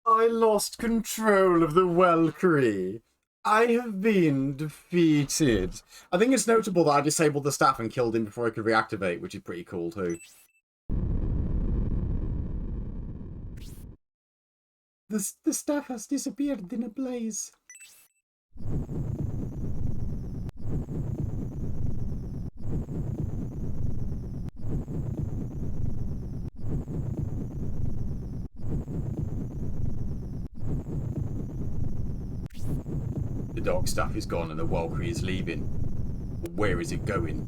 I lost control of the Valkyrie. I have been defeated. I think it's notable that I disabled the staff and killed him before he could reactivate, which is pretty cool too. The staff has disappeared in a blaze. The dog staff is gone and the Valkyrie is leaving. Where is it going?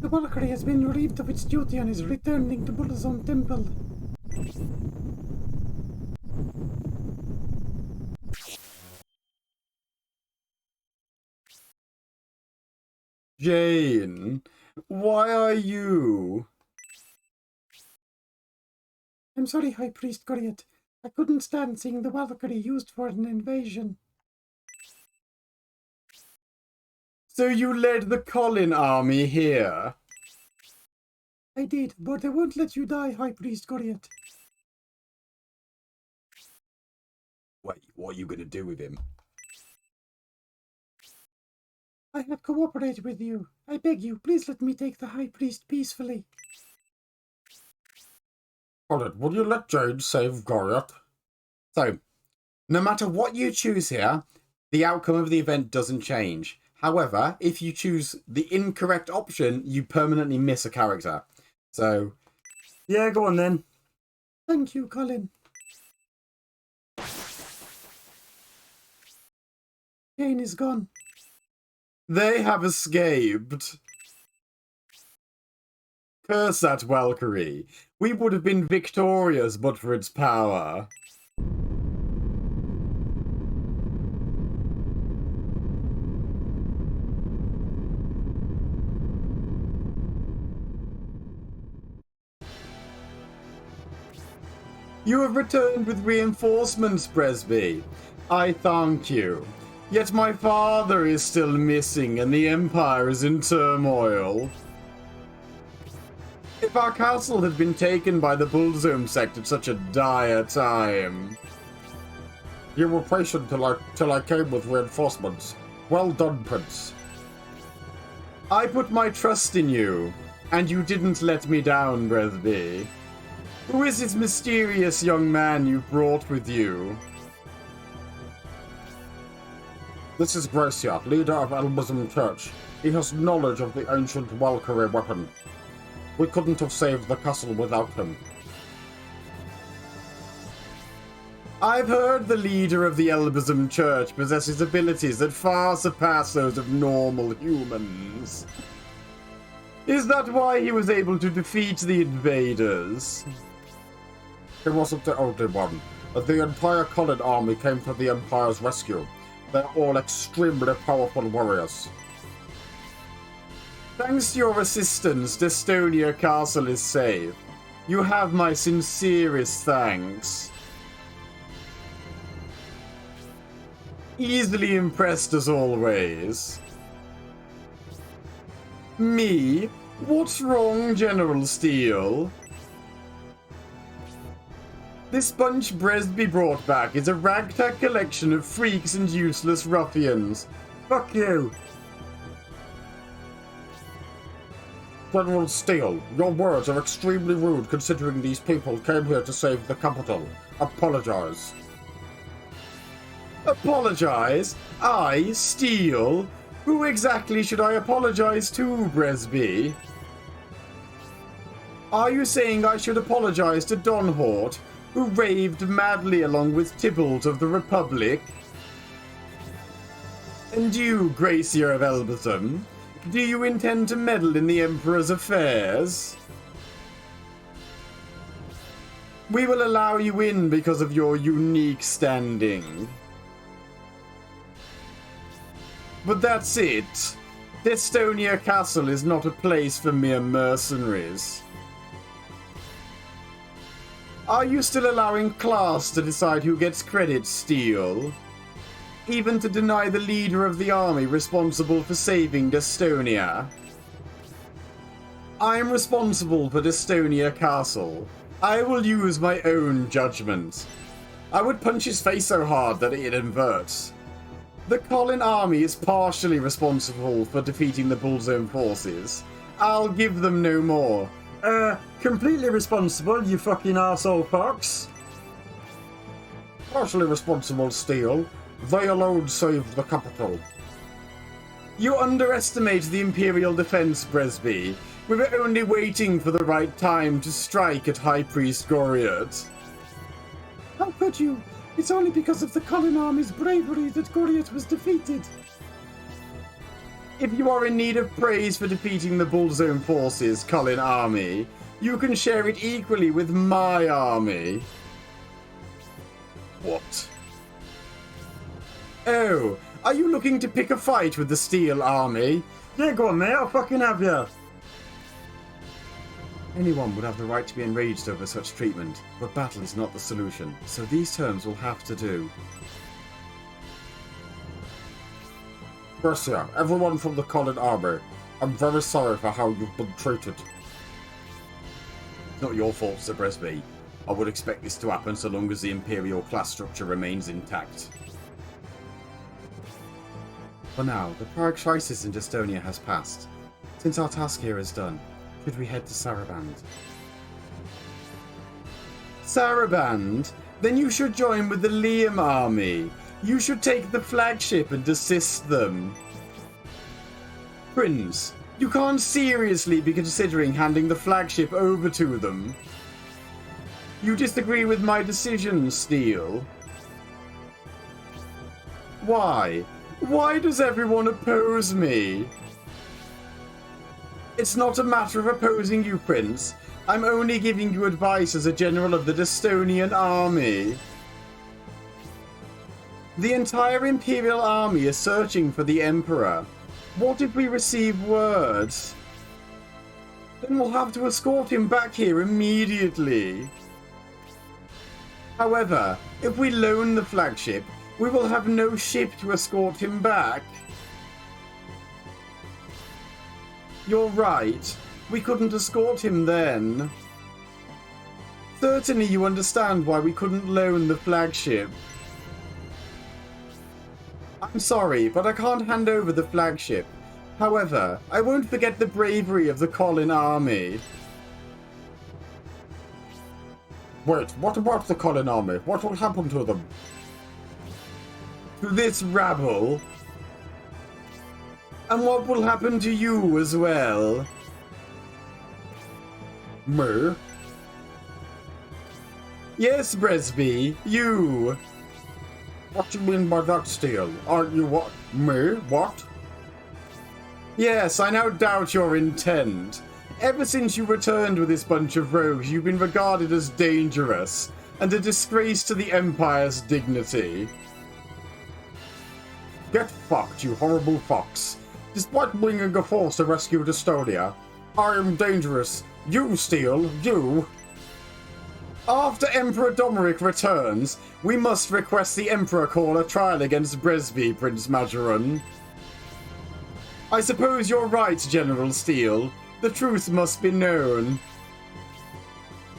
The Valkyrie has been relieved of its duty and is returning to Bullazone Temple. Jane, why are you? I'm sorry, High Priest Goriot. I couldn't stand seeing the Valkyrie used for an invasion. So you led the Colin army here? I did, but I won't let you die, High Priest Goriot. Wait, what are you going to do with him? I have cooperated with you. I beg you, please let me take the High Priest peacefully. Colin, will you let Jane save Goriot? So, no matter what you choose here, the outcome of the event doesn't change. However, if you choose the incorrect option, you permanently miss a character. So, Yeah, go on then. Thank you, Colin. Jane is gone. they have escaped. Curse that Valkyrie. We would have been victorious but for its power. You have returned with reinforcements, Presby. I thank you. Yet my father is still missing and the Empire is in turmoil. If our castle had been taken by the Bullzone sect at such a dire time. You were patient till I came with reinforcements. Well done, Prince. I put my trust in you, and you didn't let me down, Presby. Who is this mysterious young man you brought with you? This is Gracia, leader of Elbism Church. He has knowledge of the ancient Valkyrie weapon. We couldn't have saved the castle without him. I've heard the leader of the Elbism Church possesses abilities that far surpass those of normal humans. Is that why he was able to defeat the invaders? He wasn't the only one. The entire Colin army came to the Empire's rescue. They're all extremely powerful warriors. Thanks to your assistance, Destonia Castle is safe. You have my sincerest thanks. Easily impressed as always. Me? What's wrong, General Steele? This bunch Presby brought back is a ragtag collection of freaks and useless ruffians. Fuck you. General Steele, your words are extremely rude considering these people came here to save the capital. Apologize. Apologize? I, Steele? Who exactly should I apologize to, Presby? Are you saying I should apologize to Donhort, who raved madly along with Tybalt of the Republic? And you, Gracia of Elbism, do you intend to meddle in the Emperor's affairs? We will allow you in because of your unique standing. But that's it. Destonia Castle is not a place for mere mercenaries. Are you still allowing class to decide who gets credit, Steele? Even to deny the leader of the army responsible for saving Destonia? I am responsible for Destonia Castle. I will use my own judgment. I would punch his face so hard that it inverts. The Colin army is partially responsible for defeating the Bullzone forces. I'll give them no more. Completely responsible, you fucking arsehole fox. Partially responsible, Steele. They alone saved the capital. You underestimate the Imperial defense, Presby. We were only waiting for the right time to strike at High Priest Goriot. How could you? It's only because of the Colin army's bravery that Goriot was defeated. If you are in need of praise for defeating the Bullzone forces, Colin army, you can share it equally with my army. What? Oh, are you looking to pick a fight with the Steel army? Yeah, go on, mate. I'll fucking have you. Anyone would have the right to be enraged over such treatment, but battle is not the solution, so these terms will have to do. Garcia, everyone from the Colin army, I'm very sorry for how you've been treated. It's not your fault, Sir Bresby. I would expect this to happen so long as the Imperial class structure remains intact. For now, the prior crisis in Estonia has passed. Since our task here is done, should we head to Saraband? Saraband? Then you should join with the Liam army. You should take the flagship and assist them. Prince, you can't seriously be considering handing the flagship over to them. You disagree with my decision, Steel. Why? Why does everyone oppose me? It's not a matter of opposing you, Prince. I'm only giving you advice as a general of the Estonian army. The entire Imperial army is searching for the Emperor. What if we receive word? Then we'll have to escort him back here immediately. However, if we loan the flagship, we will have no ship to escort him back. You're right. We couldn't escort him then. Certainly you understand why we couldn't loan the flagship. I'm sorry, but I can't hand over the flagship. However, I won't forget the bravery of the Colin army. Wait, what about the Colin army? What will happen to them? To this rabble? And what will happen to you as well? Me? Yes, Bresby, you. What do you mean by that, Steel? Aren't you what? Me? What? Yes, I now doubt your intent. Ever since you returned with this bunch of rogues, you've been regarded as dangerous and a disgrace to the Empire's dignity. Get fucked, you horrible fox. Despite bringing a force to rescue Estonia, I am dangerous. You, Steel, you. After Emperor Domeric returns, we must request the Emperor call a trial against Bresby, Prince Majoran. I suppose you're right, General Steel. The truth must be known.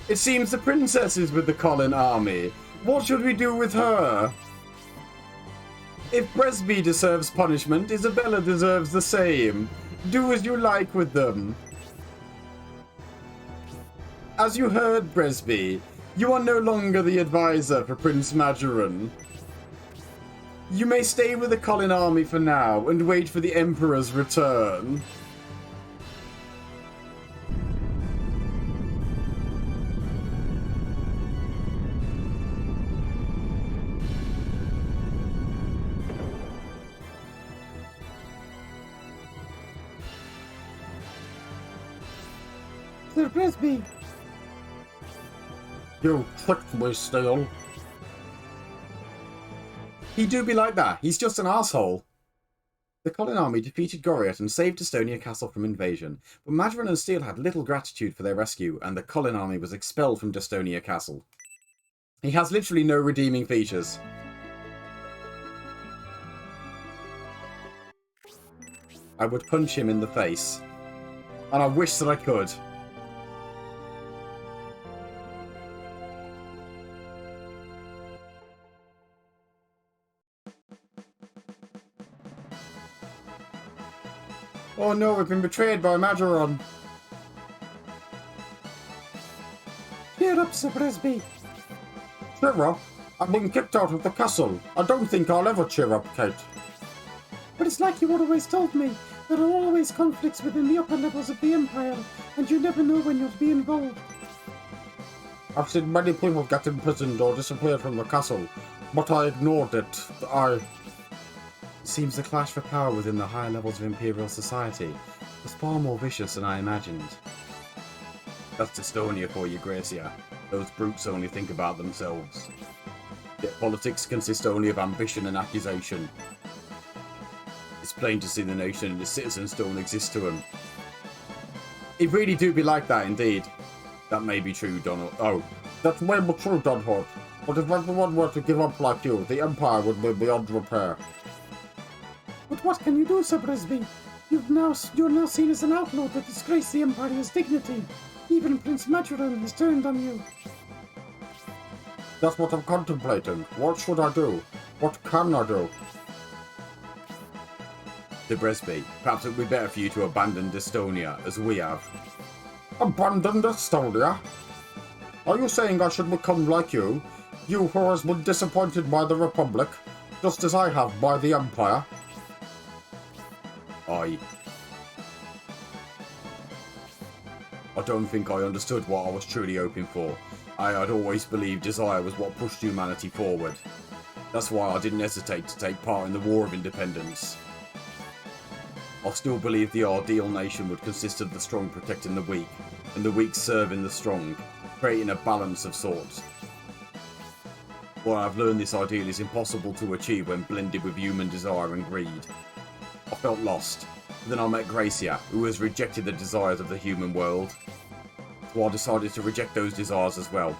It seems the princess is with the Colin army. What should we do with her? If Bresby deserves punishment, Isabella deserves the same. Do as you like with them. As you heard, Bresby, you are no longer the advisor for Prince Majoran. You may stay with the Colin army for now and wait for the Emperor's return. Sir Bresby. You tricked me, Steel. He do be like that. He's just an asshole. The Colin army defeated Goriot and saved Estonia Castle from invasion, but Majoran and Steel had little gratitude for their rescue, and the Colin army was expelled from Estonia Castle. He has literally no redeeming features. I would punch him in the face. And I wish that I could. Oh no, we've been betrayed by Majoran. Cheer up, Sir Bresby. Cheer up? I've been kicked out of the castle. I don't think I'll ever cheer up, Kate. But it's like you always told me. There are always conflicts within the upper levels of the Empire, and you never know when you'll be involved. I've seen many people get imprisoned or disappear from the castle, but I ignored it. It seems the clash for power within the higher levels of Imperial society was far more vicious than I imagined. That's Estonia for you, Gracia. Those brutes only think about themselves. Yet politics consist only of ambition and accusation. It's plain to see the nation and its citizens don't exist to them. It really do be like that, indeed. That may be true, Donald. Oh, that's way more true, Donald. But if everyone were to give up like you, the Empire would be beyond repair. But what can you do, Sir Brisby? You're now seen as an outlaw that disgraces the Empire's dignity. Even Prince Majoran has turned on you. That's what I'm contemplating. What should I do? What can I do? To Brisby, perhaps it would be better for you to abandon Estonia, as we have. Abandon Estonia? Are you saying I should become like you? You who has been disappointed by the Republic, just as I have by the Empire? I don't think I understood what I was truly hoping for. I had always believed desire was what pushed humanity forward. That's why I didn't hesitate to take part in the War of Independence. I still believe the ideal nation would consist of the strong protecting the weak, and the weak serving the strong, creating a balance of sorts. Well, I've learned this ideal is impossible to achieve when blended with human desire and greed. I felt lost. Then I met Gracia, who has rejected the desires of the human world. So I decided to reject those desires as well.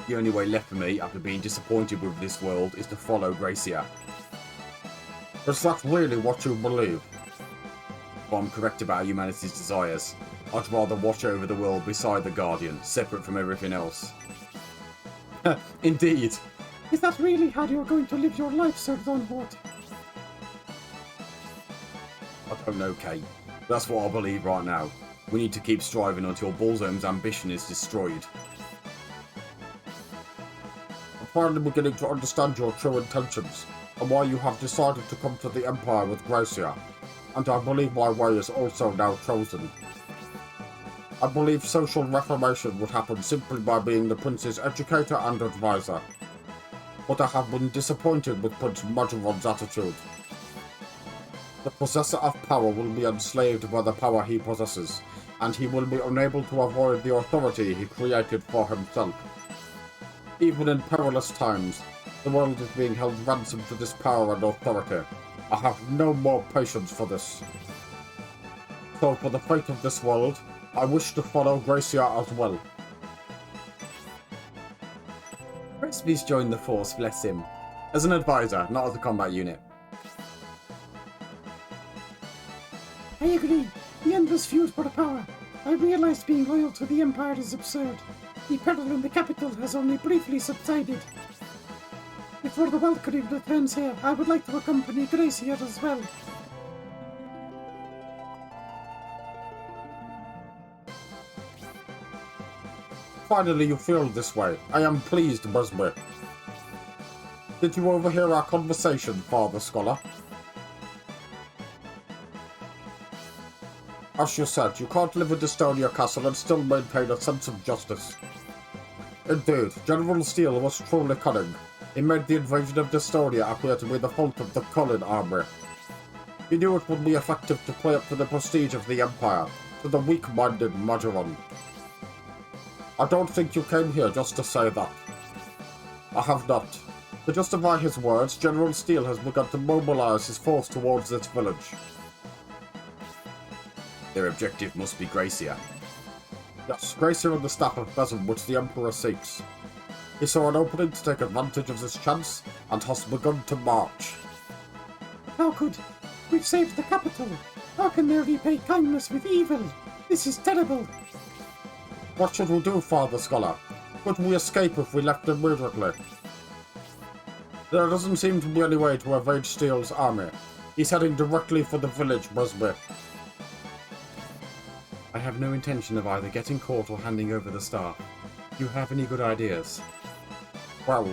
The only way left for me, after being disappointed with this world, is to follow Gracia. Is that really what you believe? If I'm correct about humanity's desires, I'd rather watch over the world beside the Guardian, separate from everything else. Indeed. Is that really how you're going to live your life, Sir Donhort? I don't know, Kate. That's what I believe right now. We need to keep striving until Bullzone's ambition is destroyed. I'm finally beginning to understand your true intentions, and why you have decided to come to the Empire with Gracia, and I believe my way is also now chosen. I believe social reformation would happen simply by being the Prince's educator and advisor. But I have been disappointed with Prince Majoran's attitude. The possessor of power will be enslaved by the power he possesses, and he will be unable to avoid the authority he created for himself. Even in perilous times, the world is being held ransom to this power and authority. I have no more patience for this. So for the fate of this world, I wish to follow Gracia as well. Brisby's joined the force, bless him. As an advisor, not as a combat unit. I agree. The endless feud for power. I realize being loyal to the Empire is absurd. The peril in the capital has only briefly subsided. Before the welcoming returns here, I would like to accompany Gracia as well. Finally you feel this way. I am pleased, Brisby. Did you overhear our conversation, Father Scholar? As you said, you can't live in Estonia Castle and still maintain a sense of justice. Indeed, General Steele was truly cunning. He made the invasion of Estonia appear to be the fault of the Colin army. He knew it would be effective to play up to the prestige of the Empire, to the weak-minded Majoran. I don't think you came here just to say that. I have not. To justify his words, General Steele has begun to mobilize his force towards this village. Their objective must be Gracia. Yes, Gracia and the staff of Besom which the Emperor seeks. He saw an opening to take advantage of this chance, and has begun to march. How could? We've saved the capital. How can they repay kindness with evil? This is terrible. What should we do, Father Scholar? Could we escape if we left immediately? There doesn't seem to be any way to evade Steele's army. He's heading directly for the village, Brisby. I have no intention of either getting caught or handing over the staff. Do you have any good ideas? Well,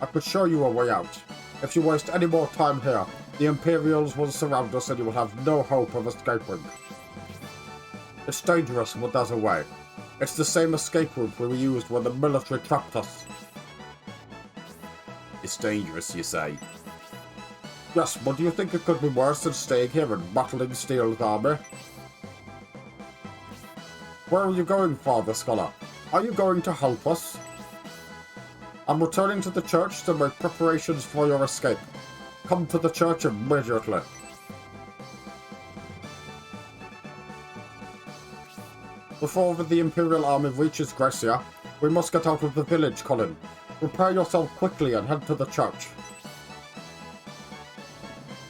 I could show you a way out. If you waste any more time here, the Imperials will surround us and you will have no hope of escaping. It's dangerous, but there's a way. It's the same escape route we used when the military trapped us. It's dangerous, you say? Yes, but do you think it could be worse than staying here and battling Steel's army? Where are you going, Father Scholar? Are you going to help us? I'm returning to the church to make preparations for your escape. Come to the church immediately. Before the Imperial Army reaches Gracia, we must get out of the village, Colin. Prepare yourself quickly and head to the church.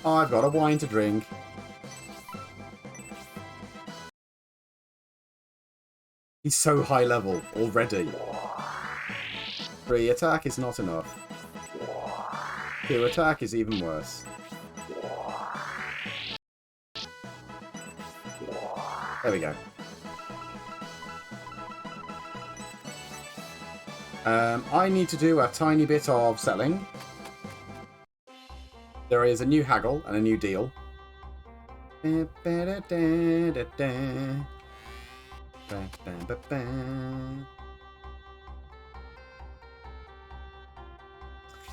Oh, I've got a wine to drink. He's so high level already. 3 attack is not enough. 2 attack is even worse. There we go. I need to do a tiny bit of selling. There is a new haggle and a new deal.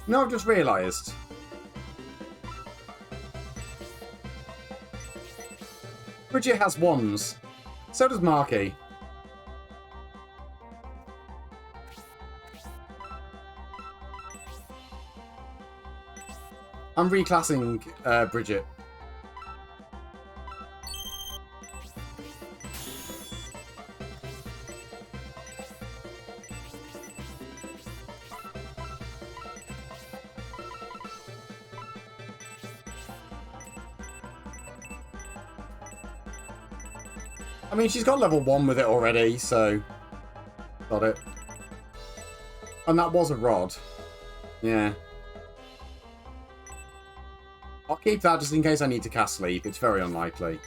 No, I've just realised. Bridget has wands. So does Marky. I'm reclassing Bridget. I mean, she's got level 1 with it already, so... Got it. And that was a rod. Yeah. I'll keep that just in case I need to cast sleep. It's very unlikely.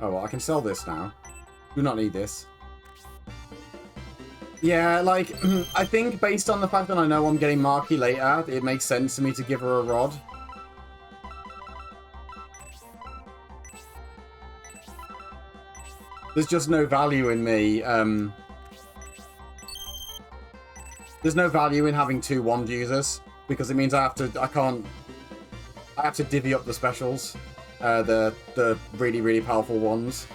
Oh, well, I can sell this now. Do not need this. Yeah, like, I think based on the fact that I know I'm getting Marky later, it makes sense to me to give her a rod. There's just no value in me, there's no value in having 2 wand users, because it means I have to divvy up the specials. The really, really powerful ones.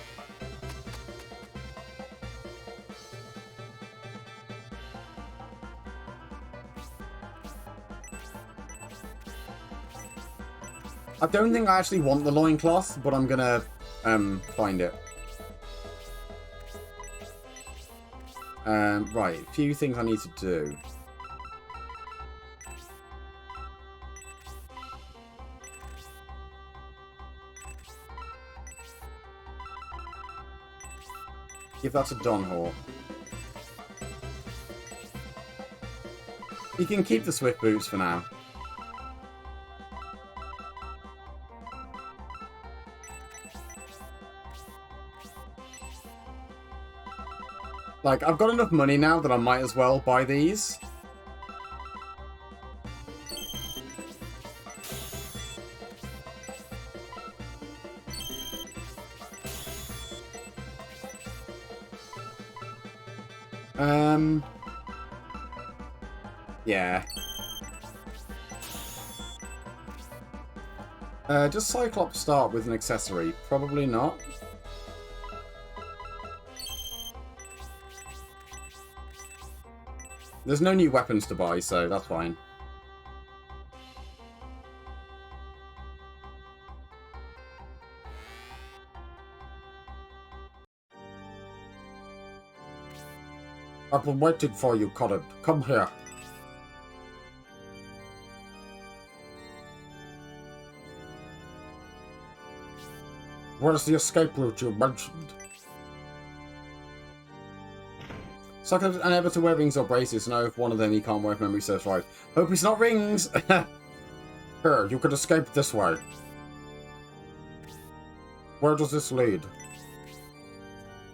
I don't think I actually want the loincloth, but I'm gonna find it. Right, a few things I need to do. Give that to Donhor. You can keep the Swift Boots for now. Like, I've got enough money now that I might as well buy these. Yeah. Does Cyclops start with an accessory? Probably not. There's no new weapons to buy, so that's fine. I've been waiting for you, Colin. Come here. Where's the escape route you mentioned? Cyclops is unable to wear rings or braces, so know if one of them he can't wear if memory serves right. Hope it's not rings! Here, you could escape this way. Where does this lead?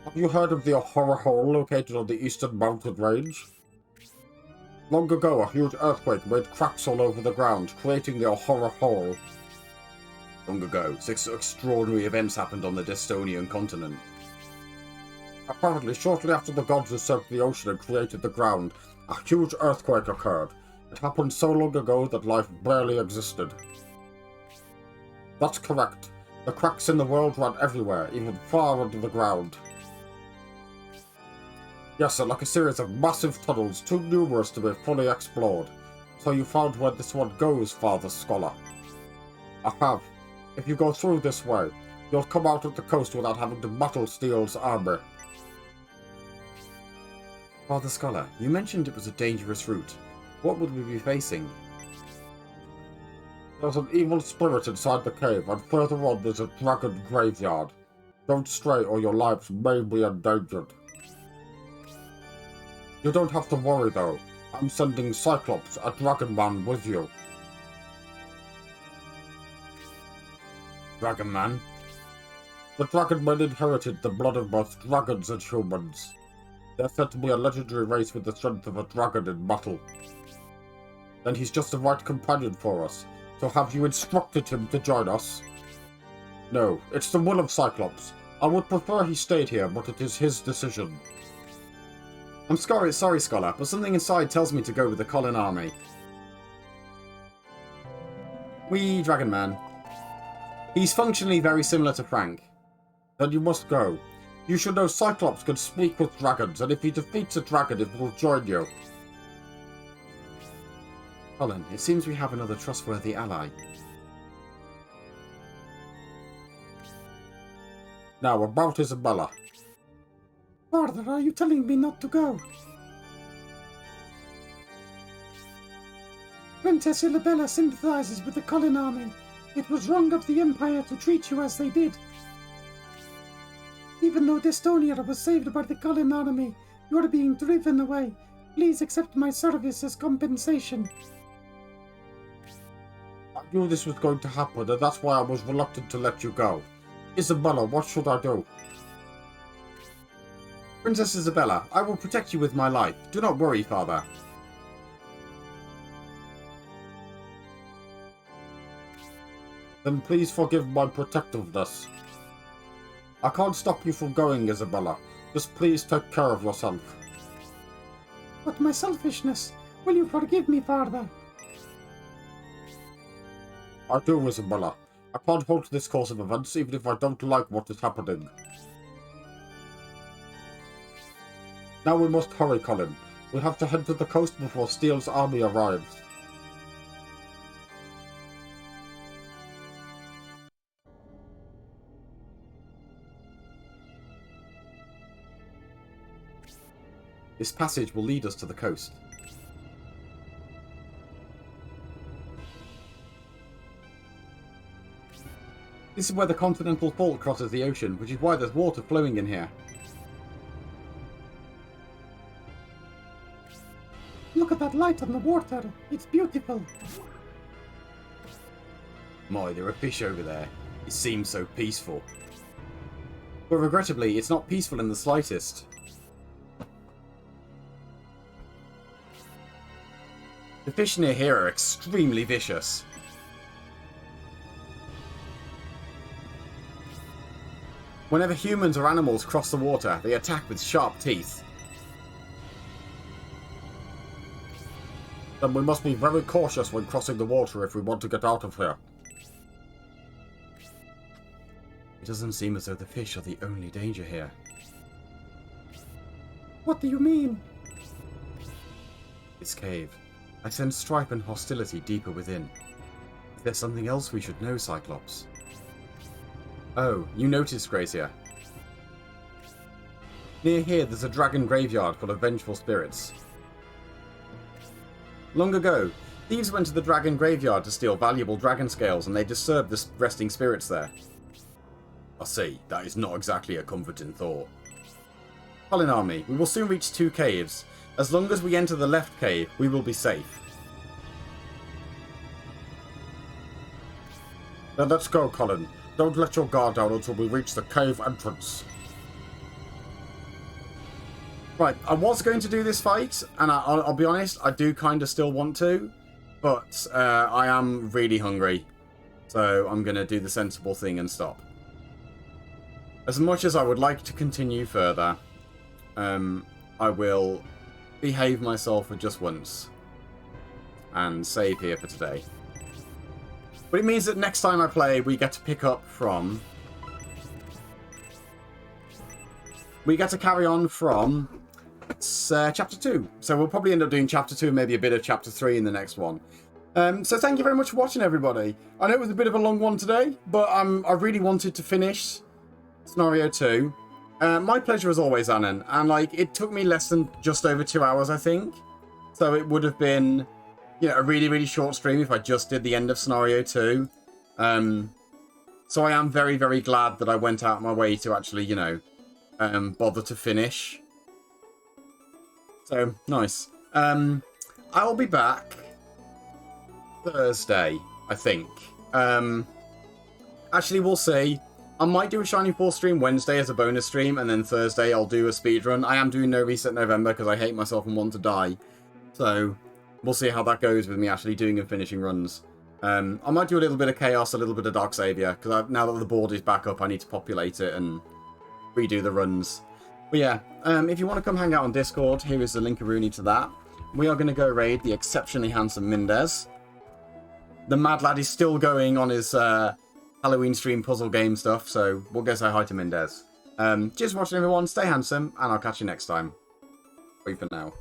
Have you heard of the Horror Hole located on the eastern mountain range? Long ago, a huge earthquake made cracks all over the ground, creating the Horror Hole. Long ago, 6 extraordinary events happened on the Destonian continent. Apparently, shortly after the gods usurped the ocean and created the ground, A huge earthquake occurred. It happened so long ago that life barely existed. That's correct. The cracks in the world ran everywhere, even far under the ground. Yes, like a series of massive tunnels, too numerous to be fully explored. So you found where this one goes, Father Scholar. I have. If you go through this way, you'll come out at the coast without having to battle Steel's army. Father Scholar, you mentioned it was a dangerous route. What would we be facing? There's an evil spirit inside the cave, and further on there's a dragon graveyard. Don't stray or your lives may be endangered. You don't have to worry though. I'm sending Cyclops, a dragon man, with you. Dragon man? The dragon men inherited the blood of both dragons and humans. They're said to be a legendary race with the strength of a dragon in battle. Then he's just the right companion for us. So have you instructed him to join us? No, it's the will of Cyclops. I would prefer he stayed here, but it is his decision. I'm sorry, Scholar, but something inside tells me to go with the Colin army. Wee, Dragon Man. He's functionally very similar to Frank. Then you must go. You should know Cyclops can speak with dragons, and if he defeats a dragon, it will join you. Colin, it seems we have another trustworthy ally. Now, about Isabella. Father, are you telling me not to go? Princess Isabella sympathizes with the Colin army. It was wrong of the Empire to treat you as they did. Even though Destonia was saved by the Colin army, you are being driven away. Please accept my service as compensation. I knew this was going to happen, and that's why I was reluctant to let you go. Isabella, what should I do? Princess Isabella, I will protect you with my life. Do not worry, Father. Then please forgive my protectiveness. I can't stop you from going, Isabella. Just please take care of yourself. But my selfishness. Will you forgive me, Father? I do, Isabella. I can't halt this course of events, even if I don't like what is happening. Now we must hurry, Colin. We have to head to the coast before Steel's army arrives. This passage will lead us to the coast. This is where the continental fault crosses the ocean, which is why there's water flowing in here. Look at that light on the water. It's beautiful. My, there are fish over there. It seems so peaceful. But regrettably, it's not peaceful in the slightest. The fish near here are extremely vicious. Whenever humans or animals cross the water, they attack with sharp teeth. Then we must be very cautious when crossing the water if we want to get out of here. It doesn't seem as though the fish are the only danger here. What do you mean? This cave. I sense strife and hostility deeper within. Is there something else we should know, Cyclops? Oh, you noticed, Gracia. Near here there's a dragon graveyard full of vengeful spirits. Long ago, thieves went to the dragon graveyard to steal valuable dragon scales, and they disturbed the resting spirits there. I see, that is not exactly a comforting thought. Colin Army, we will soon reach 2 caves. As long as we enter the left cave, we will be safe. Then let's go, Colin. Don't let your guard down until we reach the cave entrance. Right, I was going to do this fight, and I'll be honest, I do kind of still want to, but I am really hungry, so I'm going to do the sensible thing and stop. As much as I would like to continue further, I will behave myself for just once. And save here for today. But it means that next time I play, we get to pick up from... We get to carry on from Chapter 2. So we'll probably end up doing Chapter 2 and maybe a bit of Chapter 3 in the next one. So thank you very much for watching, everybody. I know it was a bit of a long one today, but I really wanted to finish Scenario 2. My pleasure as always, Annan. And like, it took me less than just over 2 hours, I think. So it would have been... You know, a really, really short stream if I just did the end of Scenario 2. So I am very, very glad that I went out of my way to actually, you know, bother to finish. So, nice. I'll be back Thursday, I think. Actually, we'll see. I might do a Shining Force stream Wednesday as a bonus stream, and then Thursday I'll do a speedrun. I am doing No Reset November because I hate myself and want to die. So... We'll see how that goes with me actually doing and finishing runs. I might do a little bit of Chaos, a little bit of Dark Savior, because now that the board is back up, I need to populate it and redo the runs. But yeah, if you want to come hang out on Discord, here is the link-a-rooney to that. We are going to go raid the exceptionally handsome Mendez. The mad lad is still going on his Halloween stream puzzle game stuff, so we'll go say hi to Mendez. Cheers for watching, everyone. Stay handsome, and I'll catch you next time. Bye for now.